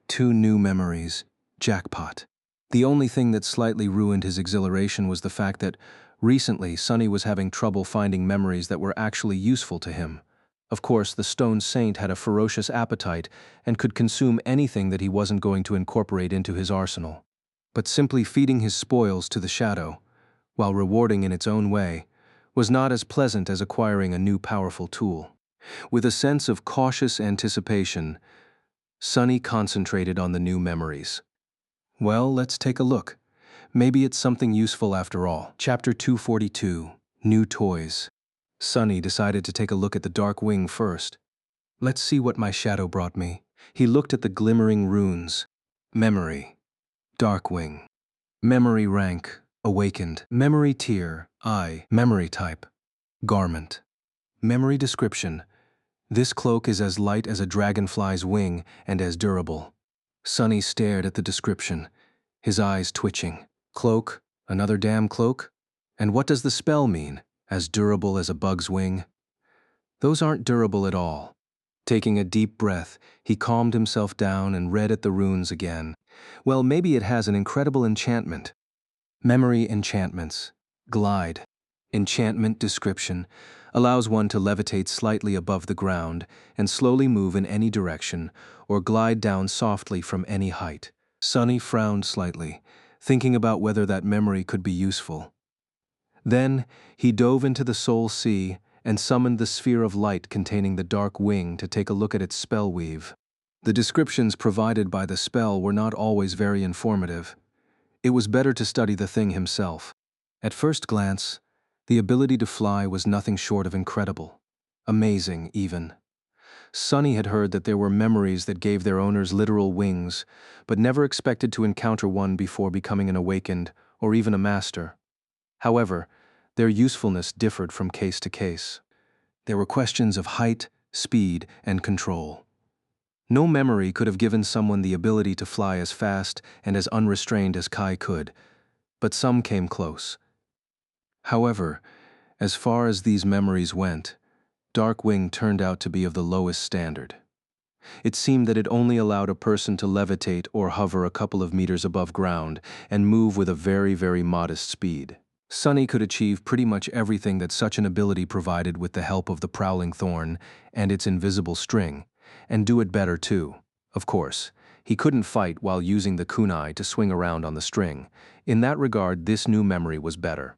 2 new memories, jackpot. The only thing that slightly ruined his exhilaration was the fact that recently Sunny was having trouble finding memories that were actually useful to him. Of course, the Stone Saint had a ferocious appetite and could consume anything that he wasn't going to incorporate into his arsenal. But simply feeding his spoils to the shadow, while rewarding in its own way, was not as pleasant as acquiring a new powerful tool. With a sense of cautious anticipation, Sunny concentrated on the new memories. Well, let's take a look. Maybe it's something useful after all. Chapter 242, New Toys. Sunny decided to take a look at the Dark Wing first. Let's see what my shadow brought me. He looked at the glimmering runes. Memory. Dark Wing. Memory rank. Awakened. Memory tier. I. Memory type. Garment. Memory description. This cloak is as light as a dragonfly's wing and as durable. Sunny stared at the description, his eyes twitching. Cloak? Another damn cloak? And what does the spell mean? As durable as a bug's wing? Those aren't durable at all. Taking a deep breath, he calmed himself down and read at the runes again. Well, maybe it has an incredible enchantment. Memory enchantments. Glide. Enchantment description. Allows one to levitate slightly above the ground and slowly move in any direction or glide down softly from any height. Sunny frowned slightly, thinking about whether that memory could be useful. Then he dove into the Soul Sea and summoned the sphere of light containing the Dark Wing to take a look at its spell weave. The descriptions provided by the spell were not always very informative. It was better to study the thing himself. At first glance, the ability to fly was nothing short of incredible. Amazing, even. Sunny had heard that there were memories that gave their owners literal wings, but never expected to encounter one before becoming an awakened, or even a master. However, their usefulness differed from case to case. There were questions of height, speed, and control. No memory could have given someone the ability to fly as fast and as unrestrained as Kai could, but some came close. However, as far as these memories went, Dark Wing turned out to be of the lowest standard. It seemed that it only allowed a person to levitate or hover a couple of meters above ground and move with a very, very modest speed. Sunny could achieve pretty much everything that such an ability provided with the help of the Prowling Thorn and its invisible string, and do it better too. Of course, he couldn't fight while using the kunai to swing around on the string. In that regard, this new memory was better.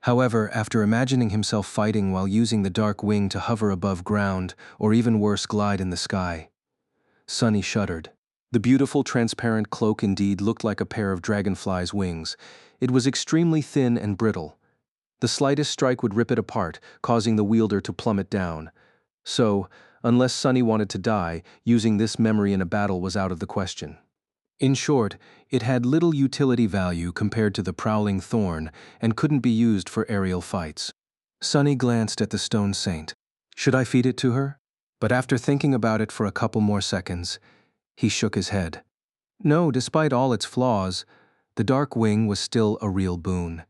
However, after imagining himself fighting while using the Dark Wing to hover above ground, or even worse, glide in the sky, Sunny shuddered. The beautiful transparent cloak indeed looked like a pair of dragonfly's wings. It was extremely thin and brittle. The slightest strike would rip it apart, causing the wielder to plummet down. So, unless Sunny wanted to die, using this memory in a battle was out of the question. In short, it had little utility value compared to the Prowling Thorn and couldn't be used for aerial fights. Sunny glanced at the Stone Saint. Should I feed it to her? But after thinking about it for a couple more seconds, he shook his head. No, despite all its flaws, the Dark Wing was still a real boon.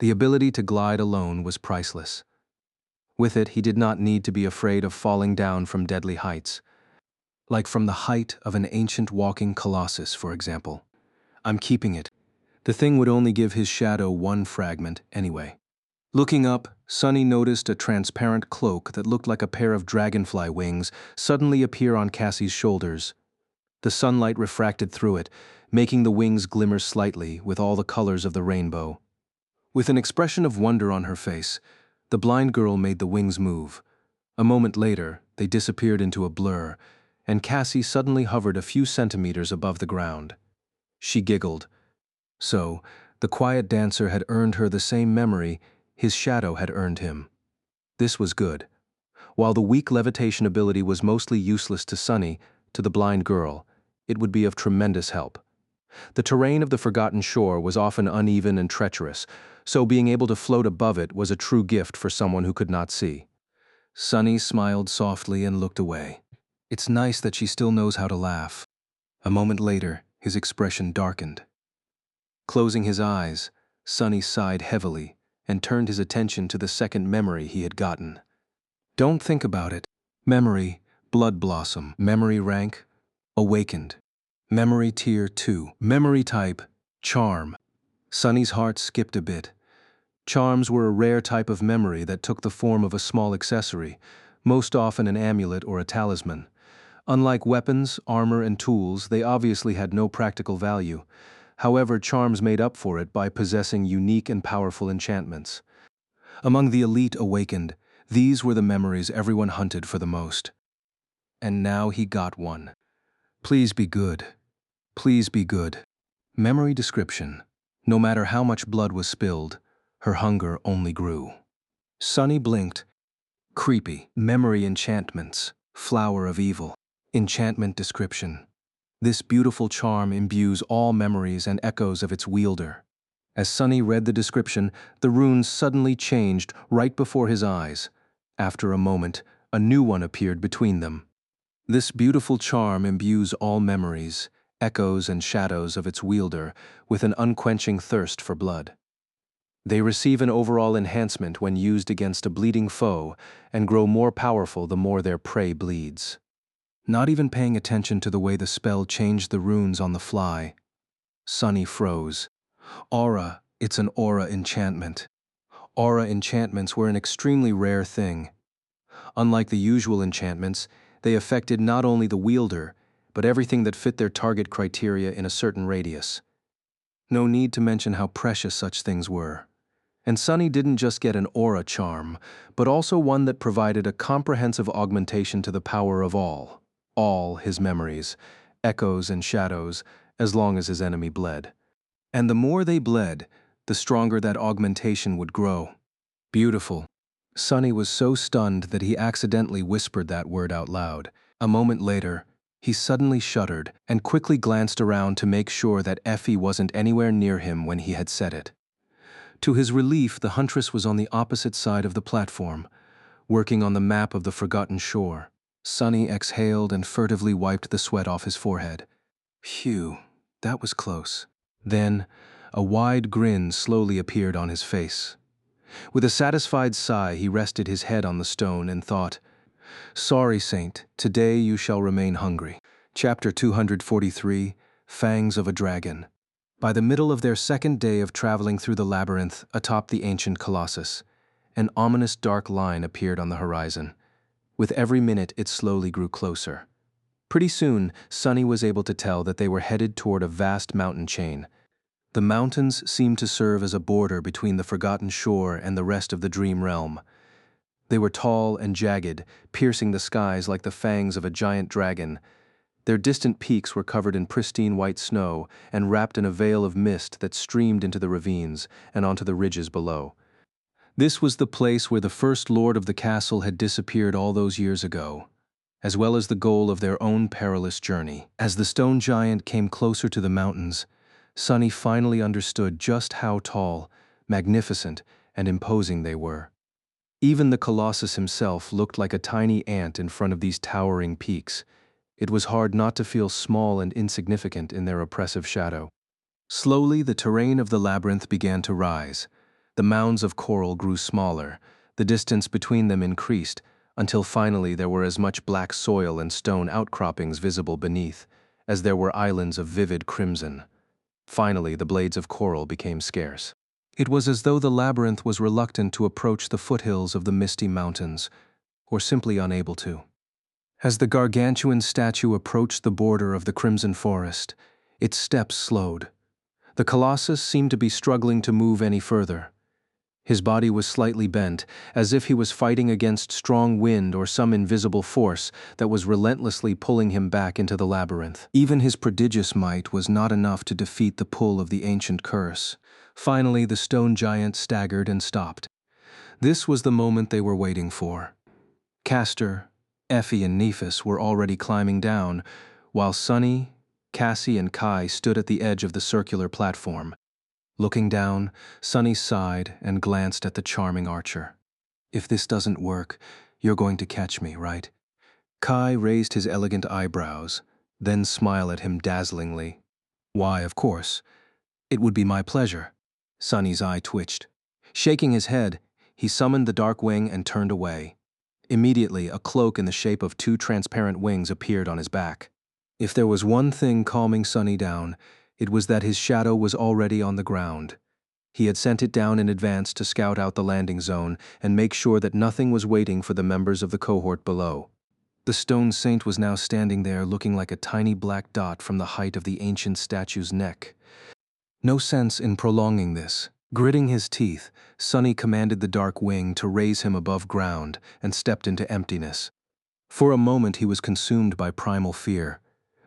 The ability to glide alone was priceless. With it, he did not need to be afraid of falling down from deadly heights. Like from the height of an ancient walking colossus, for example. I'm keeping it. The thing would only give his shadow one fragment anyway. Looking up, Sunny noticed a transparent cloak that looked like a pair of dragonfly wings suddenly appear on Cassie's shoulders. The sunlight refracted through it, making the wings glimmer slightly with all the colors of the rainbow. With an expression of wonder on her face, the blind girl made the wings move. A moment later, they disappeared into a blur, and Cassie suddenly hovered a few centimeters above the ground. She giggled. So, the quiet dancer had earned her the same memory his shadow had earned him. This was good. While the weak levitation ability was mostly useless to Sunny, to the blind girl, it would be of tremendous help. The terrain of the forgotten shore was often uneven and treacherous, so being able to float above it was a true gift for someone who could not see. Sunny smiled softly and looked away. It's nice that she still knows how to laugh. A moment later, his expression darkened. Closing his eyes, Sunny sighed heavily and turned his attention to the second memory he had gotten. Don't think about it. Memory, blood blossom. Memory rank, awakened. Memory tier 2. Memory type, charm. Sunny's heart skipped a bit. Charms were a rare type of memory that took the form of a small accessory, most often an amulet or a talisman. Unlike weapons, armor, and tools, they obviously had no practical value. However, charms made up for it by possessing unique and powerful enchantments. Among the elite awakened, these were the memories everyone hunted for the most. And now he got one. Please be good. Please be good. Memory description. No matter how much blood was spilled, her hunger only grew. Sunny blinked. Creepy. Memory enchantments. Flower of evil. Enchantment description. This beautiful charm imbues all memories and echoes of its wielder. As Sunny read the description, the runes suddenly changed right before his eyes. After a moment, a new one appeared between them. This beautiful charm imbues all memories, echoes and shadows of its wielder with an unquenching thirst for blood. They receive an overall enhancement when used against a bleeding foe and grow more powerful the more their prey bleeds. Not even paying attention to the way the spell changed the runes on the fly, Sunny froze. Aura, it's an aura enchantment. Aura enchantments were an extremely rare thing. Unlike the usual enchantments, they affected not only the wielder, but everything that fit their target criteria in a certain radius. No need to mention how precious such things were. And Sunny didn't just get an aura charm, but also one that provided a comprehensive augmentation to the power of all his memories, echoes and shadows, as long as his enemy bled. And the more they bled, the stronger that augmentation would grow. Beautiful. Sunny was so stunned that he accidentally whispered that word out loud. A moment later, he suddenly shuddered and quickly glanced around to make sure that Effie wasn't anywhere near him when he had said it. To his relief, the huntress was on the opposite side of the platform, working on the map of the forgotten shore. Sunny exhaled and furtively wiped the sweat off his forehead. Phew, that was close. Then, a wide grin slowly appeared on his face. With a satisfied sigh, he rested his head on the stone and thought, "Sorry, Saint, today you shall remain hungry." Chapter 243, Fangs of a Dragon. By the middle of their second day of traveling through the labyrinth atop the ancient colossus, an ominous dark line appeared on the horizon. With every minute, it slowly grew closer. Pretty soon, Sunny was able to tell that they were headed toward a vast mountain chain. The mountains seemed to serve as a border between the forgotten shore and the rest of the dream realm. They were tall and jagged, piercing the skies like the fangs of a giant dragon. Their distant peaks were covered in pristine white snow and wrapped in a veil of mist that streamed into the ravines and onto the ridges below. This was the place where the first lord of the castle had disappeared all those years ago, as well as the goal of their own perilous journey. As the stone giant came closer to the mountains, Sunny finally understood just how tall, magnificent, and imposing they were. Even the Colossus himself looked like a tiny ant in front of these towering peaks. It was hard not to feel small and insignificant in their oppressive shadow. Slowly, the terrain of the labyrinth began to rise. The mounds of coral grew smaller, the distance between them increased, until finally there were as much black soil and stone outcroppings visible beneath, as there were islands of vivid crimson. Finally, the blades of coral became scarce. It was as though the labyrinth was reluctant to approach the foothills of the misty mountains, or simply unable to. As the gargantuan statue approached the border of the crimson forest, its steps slowed. The Colossus seemed to be struggling to move any further. His body was slightly bent, as if he was fighting against strong wind or some invisible force that was relentlessly pulling him back into the labyrinth. Even his prodigious might was not enough to defeat the pull of the ancient curse. Finally, the stone giant staggered and stopped. This was the moment they were waiting for. Castor, Effie, and Nephis were already climbing down, while Sunny, Cassie and Kai stood at the edge of the circular platform. Looking down, Sunny sighed and glanced at the charming archer. "If this doesn't work, you're going to catch me, right?" Kai raised his elegant eyebrows, then smiled at him dazzlingly. "Why, of course. It would be my pleasure." Sunny's eye twitched. Shaking his head, he summoned the dark wing and turned away. Immediately, a cloak in the shape of two transparent wings appeared on his back. If there was one thing calming Sunny down, it was that his shadow was already on the ground. He had sent it down in advance to scout out the landing zone and make sure that nothing was waiting for the members of the cohort below. The stone saint was now standing there looking like a tiny black dot from the height of the ancient statue's neck. No sense in prolonging this. Gritting his teeth, Sunny commanded the dark wing to raise him above ground and stepped into emptiness. For a moment he was consumed by primal fear,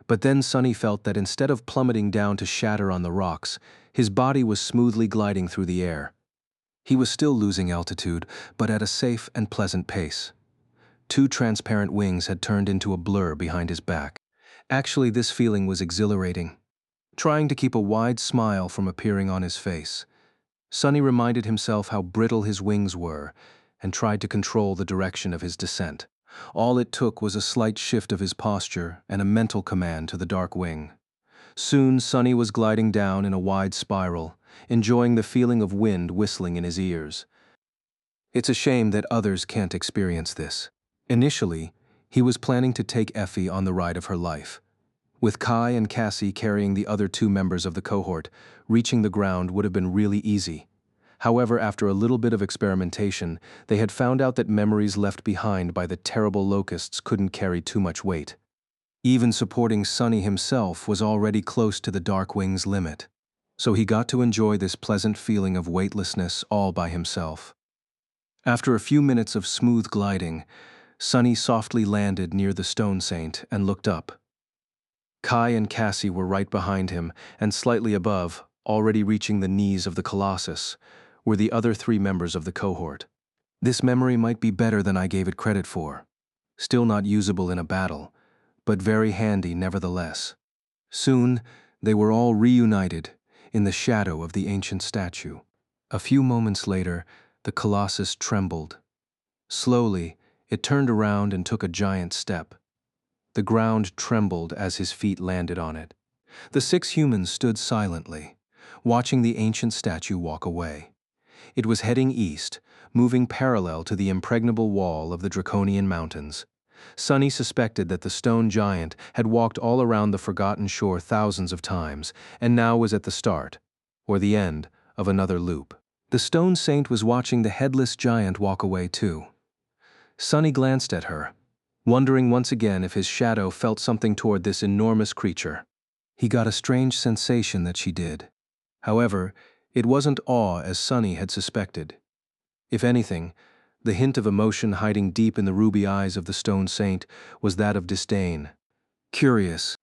but then Sunny felt that instead of plummeting down to shatter on the rocks, his body was smoothly gliding through the air. He was still losing altitude, but at a safe and pleasant pace. Two transparent wings had turned into a blur behind his back. Actually, this feeling was exhilarating. Trying to keep a wide smile from appearing on his face, Sunny reminded himself how brittle his wings were and tried to control the direction of his descent. All it took was a slight shift of his posture and a mental command to the dark wing. Soon, Sunny was gliding down in a wide spiral, enjoying the feeling of wind whistling in his ears. It's a shame that others can't experience this. Initially, he was planning to take Effie on the ride of her life. With Kai and Cassie carrying the other two members of the cohort, reaching the ground would have been really easy. However, after a little bit of experimentation, they had found out that memories left behind by the terrible locusts couldn't carry too much weight. Even supporting Sunny himself was already close to the dark wing's limit, so he got to enjoy this pleasant feeling of weightlessness all by himself. After a few minutes of smooth gliding, Sunny softly landed near the stone saint and looked up. Kai and Cassie were right behind him, and slightly above, already reaching the knees of the Colossus, were the other three members of the cohort. This memory might be better than I gave it credit for. Still not usable in a battle, but very handy nevertheless. Soon, they were all reunited in the shadow of the ancient statue. A few moments later, the Colossus trembled. Slowly, it turned around and took a giant step. The ground trembled as his feet landed on it. The 6 humans stood silently, watching the ancient statue walk away. It was heading east, moving parallel to the impregnable wall of the Draconian Mountains. Sunny suspected that the stone giant had walked all around the forgotten shore thousands of times, and now was at the start, or the end, of another loop. The stone saint was watching the headless giant walk away too. Sunny glanced at her, wondering once again if his shadow felt something toward this enormous creature. He got a strange sensation that she did. However, it wasn't awe as Sunny had suspected. If anything, the hint of emotion hiding deep in the ruby eyes of the stone saint was that of disdain. Curious.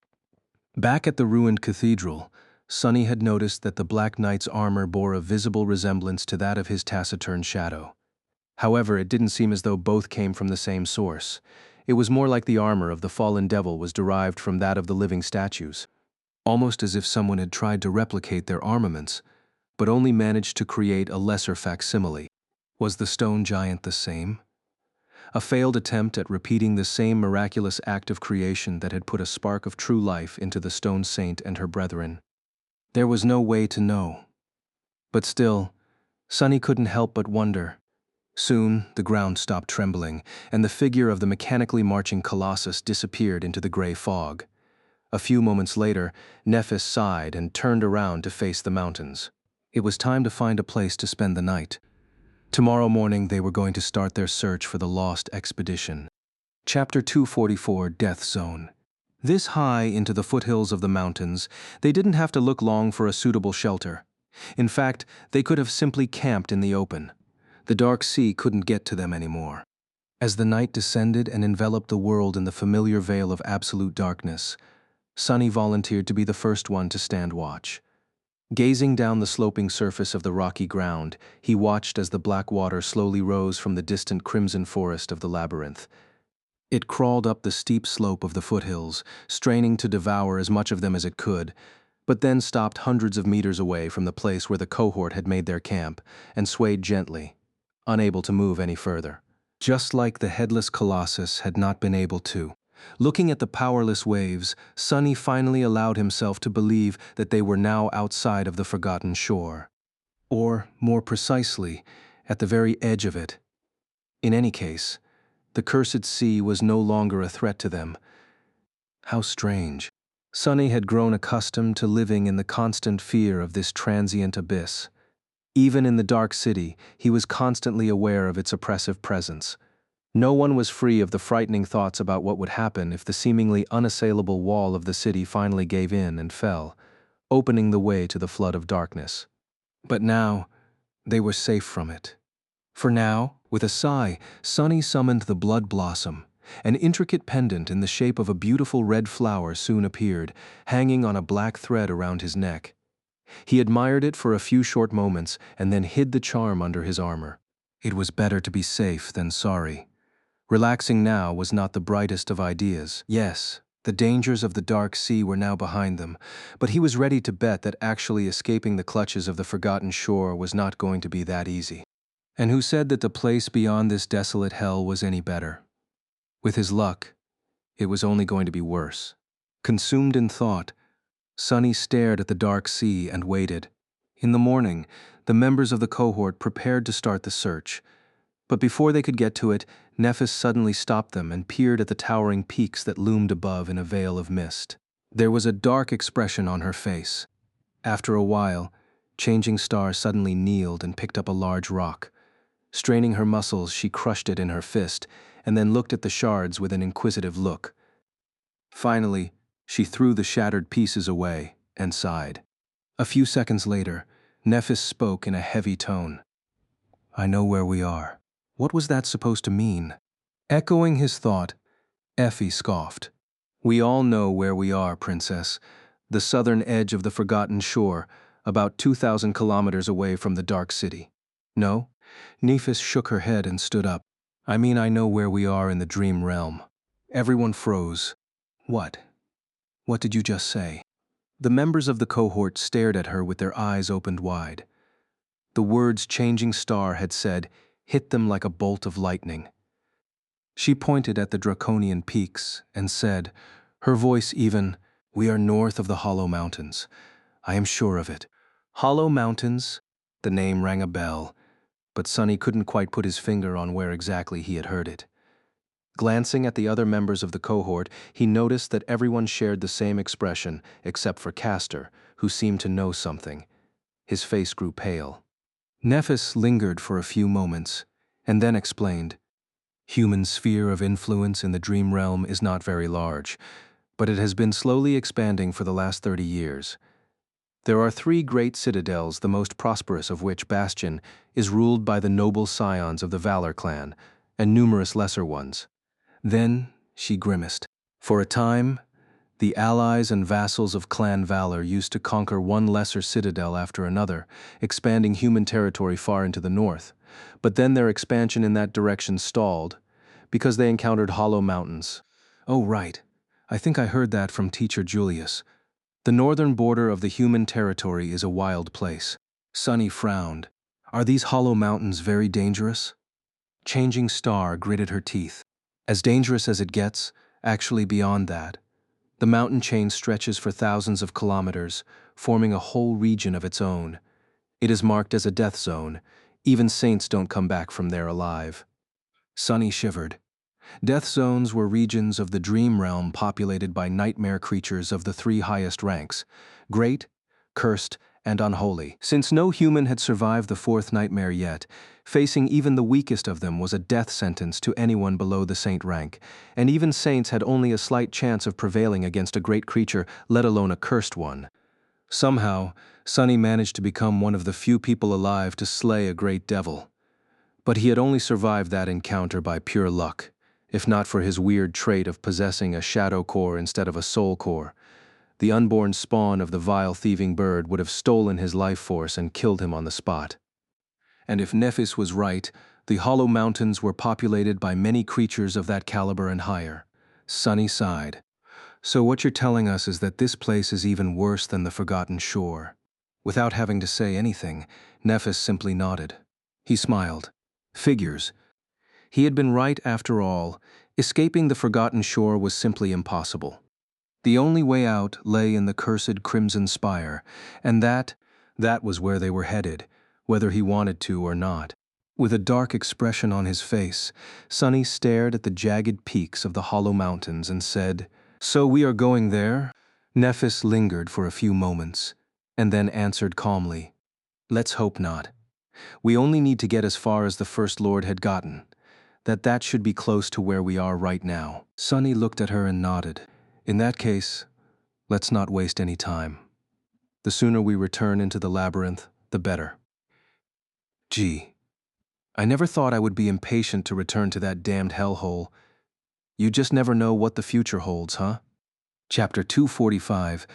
Back at the ruined cathedral, Sunny had noticed that the Black Knight's armor bore a visible resemblance to that of his taciturn shadow. However, it didn't seem as though both came from the same source. It was more like the armor of the fallen devil was derived from that of the living statues, almost as if someone had tried to replicate their armaments, but only managed to create a lesser facsimile. Was the stone giant the same? A failed attempt at repeating the same miraculous act of creation that had put a spark of true life into the stone saint and her brethren. There was no way to know. But still, Sunny couldn't help but wonder. Soon, the ground stopped trembling, and the figure of the mechanically marching Colossus disappeared into the gray fog. A few moments later, Nephis sighed and turned around to face the mountains. It was time to find a place to spend the night. Tomorrow morning they were going to start their search for the lost expedition. Chapter 244, Death Zone. This high into the foothills of the mountains, they didn't have to look long for a suitable shelter. In fact, they could have simply camped in the open. The dark sea couldn't get to them anymore. As the night descended and enveloped the world in the familiar veil of absolute darkness, Sunny volunteered to be the first one to stand watch. Gazing down the sloping surface of the rocky ground, he watched as the black water slowly rose from the distant crimson forest of the labyrinth. It crawled up the steep slope of the foothills, straining to devour as much of them as it could, but then stopped hundreds of meters away from the place where the cohort had made their camp and swayed gently, unable to move any further. Just like the headless colossus had not been able to. Looking at the powerless waves, Sonny finally allowed himself to believe that they were now outside of the forgotten shore. Or, more precisely, at the very edge of it. In any case, the cursed sea was no longer a threat to them. How strange. Sonny had grown accustomed to living in the constant fear of this transient abyss. Even in the dark city, he was constantly aware of its oppressive presence. No one was free of the frightening thoughts about what would happen if the seemingly unassailable wall of the city finally gave in and fell, opening the way to the flood of darkness. But now, they were safe from it. For now, with a sigh, Sonny summoned the blood blossom. An intricate pendant in the shape of a beautiful red flower soon appeared, hanging on a black thread around his neck. He admired it for a few short moments and then hid the charm under his armor. It was better to be safe than sorry. Relaxing now was not the brightest of ideas. Yes, the dangers of the dark sea were now behind them, but he was ready to bet that actually escaping the clutches of the forgotten shore was not going to be that easy. And who said that the place beyond this desolate hell was any better? With his luck, it was only going to be worse. Consumed in thought, Sonny stared at the dark sea and waited. In the morning, the members of the cohort prepared to start the search. But before they could get to it, Nephis suddenly stopped them and peered at the towering peaks that loomed above in a veil of mist. There was a dark expression on her face. After a while, Changing Star suddenly kneeled and picked up a large rock. Straining her muscles, she crushed it in her fist, and then looked at the shards with an inquisitive look. Finally, she threw the shattered pieces away and sighed. A few seconds later, Nephis spoke in a heavy tone. "I know where we are." What was that supposed to mean? Echoing his thought, Effie scoffed. "We all know where we are, Princess. The southern edge of the forgotten shore, about 2,000 kilometers away from the Dark City." "No?" Nephis shook her head and stood up. "I mean, I know where we are in the dream realm." Everyone froze. What? What did you just say? The members of the cohort stared at her with their eyes opened wide. The words Changing Star had said hit them like a bolt of lightning. She pointed at the draconian peaks and said, her voice even, "We are north of the Hollow Mountains. I am sure of it." Hollow Mountains? The name rang a bell, but Sonny couldn't quite put his finger on where exactly he had heard it. Glancing at the other members of the cohort, he noticed that everyone shared the same expression, except for Castor, who seemed to know something. His face grew pale. Nephis lingered for a few moments, and then explained, "Human sphere of influence in the dream realm is not very large, but it has been slowly expanding for the last 30 years. There are 3 great citadels, the most prosperous of which, Bastion, is ruled by the noble scions of the Valor clan, and numerous lesser ones." Then she grimaced. For a time, the allies and vassals of Clan Valor used to conquer one lesser citadel after another, expanding human territory far into the north. But then their expansion in that direction stalled, because they encountered Hollow Mountains. Oh, right. I think I heard that from Teacher Julius. The northern border of the human territory is a wild place. Sonny frowned. Are these Hollow Mountains very dangerous? Changing Star gritted her teeth. As dangerous as it gets, actually beyond that. The mountain chain stretches for thousands of kilometers, forming a whole region of its own. It is marked as a death zone. Even saints don't come back from there alive. Sonny shivered. Death zones were regions of the dream realm populated by nightmare creatures of the 3 highest ranks: great, cursed, and unholy. Since no human had survived the 4th nightmare yet, facing even the weakest of them was a death sentence to anyone below the saint rank, and even saints had only a slight chance of prevailing against a great creature, let alone a cursed one. Somehow, Sonny managed to become one of the few people alive to slay a great devil. But he had only survived that encounter by pure luck, if not for his weird trait of possessing a shadow core instead of a soul core. The unborn spawn of the vile thieving bird would have stolen his life force and killed him on the spot. And if Nephis was right, the hollow mountains were populated by many creatures of that caliber and higher. Sunny sighed. So what you're telling us is that this place is even worse than the Forgotten Shore. Without having to say anything, Nephis simply nodded. He smiled. Figures. He had been right after all. Escaping the Forgotten Shore was simply impossible. The only way out lay in the cursed Crimson Spire, and that was where they were headed, whether he wanted to or not. With a dark expression on his face, Sunny stared at the jagged peaks of the hollow mountains and said, "So we are going there?" Nephis lingered for a few moments, and then answered calmly, "Let's hope not. We only need to get as far as the First Lord had gotten. That should be close to where we are right now." Sunny looked at her and nodded. "In that case, let's not waste any time. The sooner we return into the labyrinth, the better." Gee, I never thought I would be impatient to return to that damned hellhole. You just never know what the future holds, huh? Chapter 245,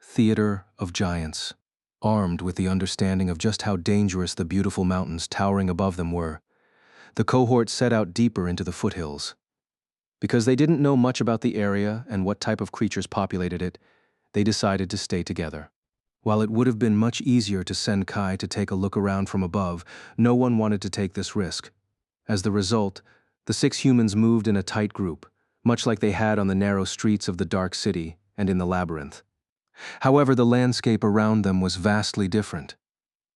Theater of Giants. Armed with the understanding of just how dangerous the beautiful mountains towering above them were, the cohort set out deeper into the foothills. Because they didn't know much about the area and what type of creatures populated it, they decided to stay together. While it would have been much easier to send Kai to take a look around from above, no one wanted to take this risk. As the result, the 6 humans moved in a tight group, much like they had on the narrow streets of the Dark City and in the labyrinth. However, the landscape around them was vastly different.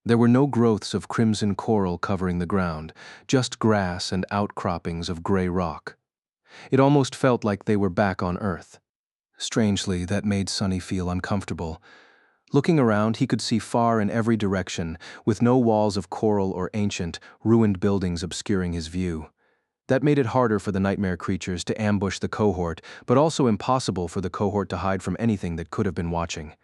There were no growths of crimson coral covering the ground, just grass and outcroppings of gray rock. It almost felt like they were back on Earth. Strangely, that made Sunny feel uncomfortable. Looking around, he could see far in every direction, with no walls of coral or ancient, ruined buildings obscuring his view. That made it harder for the nightmare creatures to ambush the cohort, but also impossible for the cohort to hide from anything that could have been watching.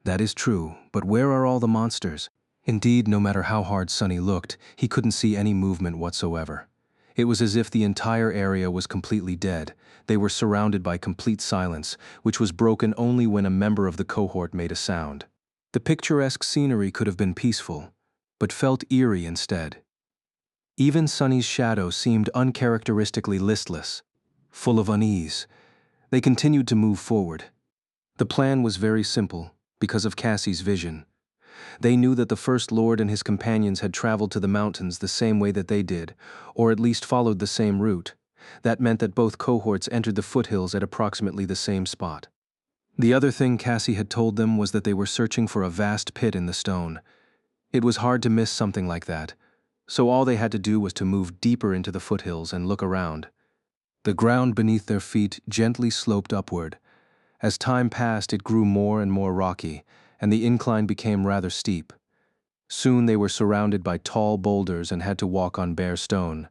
That is true, but where are all the monsters? Indeed, no matter how hard Sunny looked, he couldn't see any movement whatsoever. It was as if the entire area was completely dead. They were surrounded by complete silence, which was broken only when a member of the cohort made a sound. The picturesque scenery could have been peaceful, but felt eerie instead. Even Sunny's shadow seemed uncharacteristically listless, full of unease. They continued to move forward. The plan was very simple, because of Cassie's vision. They knew that the First Lord and his companions had traveled to the mountains the same way that they did, or at least followed the same route. That meant that both cohorts entered the foothills at approximately the same spot. The other thing Cassie had told them was that they were searching for a vast pit in the stone. It was hard to miss something like that, so all they had to do was to move deeper into the foothills and look around. The ground beneath their feet gently sloped upward. As time passed, it grew more and more rocky, and the incline became rather steep. Soon they were surrounded by tall boulders and had to walk on bare stone.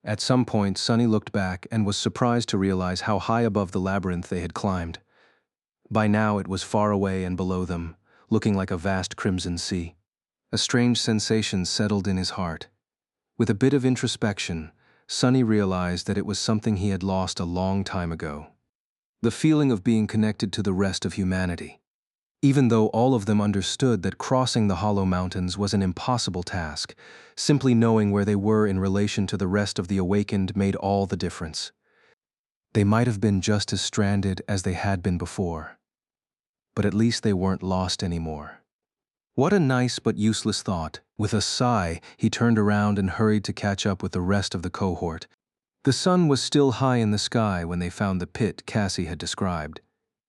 At some point, Sunny looked back and was surprised to realize how high above the labyrinth they had climbed. By now it was far away and below them, looking like a vast crimson sea. A strange sensation settled in his heart. With a bit of introspection, Sunny realized that it was something he had lost a long time ago. The feeling of being connected to the rest of humanity. Even though all of them understood that crossing the hollow mountains was an impossible task, simply knowing where they were in relation to the rest of the awakened made all the difference. They might have been just as stranded as they had been before, but at least they weren't lost anymore. What a nice but useless thought. With a sigh, he turned around and hurried to catch up with the rest of the cohort. The sun was still high in the sky when they found the pit Cassie had described.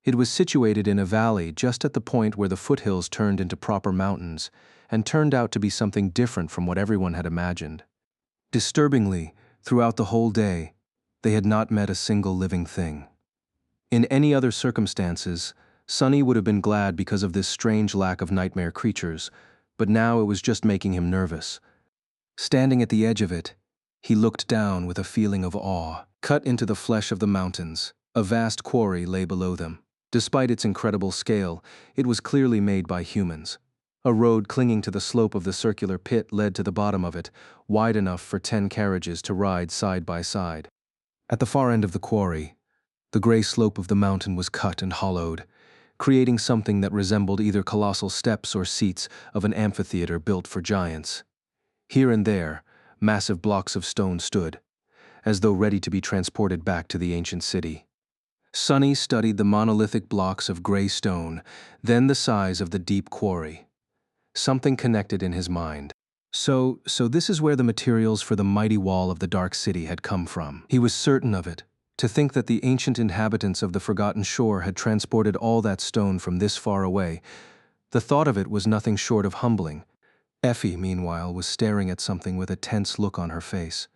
It was situated in a valley just at the point where the foothills turned into proper mountains, and turned out to be something different from what everyone had imagined. Disturbingly, throughout the whole day, they had not met a single living thing. In any other circumstances, Sunny would have been glad because of this strange lack of nightmare creatures, but now it was just making him nervous. Standing at the edge of it, he looked down with a feeling of awe. Cut into the flesh of the mountains, a vast quarry lay below them. Despite its incredible scale, it was clearly made by humans. A road clinging to the slope of the circular pit led to the bottom of it, wide enough for 10 carriages to ride side by side. At the far end of the quarry, the gray slope of the mountain was cut and hollowed, creating something that resembled either colossal steps or seats of an amphitheater built for giants. Here and there, massive blocks of stone stood, as though ready to be transported back to the ancient city. Sunny studied the monolithic blocks of gray stone, then the size of the deep quarry. Something connected in his mind. So this is where the materials for the mighty wall of the Dark City had come from. He was certain of it. To think that the ancient inhabitants of the Forgotten Shore had transported all that stone from this far away, the thought of it was nothing short of humbling. Effie, meanwhile, was staring at something with a tense look on her face.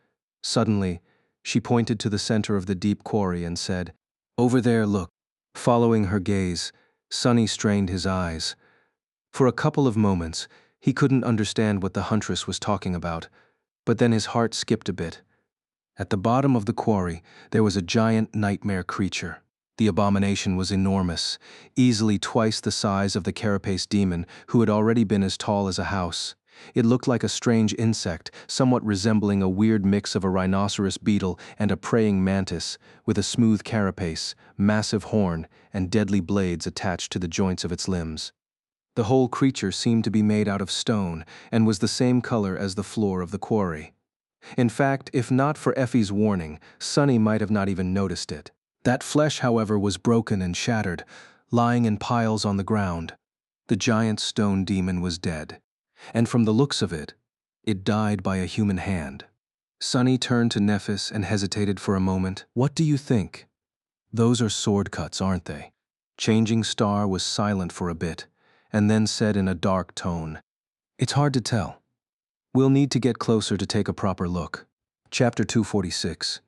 Suddenly, she pointed to the center of the deep quarry and said, "Over there, look." Following her gaze, Sunny strained his eyes. For a couple of moments, he couldn't understand what the huntress was talking about, but then his heart skipped a bit. At the bottom of the quarry, there was a giant nightmare creature. The abomination was enormous, easily twice the size of the carapace demon, who had already been as tall as a house. It looked like a strange insect, somewhat resembling a weird mix of a rhinoceros beetle and a praying mantis, with a smooth carapace, massive horn, and deadly blades attached to the joints of its limbs. The whole creature seemed to be made out of stone and was the same color as the floor of the quarry. In fact, if not for Effie's warning, Sunny might have not even noticed it. That flesh, however, was broken and shattered, lying in piles on the ground. The giant stone demon was dead, and from the looks of it, it died by a human hand. Sunny turned to Nephis and hesitated for a moment. "What do you think? Those are sword cuts, aren't they?" Changing Star was silent for a bit, and then said in a dark tone, "It's hard to tell. We'll need to get closer to take a proper look." Chapter 246.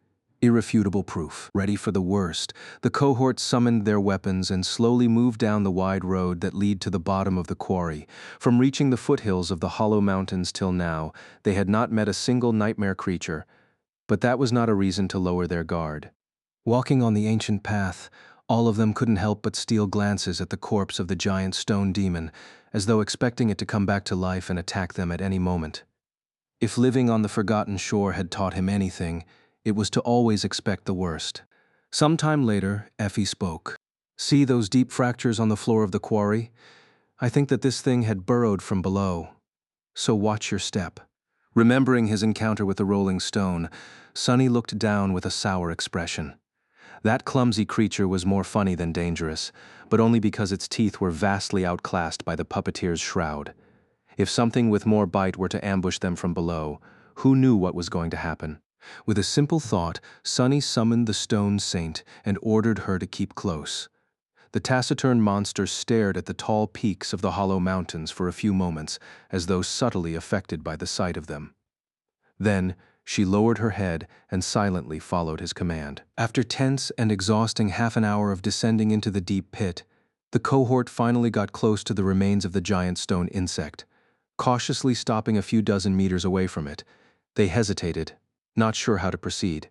Irrefutable Proof. Ready for the worst, the cohort summoned their weapons and slowly moved down the wide road that led to the bottom of the quarry. From reaching the foothills of the Hollow Mountains till now, they had not met a single nightmare creature, but that was not a reason to lower their guard. Walking on the ancient path, all of them couldn't help but steal glances at the corpse of the giant stone demon, as though expecting it to come back to life and attack them at any moment. If living on the Forgotten Shore had taught him anything, it was to always expect the worst. Some time later, Effie spoke. "See those deep fractures on the floor of the quarry? I think that this thing had burrowed from below. So watch your step." Remembering his encounter with the rolling stone, Sunny looked down with a sour expression. That clumsy creature was more funny than dangerous, but only because its teeth were vastly outclassed by the puppeteer's shroud. If something with more bite were to ambush them from below, who knew what was going to happen? With a simple thought, Sunny summoned the stone saint and ordered her to keep close. The taciturn monster stared at the tall peaks of the Hollow Mountains for a few moments, as though subtly affected by the sight of them. Then, she lowered her head and silently followed his command. After tense and exhausting half an hour of descending into the deep pit, the cohort finally got close to the remains of the giant stone insect. Cautiously stopping a few dozen meters away from it, they hesitated, not sure how to proceed.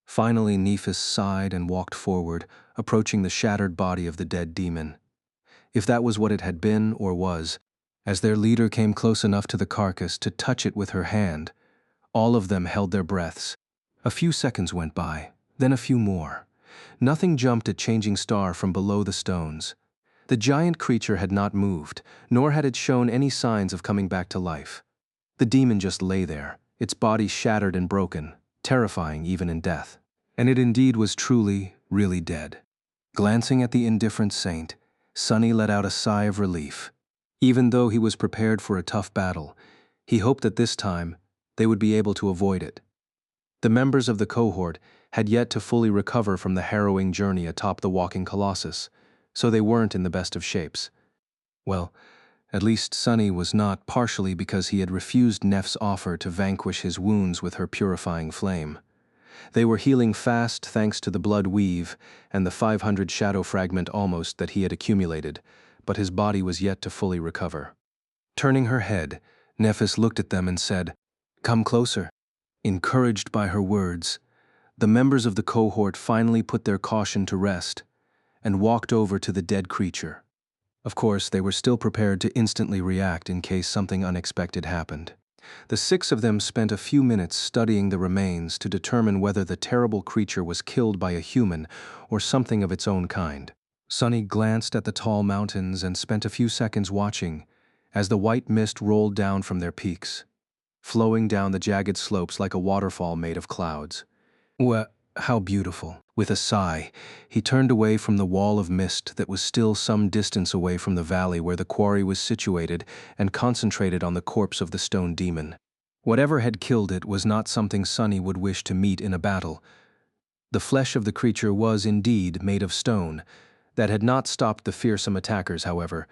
Finally, Nephis sighed and walked forward, approaching the shattered body of the dead demon. If that was what it had been or was, as their leader came close enough to the carcass to touch it with her hand, all of them held their breaths. A few seconds went by, then a few more. Nothing jumped at Changing Star from below the stones. The giant creature had not moved, nor had it shown any signs of coming back to life. The demon just lay there, its body shattered and broken, terrifying even in death. And it indeed was truly, really dead. Glancing at the indifferent saint, Sunny let out a sigh of relief. Even though he was prepared for a tough battle, he hoped that this time they would be able to avoid it. The members of the cohort had yet to fully recover from the harrowing journey atop the walking colossus, so they weren't in the best of shapes. Well, at least Sunny was not, partially because he had refused Neff's offer to vanquish his wounds with her purifying flame. They were healing fast thanks to the blood weave and the 500 shadow fragment almost that he had accumulated, but his body was yet to fully recover. Turning her head, Nephis looked at them and said, "Come closer." Encouraged by her words, the members of the cohort finally put their caution to rest and walked over to the dead creature. Of course, they were still prepared to instantly react in case something unexpected happened. The 6 of them spent a few minutes studying the remains to determine whether the terrible creature was killed by a human or something of its own kind. Sunny glanced at the tall mountains and spent a few seconds watching as the white mist rolled down from their peaks. flowing down the jagged slopes like a waterfall made of clouds. Well, how beautiful. With a sigh, he turned away from the wall of mist that was still some distance away from the valley where the quarry was situated and concentrated on the corpse of the stone demon. Whatever had killed it was not something Sunny would wish to meet in a battle. The flesh of the creature was, indeed, made of stone. That had not stopped the fearsome attackers, however.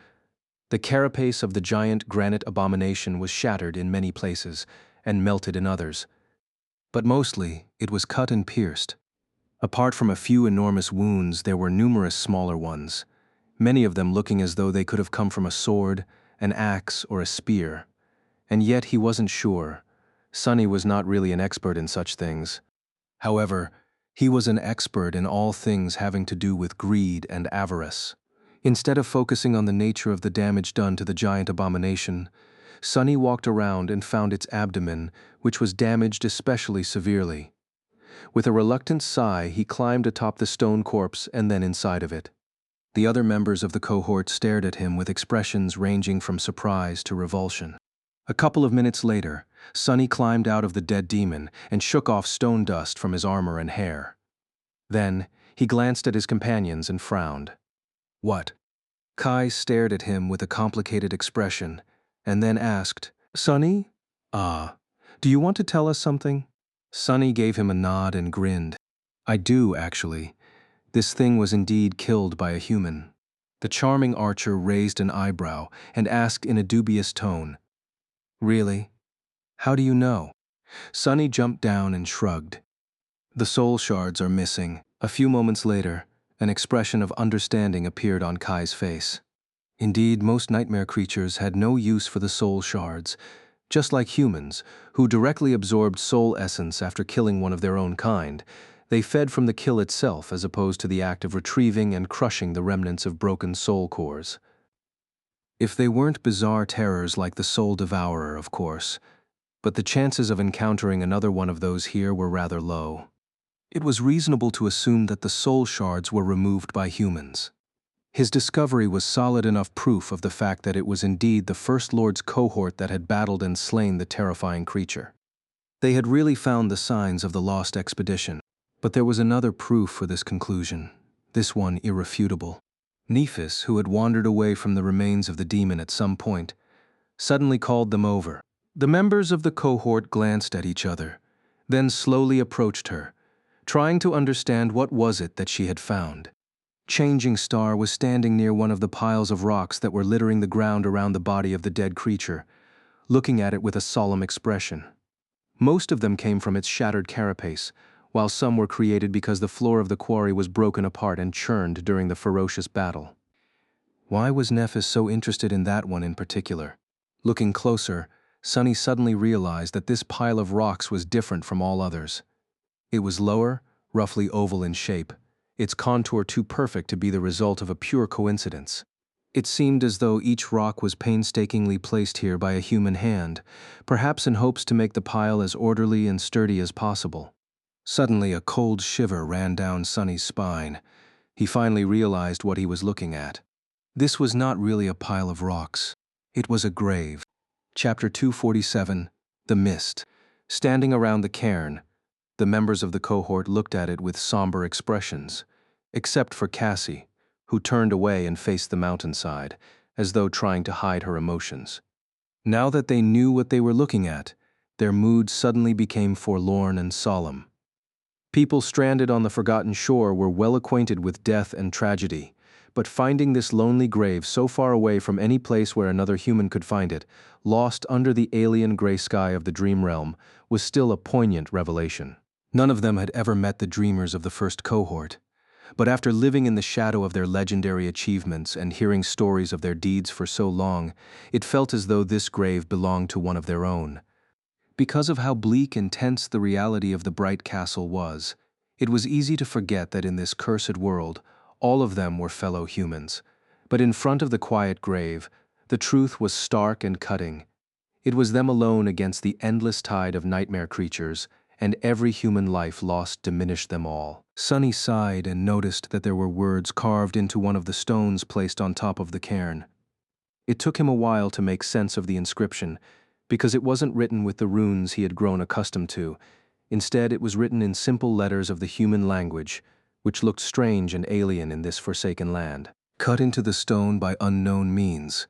The carapace of the giant granite abomination was shattered in many places, and melted in others. But mostly, it was cut and pierced. Apart from a few enormous wounds, there were numerous smaller ones, many of them looking as though they could have come from a sword, an axe, or a spear. And yet he wasn't sure. Sunny was not really an expert in such things. However, he was an expert in all things having to do with greed and avarice. Instead of focusing on the nature of the damage done to the giant abomination, Sunny walked around and found its abdomen, which was damaged especially severely. With a reluctant sigh, he climbed atop the stone corpse and then inside of it. The other members of the cohort stared at him with expressions ranging from surprise to revulsion. A couple of minutes later, Sunny climbed out of the dead demon and shook off stone dust from his armor and hair. Then, he glanced at his companions and frowned. What? Kai stared at him with a complicated expression, and then asked, Sunny? Do you want to tell us something? Sunny gave him a nod and grinned. I do, actually. This thing was indeed killed by a human. The charming archer raised an eyebrow and asked in a dubious tone, Really? How do you know? Sunny jumped down and shrugged. The soul shards are missing. A few moments later, an expression of understanding appeared on Kai's face. Indeed, most nightmare creatures had no use for the soul shards, just like humans, who directly absorbed soul essence after killing one of their own kind. They fed from the kill itself as opposed to the act of retrieving and crushing the remnants of broken soul cores. If they weren't bizarre terrors like the Soul Devourer, of course, but the chances of encountering another one of those here were rather low. It was reasonable to assume that the soul shards were removed by humans. His discovery was solid enough proof of the fact that it was indeed the First Lord's cohort that had battled and slain the terrifying creature. They had really found the signs of the lost expedition. But there was another proof for this conclusion, this one irrefutable. Nephis, who had wandered away from the remains of the demon at some point, suddenly called them over. The members of the cohort glanced at each other, then slowly approached her, trying to understand what was it that she had found. Changing Star was standing near one of the piles of rocks that were littering the ground around the body of the dead creature, looking at it with a solemn expression. Most of them came from its shattered carapace, while some were created because the floor of the quarry was broken apart and churned during the ferocious battle. Why was Nephis so interested in that one in particular? Looking closer, Sunny suddenly realized that this pile of rocks was different from all others. It was lower, roughly oval in shape, its contour too perfect to be the result of a pure coincidence. It seemed as though each rock was painstakingly placed here by a human hand, perhaps in hopes to make the pile as orderly and sturdy as possible. Suddenly, a cold shiver ran down Sunny's spine. He finally realized what he was looking at. This was not really a pile of rocks. It was a grave. Chapter 247, The Mist. Standing around the cairn, the members of the cohort looked at it with somber expressions, except for Cassie, who turned away and faced the mountainside, as though trying to hide her emotions. Now that they knew what they were looking at, their mood suddenly became forlorn and solemn. People stranded on the forgotten shore were well acquainted with death and tragedy, but finding this lonely grave so far away from any place where another human could find it, lost under the alien gray sky of the dream realm, was still a poignant revelation. None of them had ever met the dreamers of the first cohort, but after living in the shadow of their legendary achievements and hearing stories of their deeds for so long, it felt as though this grave belonged to one of their own. Because of how bleak and tense the reality of the bright castle was, it was easy to forget that in this cursed world, all of them were fellow humans. But in front of the quiet grave, the truth was stark and cutting. It was them alone against the endless tide of nightmare creatures, and every human life lost diminished them all. Sunny sighed and noticed that there were words carved into one of the stones placed on top of the cairn. It took him a while to make sense of the inscription, because it wasn't written with the runes he had grown accustomed to. Instead, it was written in simple letters of the human language, which looked strange and alien in this forsaken land. Cut into the stone by unknown means.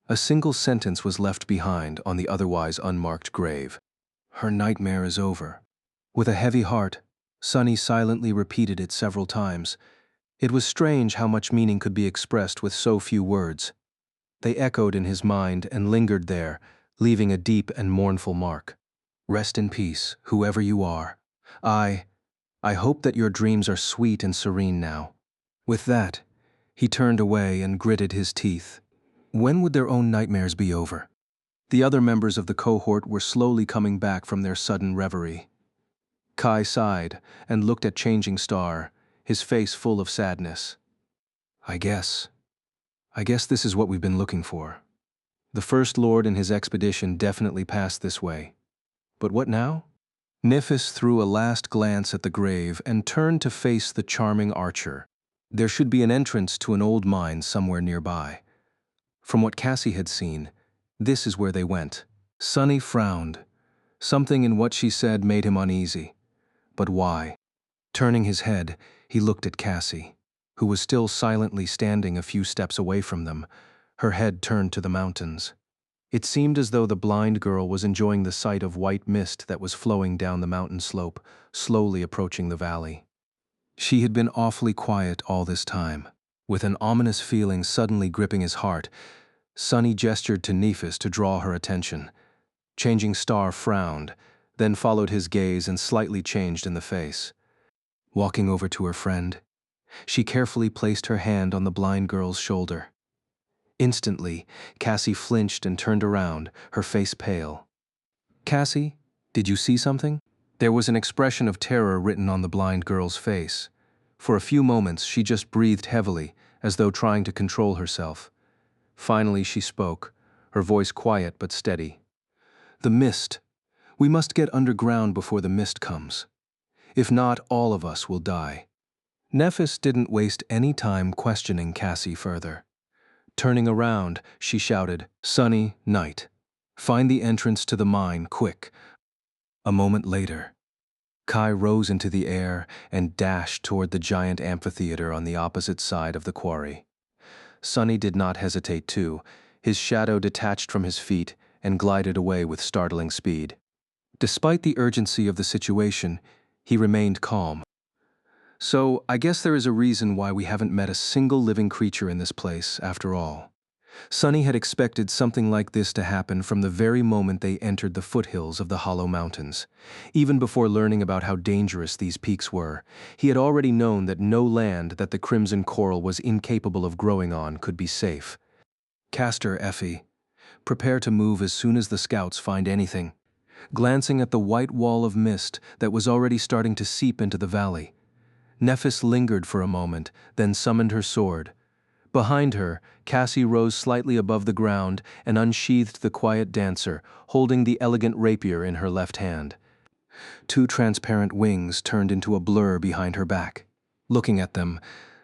A single sentence was left behind on the otherwise unmarked grave. Her nightmare is over. With a heavy heart, Sunny silently repeated it several times. It was strange how much meaning could be expressed with so few words. They echoed in his mind and lingered there, leaving a deep and mournful mark. Rest in peace, whoever you are. I hope that your dreams are sweet and serene now. With that, he turned away and gritted his teeth. When would their own nightmares be over? The other members of the cohort were slowly coming back from their sudden reverie. Kai sighed and looked at Changing Star, his face full of sadness. I guess this is what we've been looking for. The First Lord and his expedition definitely passed this way. But what now? Nifis threw a last glance at the grave and turned to face the charming archer. There should be an entrance to an old mine somewhere nearby. From what Cassie had seen, this is where they went. Sunny frowned. Something in what she said made him uneasy. But why? Turning his head, he looked at Cassie, who was still silently standing a few steps away from them, her head turned to the mountains. It seemed as though the blind girl was enjoying the sight of white mist that was flowing down the mountain slope, slowly approaching the valley. She had been awfully quiet all this time. With an ominous feeling suddenly gripping his heart, Sunny gestured to Nifis to draw her attention. Changing Star frowned, then followed his gaze and slightly changed in the face. Walking over to her friend, she carefully placed her hand on the blind girl's shoulder. Instantly, Cassie flinched and turned around, her face pale. Cassie, did you see something? There was an expression of terror written on the blind girl's face. For a few moments, she just breathed heavily, as though trying to control herself. Finally, she spoke, her voice quiet but steady. The mist. We must get underground before the mist comes. If not, all of us will die. Nefis didn't waste any time questioning Cassie further. Turning around, she shouted, Sunny, Night. Find the entrance to the mine, quick. A moment later, Kai rose into the air and dashed toward the giant amphitheater on the opposite side of the quarry. Sunny did not hesitate too. His shadow detached from his feet and glided away with startling speed. Despite the urgency of the situation, he remained calm. So, I guess there is a reason why we haven't met a single living creature in this place, after all. Sunny had expected something like this to happen from the very moment they entered the foothills of the Hollow Mountains. Even before learning about how dangerous these peaks were, he had already known that no land that the Crimson Coral was incapable of growing on could be safe. Castor, Effie, prepare to move as soon as the scouts find anything. Glancing at the white wall of mist that was already starting to seep into the valley, Nefis lingered for a moment, then summoned her sword. Behind her, Cassie rose slightly above the ground and unsheathed the quiet dancer, holding the elegant rapier in her left hand. Two transparent wings turned into a blur behind her back. Looking at them,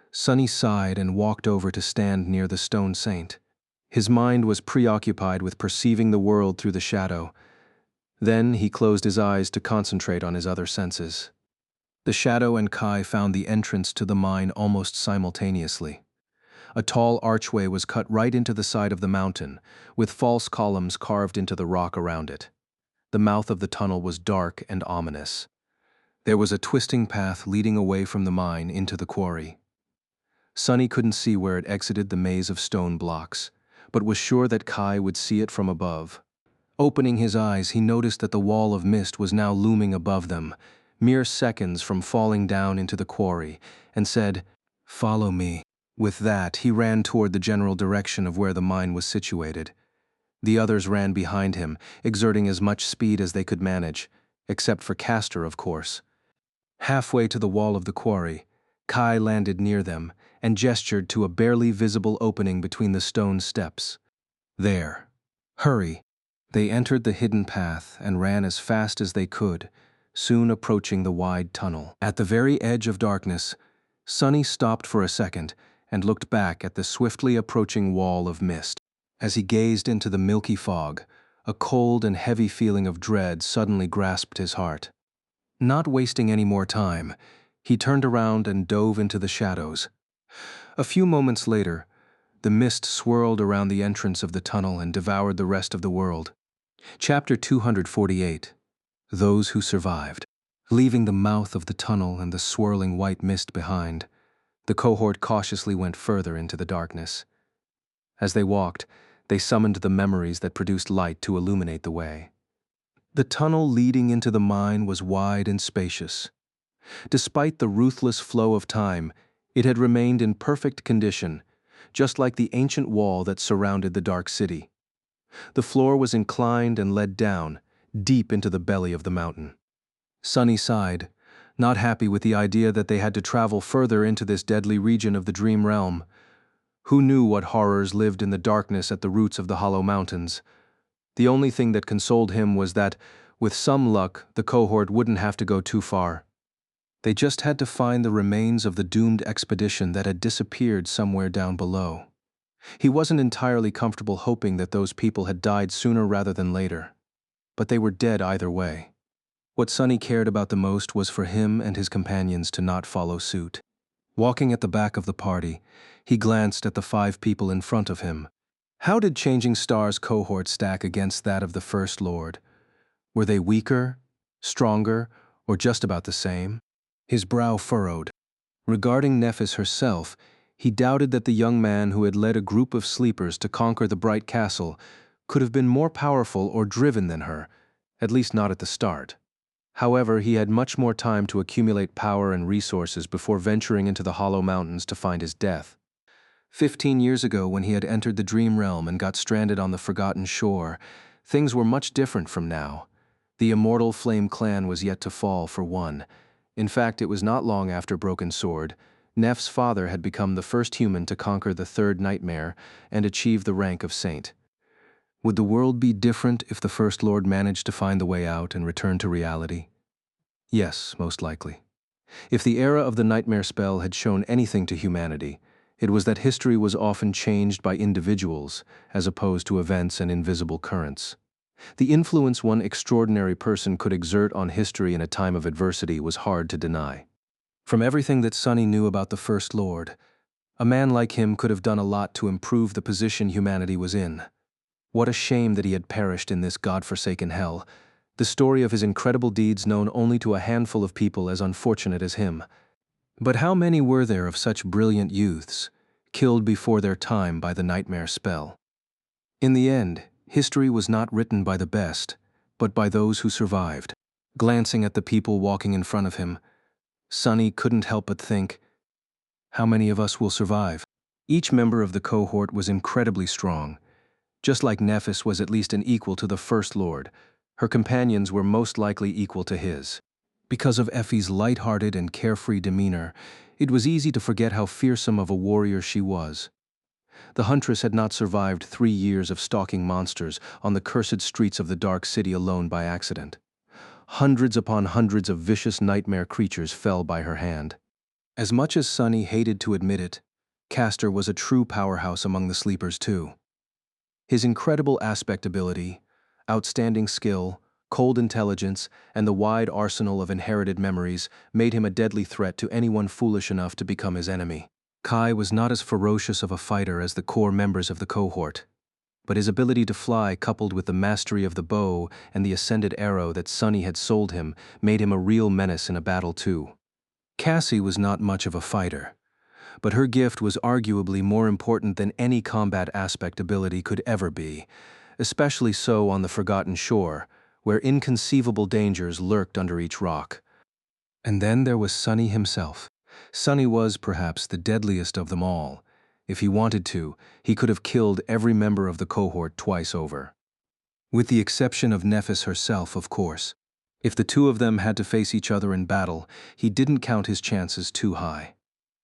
Sunny sighed and walked over to stand near the stone saint. His mind was preoccupied with perceiving the world through the shadow. Then he closed his eyes to concentrate on his other senses. The shadow and Kai found the entrance to the mine almost simultaneously. A tall archway was cut right into the side of the mountain, with false columns carved into the rock around it. The mouth of the tunnel was dark and ominous. There was a twisting path leading away from the mine into the quarry. Sunny couldn't see where it exited the maze of stone blocks, but was sure that Kai would see it from above. Opening his eyes, he noticed that the wall of mist was now looming above them, mere seconds from falling down into the quarry, and said, "Follow me." With that, he ran toward the general direction of where the mine was situated. The others ran behind him, exerting as much speed as they could manage, except for Castor, of course. Halfway to the wall of the quarry, Kai landed near them and gestured to a barely visible opening between the stone steps. There. Hurry. They entered the hidden path and ran as fast as they could, soon approaching the wide tunnel. At the very edge of darkness, Sunny stopped for a second and looked back at the swiftly approaching wall of mist. As he gazed into the milky fog, A cold and heavy feeling of dread suddenly grasped his heart. Not wasting any more time, he turned around and dove into the shadows. A few moments later, the mist swirled around the entrance of the tunnel and devoured the rest of the world. Chapter 248. Those Who Survived. Leaving the mouth of the tunnel and the swirling white mist behind, the cohort cautiously went further into the darkness. As they walked, they summoned the memories that produced light to illuminate the way. The tunnel leading into the mine was wide and spacious. Despite the ruthless flow of time, it had remained in perfect condition, just like the ancient wall that surrounded the dark city. The floor was inclined and led down, deep into the belly of the mountain. Sunny sighed, not happy with the idea that they had to travel further into this deadly region of the dream realm. Who knew what horrors lived in the darkness at the roots of the hollow mountains? The only thing that consoled him was that, with some luck, the cohort wouldn't have to go too far. They just had to find the remains of the doomed expedition that had disappeared somewhere down below. He wasn't entirely comfortable hoping that those people had died sooner rather than later. But they were dead either way. What Sunny cared about the most was for him and his companions to not follow suit. Walking at the back of the party, he glanced at the 5 people in front of him. How did Changing Star's cohort stack against that of the First Lord? Were they weaker, stronger, or just about the same? His brow furrowed. Regarding Nephis herself, he doubted that the young man who had led a group of sleepers to conquer the Bright Castle could have been more powerful or driven than her, at least not at the start. However, he had much more time to accumulate power and resources before venturing into the Hollow Mountains to find his death. 15 years ago, when he had entered the Dream Realm and got stranded on the Forgotten Shore, things were much different from now. The immortal Flame Clan was yet to fall, for one. In fact, it was not long after Broken Sword. Neph's father had become the first human to conquer the third nightmare and achieve the rank of saint. Would the world be different if the First Lord managed to find the way out and return to reality? Yes, most likely. If the era of the nightmare spell had shown anything to humanity, it was that history was often changed by individuals as opposed to events and invisible currents. The influence one extraordinary person could exert on history in a time of adversity was hard to deny. From everything that Sunny knew about the First Lord, a man like him could have done a lot to improve the position humanity was in. What a shame that he had perished in this godforsaken hell, the story of his incredible deeds known only to a handful of people as unfortunate as him. But how many were there of such brilliant youths, killed before their time by the nightmare spell? In the end, history was not written by the best, but by those who survived. Glancing at the people walking in front of him, Sunny couldn't help but think, how many of us will survive? Each member of the cohort was incredibly strong. Just like Nephis was at least an equal to the First Lord, her companions were most likely equal to his. Because of Effie's light-hearted and carefree demeanor, it was easy to forget how fearsome of a warrior she was. The huntress had not survived 3 years of stalking monsters on the cursed streets of the dark city alone by accident. Hundreds upon hundreds of vicious nightmare creatures fell by her hand. As much as Sunny hated to admit it, Castor was a true powerhouse among the sleepers too. His incredible aspect ability, outstanding skill, cold intelligence, and the wide arsenal of inherited memories made him a deadly threat to anyone foolish enough to become his enemy. Kai was not as ferocious of a fighter as the core members of the cohort, but his ability to fly, coupled with the mastery of the bow and the ascended arrow that Sunny had sold him, made him a real menace in a battle too. Cassie was not much of a fighter, but her gift was arguably more important than any combat aspect ability could ever be, especially so on the Forgotten Shore, where inconceivable dangers lurked under each rock. And then there was Sunny himself. Sunny was, perhaps, the deadliest of them all. If he wanted to, he could have killed every member of the cohort twice over. With the exception of Nephis herself, of course. If the two of them had to face each other in battle, he didn't count his chances too high.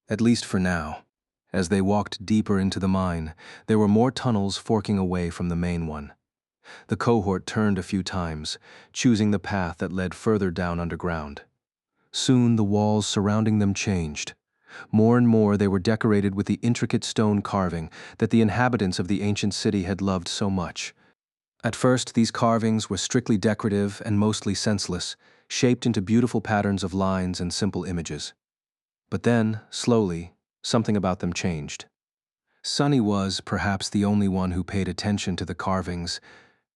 At least for now. As they walked deeper into the mine, there were more tunnels forking away from the main one. The cohort turned a few times, choosing the path that led further down underground. Soon the walls surrounding them changed. More and more they were decorated with the intricate stone carving that the inhabitants of the ancient city had loved so much. At first, these carvings were strictly decorative and mostly senseless, shaped into beautiful patterns of lines and simple images. But then, slowly, something about them changed. Sonny was, perhaps, the only one who paid attention to the carvings.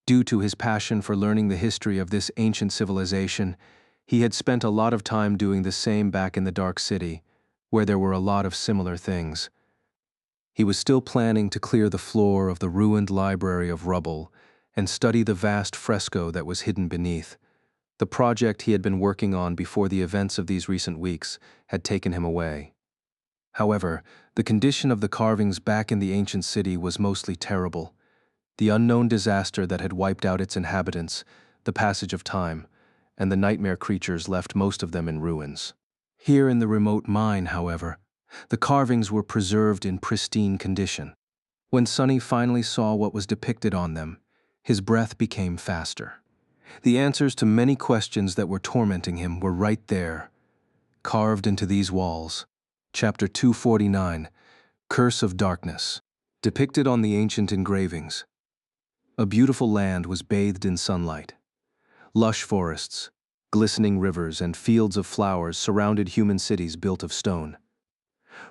Due to his passion for learning the history of this ancient civilization, he had spent a lot of time doing the same back in the Dark City, where there were a lot of similar things. He was still planning to clear the floor of the ruined library of rubble and study the vast fresco that was hidden beneath. The project he had been working on before the events of these recent weeks had taken him away. However, the condition of the carvings back in the ancient city was mostly terrible. The unknown disaster that had wiped out its inhabitants, the passage of time, and the nightmare creatures left most of them in ruins. Here in the remote mine, however, the carvings were preserved in pristine condition. When Sonny finally saw what was depicted on them, his breath became faster. The answers to many questions that were tormenting him were right there, carved into these walls. Chapter 249, Curse of Darkness. Depicted on the ancient engravings, a beautiful land was bathed in sunlight. Lush forests, glistening rivers, and fields of flowers surrounded human cities built of stone.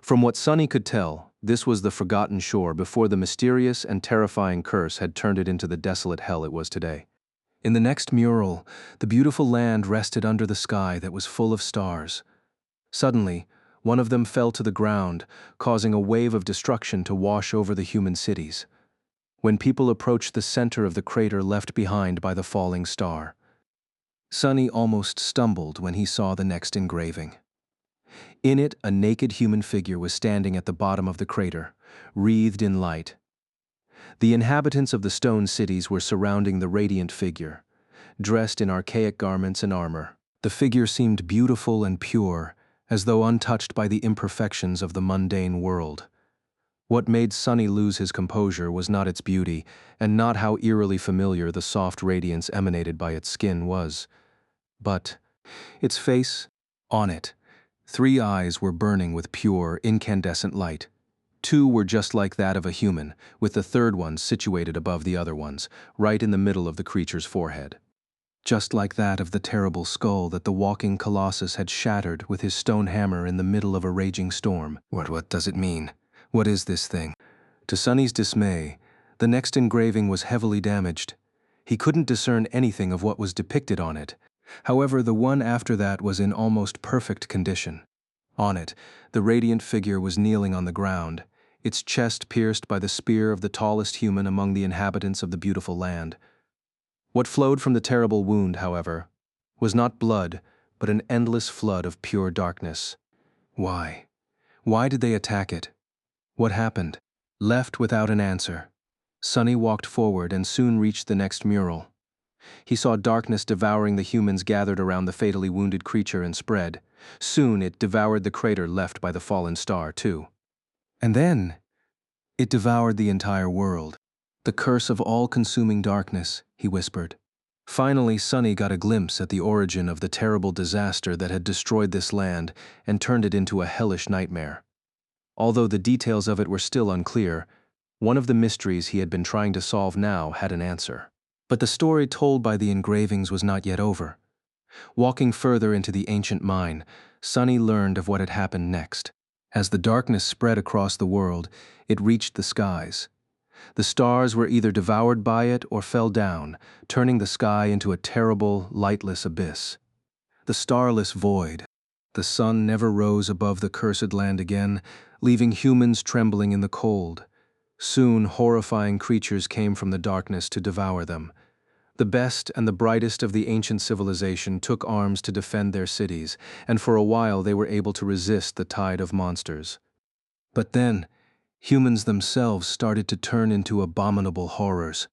From what Sonny could tell, this was the forgotten shore before the mysterious and terrifying curse had turned it into the desolate hell it was today. In the next mural, the beautiful land rested under the sky that was full of stars. Suddenly, one of them fell to the ground, causing a wave of destruction to wash over the human cities. When people approached the center of the crater left behind by the falling star, Sonny almost stumbled when he saw the next engraving. In it, a naked human figure was standing at the bottom of the crater, wreathed in light. The inhabitants of the stone cities were surrounding the radiant figure, dressed in archaic garments and armor. The figure seemed beautiful and pure, as though untouched by the imperfections of the mundane world. What made Sonny lose his composure was not its beauty, and not how eerily familiar the soft radiance emanated by its skin was, but its face. On it, 3 eyes were burning with pure, incandescent light. 2 were just like that of a human, with the third one situated above the other ones, right in the middle of the creature's forehead. Just like that of the terrible skull that the walking colossus had shattered with his stone hammer in the middle of a raging storm. What does it mean? What is this thing? To Sonny's dismay, the next engraving was heavily damaged. He couldn't discern anything of what was depicted on it. However, the one after that was in almost perfect condition. On it, the radiant figure was kneeling on the ground, its chest pierced by the spear of the tallest human among the inhabitants of the beautiful land. What flowed from the terrible wound, however, was not blood, but an endless flood of pure darkness. Why? Why did they attack it? What happened? Left without an answer, Sonny walked forward and soon reached the next mural. He saw darkness devouring the humans gathered around the fatally wounded creature and spread. Soon it devoured the crater left by the fallen star, too. And then, it devoured the entire world. The curse of all-consuming darkness, he whispered. Finally, Sonny got a glimpse at the origin of the terrible disaster that had destroyed this land and turned it into a hellish nightmare. Although the details of it were still unclear, one of the mysteries he had been trying to solve now had an answer. But the story told by the engravings was not yet over. Walking further into the ancient mine, Sonny learned of what had happened next. As the darkness spread across the world, it reached the skies. The stars were either devoured by it or fell down, turning the sky into a terrible, lightless abyss. The starless void. The sun never rose above the cursed land again, leaving humans trembling in the cold. Soon, horrifying creatures came from the darkness to devour them. The best and the brightest of the ancient civilization took arms to defend their cities, and for a while they were able to resist the tide of monsters. But then, humans themselves started to turn into abominable horrors.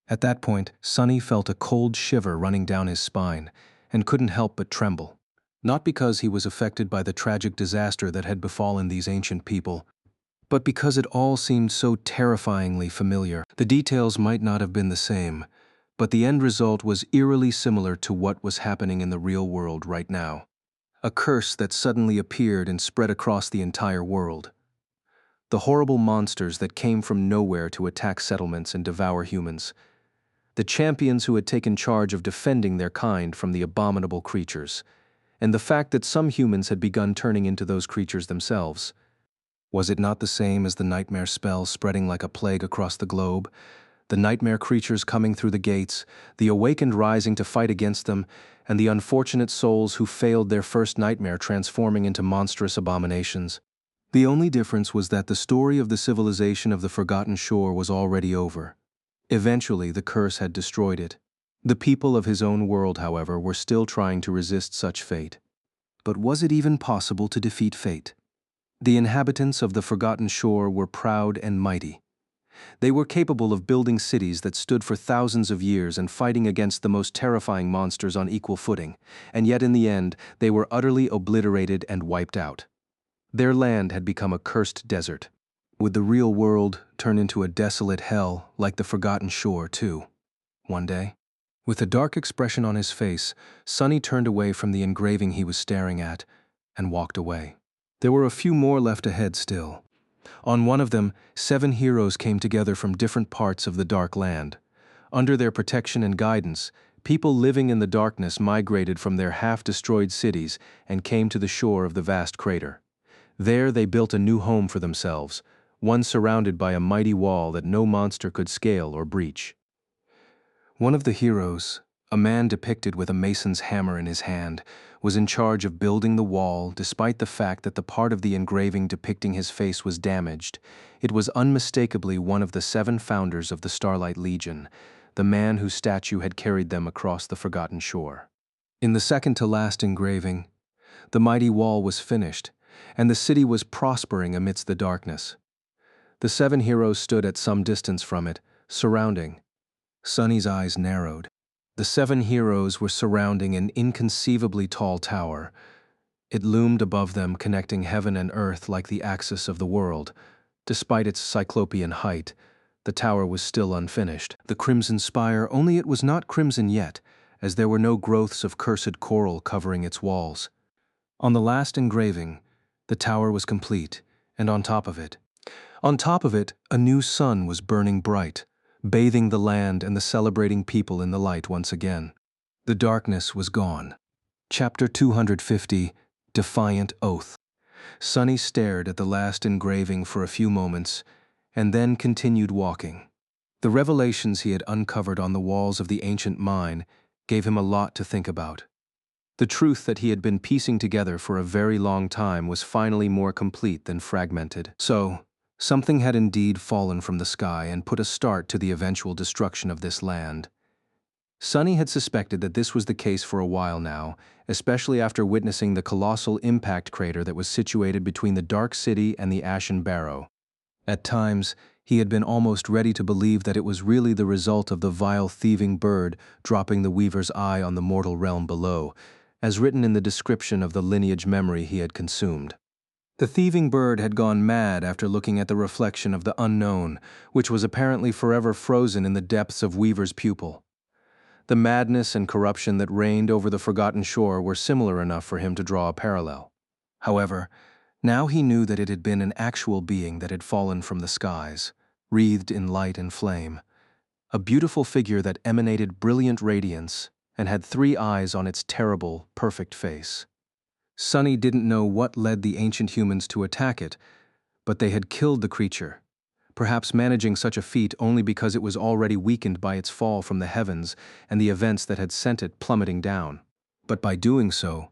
At that point, Sonny felt a cold shiver running down his spine, and couldn't help but tremble. Not because he was affected by the tragic disaster that had befallen these ancient people, but because it all seemed so terrifyingly familiar. The details might not have been the same, but the end result was eerily similar to what was happening in the real world right now. A curse that suddenly appeared and spread across the entire world. The horrible monsters that came from nowhere to attack settlements and devour humans. the champions who had taken charge of defending their kind from the abominable creatures, and the fact that some humans had begun turning into those creatures themselves. Was it not the same as the nightmare spell spreading like a plague across the globe? The nightmare creatures coming through the gates, the awakened rising to fight against them, and the unfortunate souls who failed their first nightmare transforming into monstrous abominations. The only difference was that the story of the civilization of the Forgotten Shore was already over. Eventually, the curse had destroyed it. The people of his own world, however, were still trying to resist such fate. But was it even possible to defeat fate? The inhabitants of the Forgotten Shore were proud and mighty. They were capable of building cities that stood for thousands of years and fighting against the most terrifying monsters on equal footing, and yet in the end, they were utterly obliterated and wiped out. Their land had become a cursed desert. Would the real world turn into a desolate hell like the Forgotten Shore, too, one day? With a dark expression on his face, Sonny turned away from the engraving he was staring at and walked away. There were a few more left ahead still. On one of them, 7 heroes came together from different parts of the Dark Land. Under their protection and guidance, people living in the darkness migrated from their half-destroyed cities and came to the shore of the vast crater. There they built a new home for themselves, one surrounded by a mighty wall that no monster could scale or breach. One of the heroes, a man depicted with a mason's hammer in his hand, was in charge of building the wall. Despite the fact that the part of the engraving depicting his face was damaged, it was unmistakably one of the 7 founders of the Starlight Legion, the man whose statue had carried them across the Forgotten Shore. In the second-to-last engraving, the mighty wall was finished, and the city was prospering amidst the darkness. The 7 heroes stood at some distance from it, surrounding. Sonny's eyes narrowed. The 7 heroes were surrounding an inconceivably tall tower. It loomed above them, connecting heaven and earth like the axis of the world. Despite its cyclopean height, the tower was still unfinished. The crimson spire, only it was not crimson yet, as there were no growths of cursed coral covering its walls. On the last engraving, the tower was complete, and on top of it, a new sun was burning bright, bathing the land and the celebrating people in the light once again. The darkness was gone. Chapter 250, Defiant Oath. Sonny stared at the last engraving for a few moments, and then continued walking. The revelations he had uncovered on the walls of the ancient mine gave him a lot to think about. The truth that he had been piecing together for a very long time was finally more complete than fragmented. So, something had indeed fallen from the sky and put a start to the eventual destruction of this land. Sonny had suspected that this was the case for a while now, especially after witnessing the colossal impact crater that was situated between the Dark City and the Ashen Barrow. At times, he had been almost ready to believe that it was really the result of the vile thieving bird dropping the Weaver's eye on the mortal realm below, as written in the description of the lineage memory he had consumed. The thieving bird had gone mad after looking at the reflection of the unknown, which was apparently forever frozen in the depths of Weaver's pupil. The madness and corruption that reigned over the Forgotten Shore were similar enough for him to draw a parallel. However, now he knew that it had been an actual being that had fallen from the skies, wreathed in light and flame, a beautiful figure that emanated brilliant radiance and had 3 eyes on its terrible, perfect face. Sonny didn't know what led the ancient humans to attack it, but they had killed the creature, perhaps managing such a feat only because it was already weakened by its fall from the heavens and the events that had sent it plummeting down. But by doing so,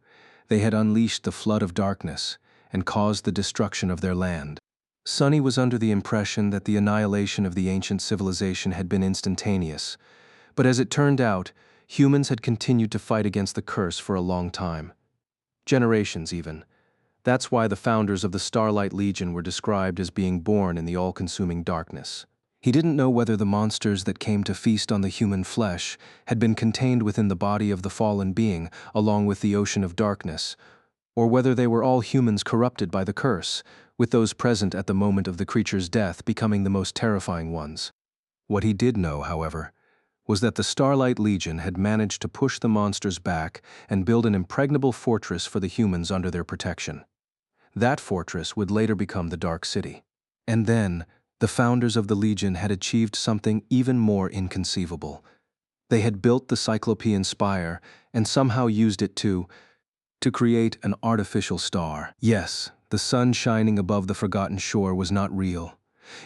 they had unleashed the flood of darkness and caused the destruction of their land. Sonny was under the impression that the annihilation of the ancient civilization had been instantaneous, but as it turned out, humans had continued to fight against the curse for a long time. Generations, even. That's why the founders of the Starlight Legion were described as being born in the all-consuming darkness. He didn't know whether the monsters that came to feast on the human flesh had been contained within the body of the fallen being, along with the ocean of darkness, or whether they were all humans corrupted by the curse, with those present at the moment of the creature's death becoming the most terrifying ones. What he did know, however, was that the Starlight Legion had managed to push the monsters back and build an impregnable fortress for the humans under their protection. That fortress would later become the Dark City. And then, the founders of the Legion had achieved something even more inconceivable. They had built the Cyclopean spire and somehow used it to create an artificial star. Yes, the sun shining above the forgotten shore was not real.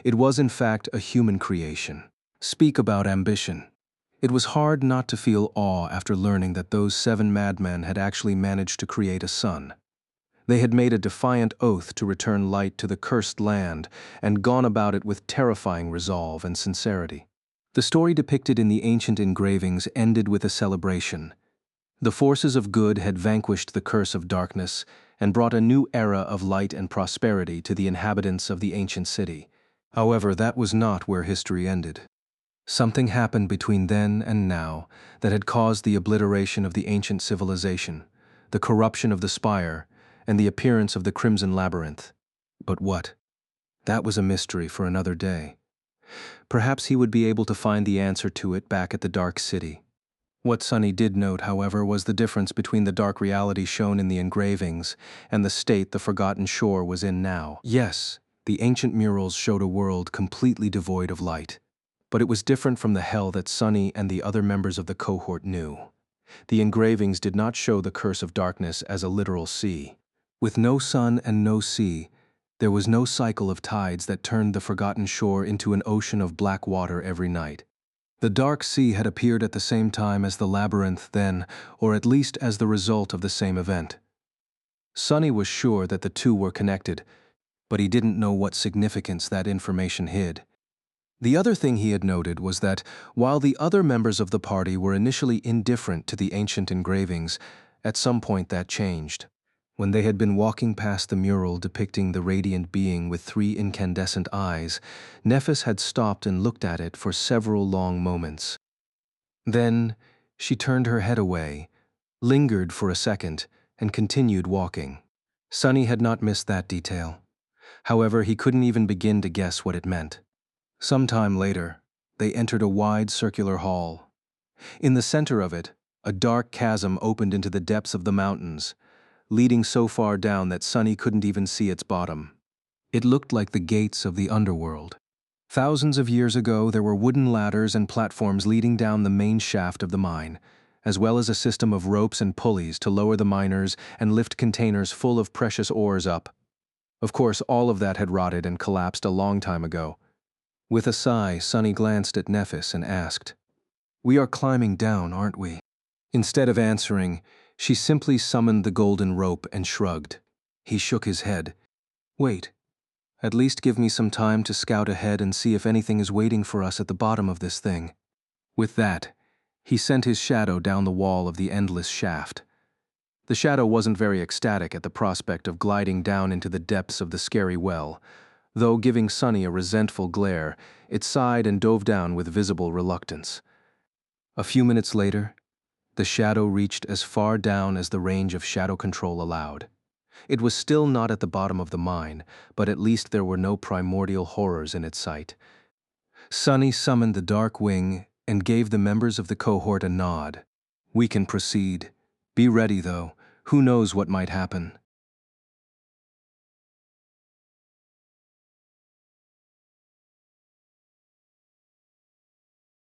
It was in fact a human creation. Speak about ambition. It was hard not to feel awe after learning that those 7 madmen had actually managed to create a sun. They had made a defiant oath to return light to the cursed land and gone about it with terrifying resolve and sincerity. The story depicted in the ancient engravings ended with a celebration. The forces of good had vanquished the curse of darkness and brought a new era of light and prosperity to the inhabitants of the ancient city. However, that was not where history ended. Something happened between then and now that had caused the obliteration of the ancient civilization, the corruption of the spire, and the appearance of the Crimson Labyrinth. But what? That was a mystery for another day. Perhaps he would be able to find the answer to it back at the Dark City. What Sunny did note, however, was the difference between the dark reality shown in the engravings and the state the Forgotten Shore was in now. Yes, the ancient murals showed a world completely devoid of light. But it was different from the hell that Sunny and the other members of the cohort knew. The engravings did not show the curse of darkness as a literal sea. With no sun and no sea, there was no cycle of tides that turned the Forgotten Shore into an ocean of black water every night. The Dark Sea had appeared at the same time as the labyrinth then, or at least as the result of the same event. Sunny was sure that the two were connected, but he didn't know what significance that information hid. The other thing he had noted was that, while the other members of the party were initially indifferent to the ancient engravings, at some point that changed. When they had been walking past the mural depicting the radiant being with 3 incandescent eyes, Nephis had stopped and looked at it for several long moments. Then, she turned her head away, lingered for a second, and continued walking. Sunny had not missed that detail. However, he couldn't even begin to guess what it meant. Some time later, they entered a wide circular hall. In the center of it, a dark chasm opened into the depths of the mountains, leading so far down that Sunny couldn't even see its bottom. It looked like the gates of the underworld. Thousands of years ago, there were wooden ladders and platforms leading down the main shaft of the mine, as well as a system of ropes and pulleys to lower the miners and lift containers full of precious ores up. Of course, all of that had rotted and collapsed a long time ago. With a sigh, Sunny glanced at Nephis and asked, "We are climbing down, aren't we?" Instead of answering, she simply summoned the golden rope and shrugged. He shook his head. "Wait. At least give me some time to scout ahead and see if anything is waiting for us at the bottom of this thing." With that, he sent his shadow down the wall of the endless shaft. The shadow wasn't very ecstatic at the prospect of gliding down into the depths of the scary well. Though giving Sunny a resentful glare, it sighed and dove down with visible reluctance. A few minutes later, the shadow reached as far down as the range of shadow control allowed. It was still not at the bottom of the mine, but at least there were no primordial horrors in its sight. Sunny summoned the dark wing and gave the members of the cohort a nod. "We can proceed. Be ready, though. Who knows what might happen?"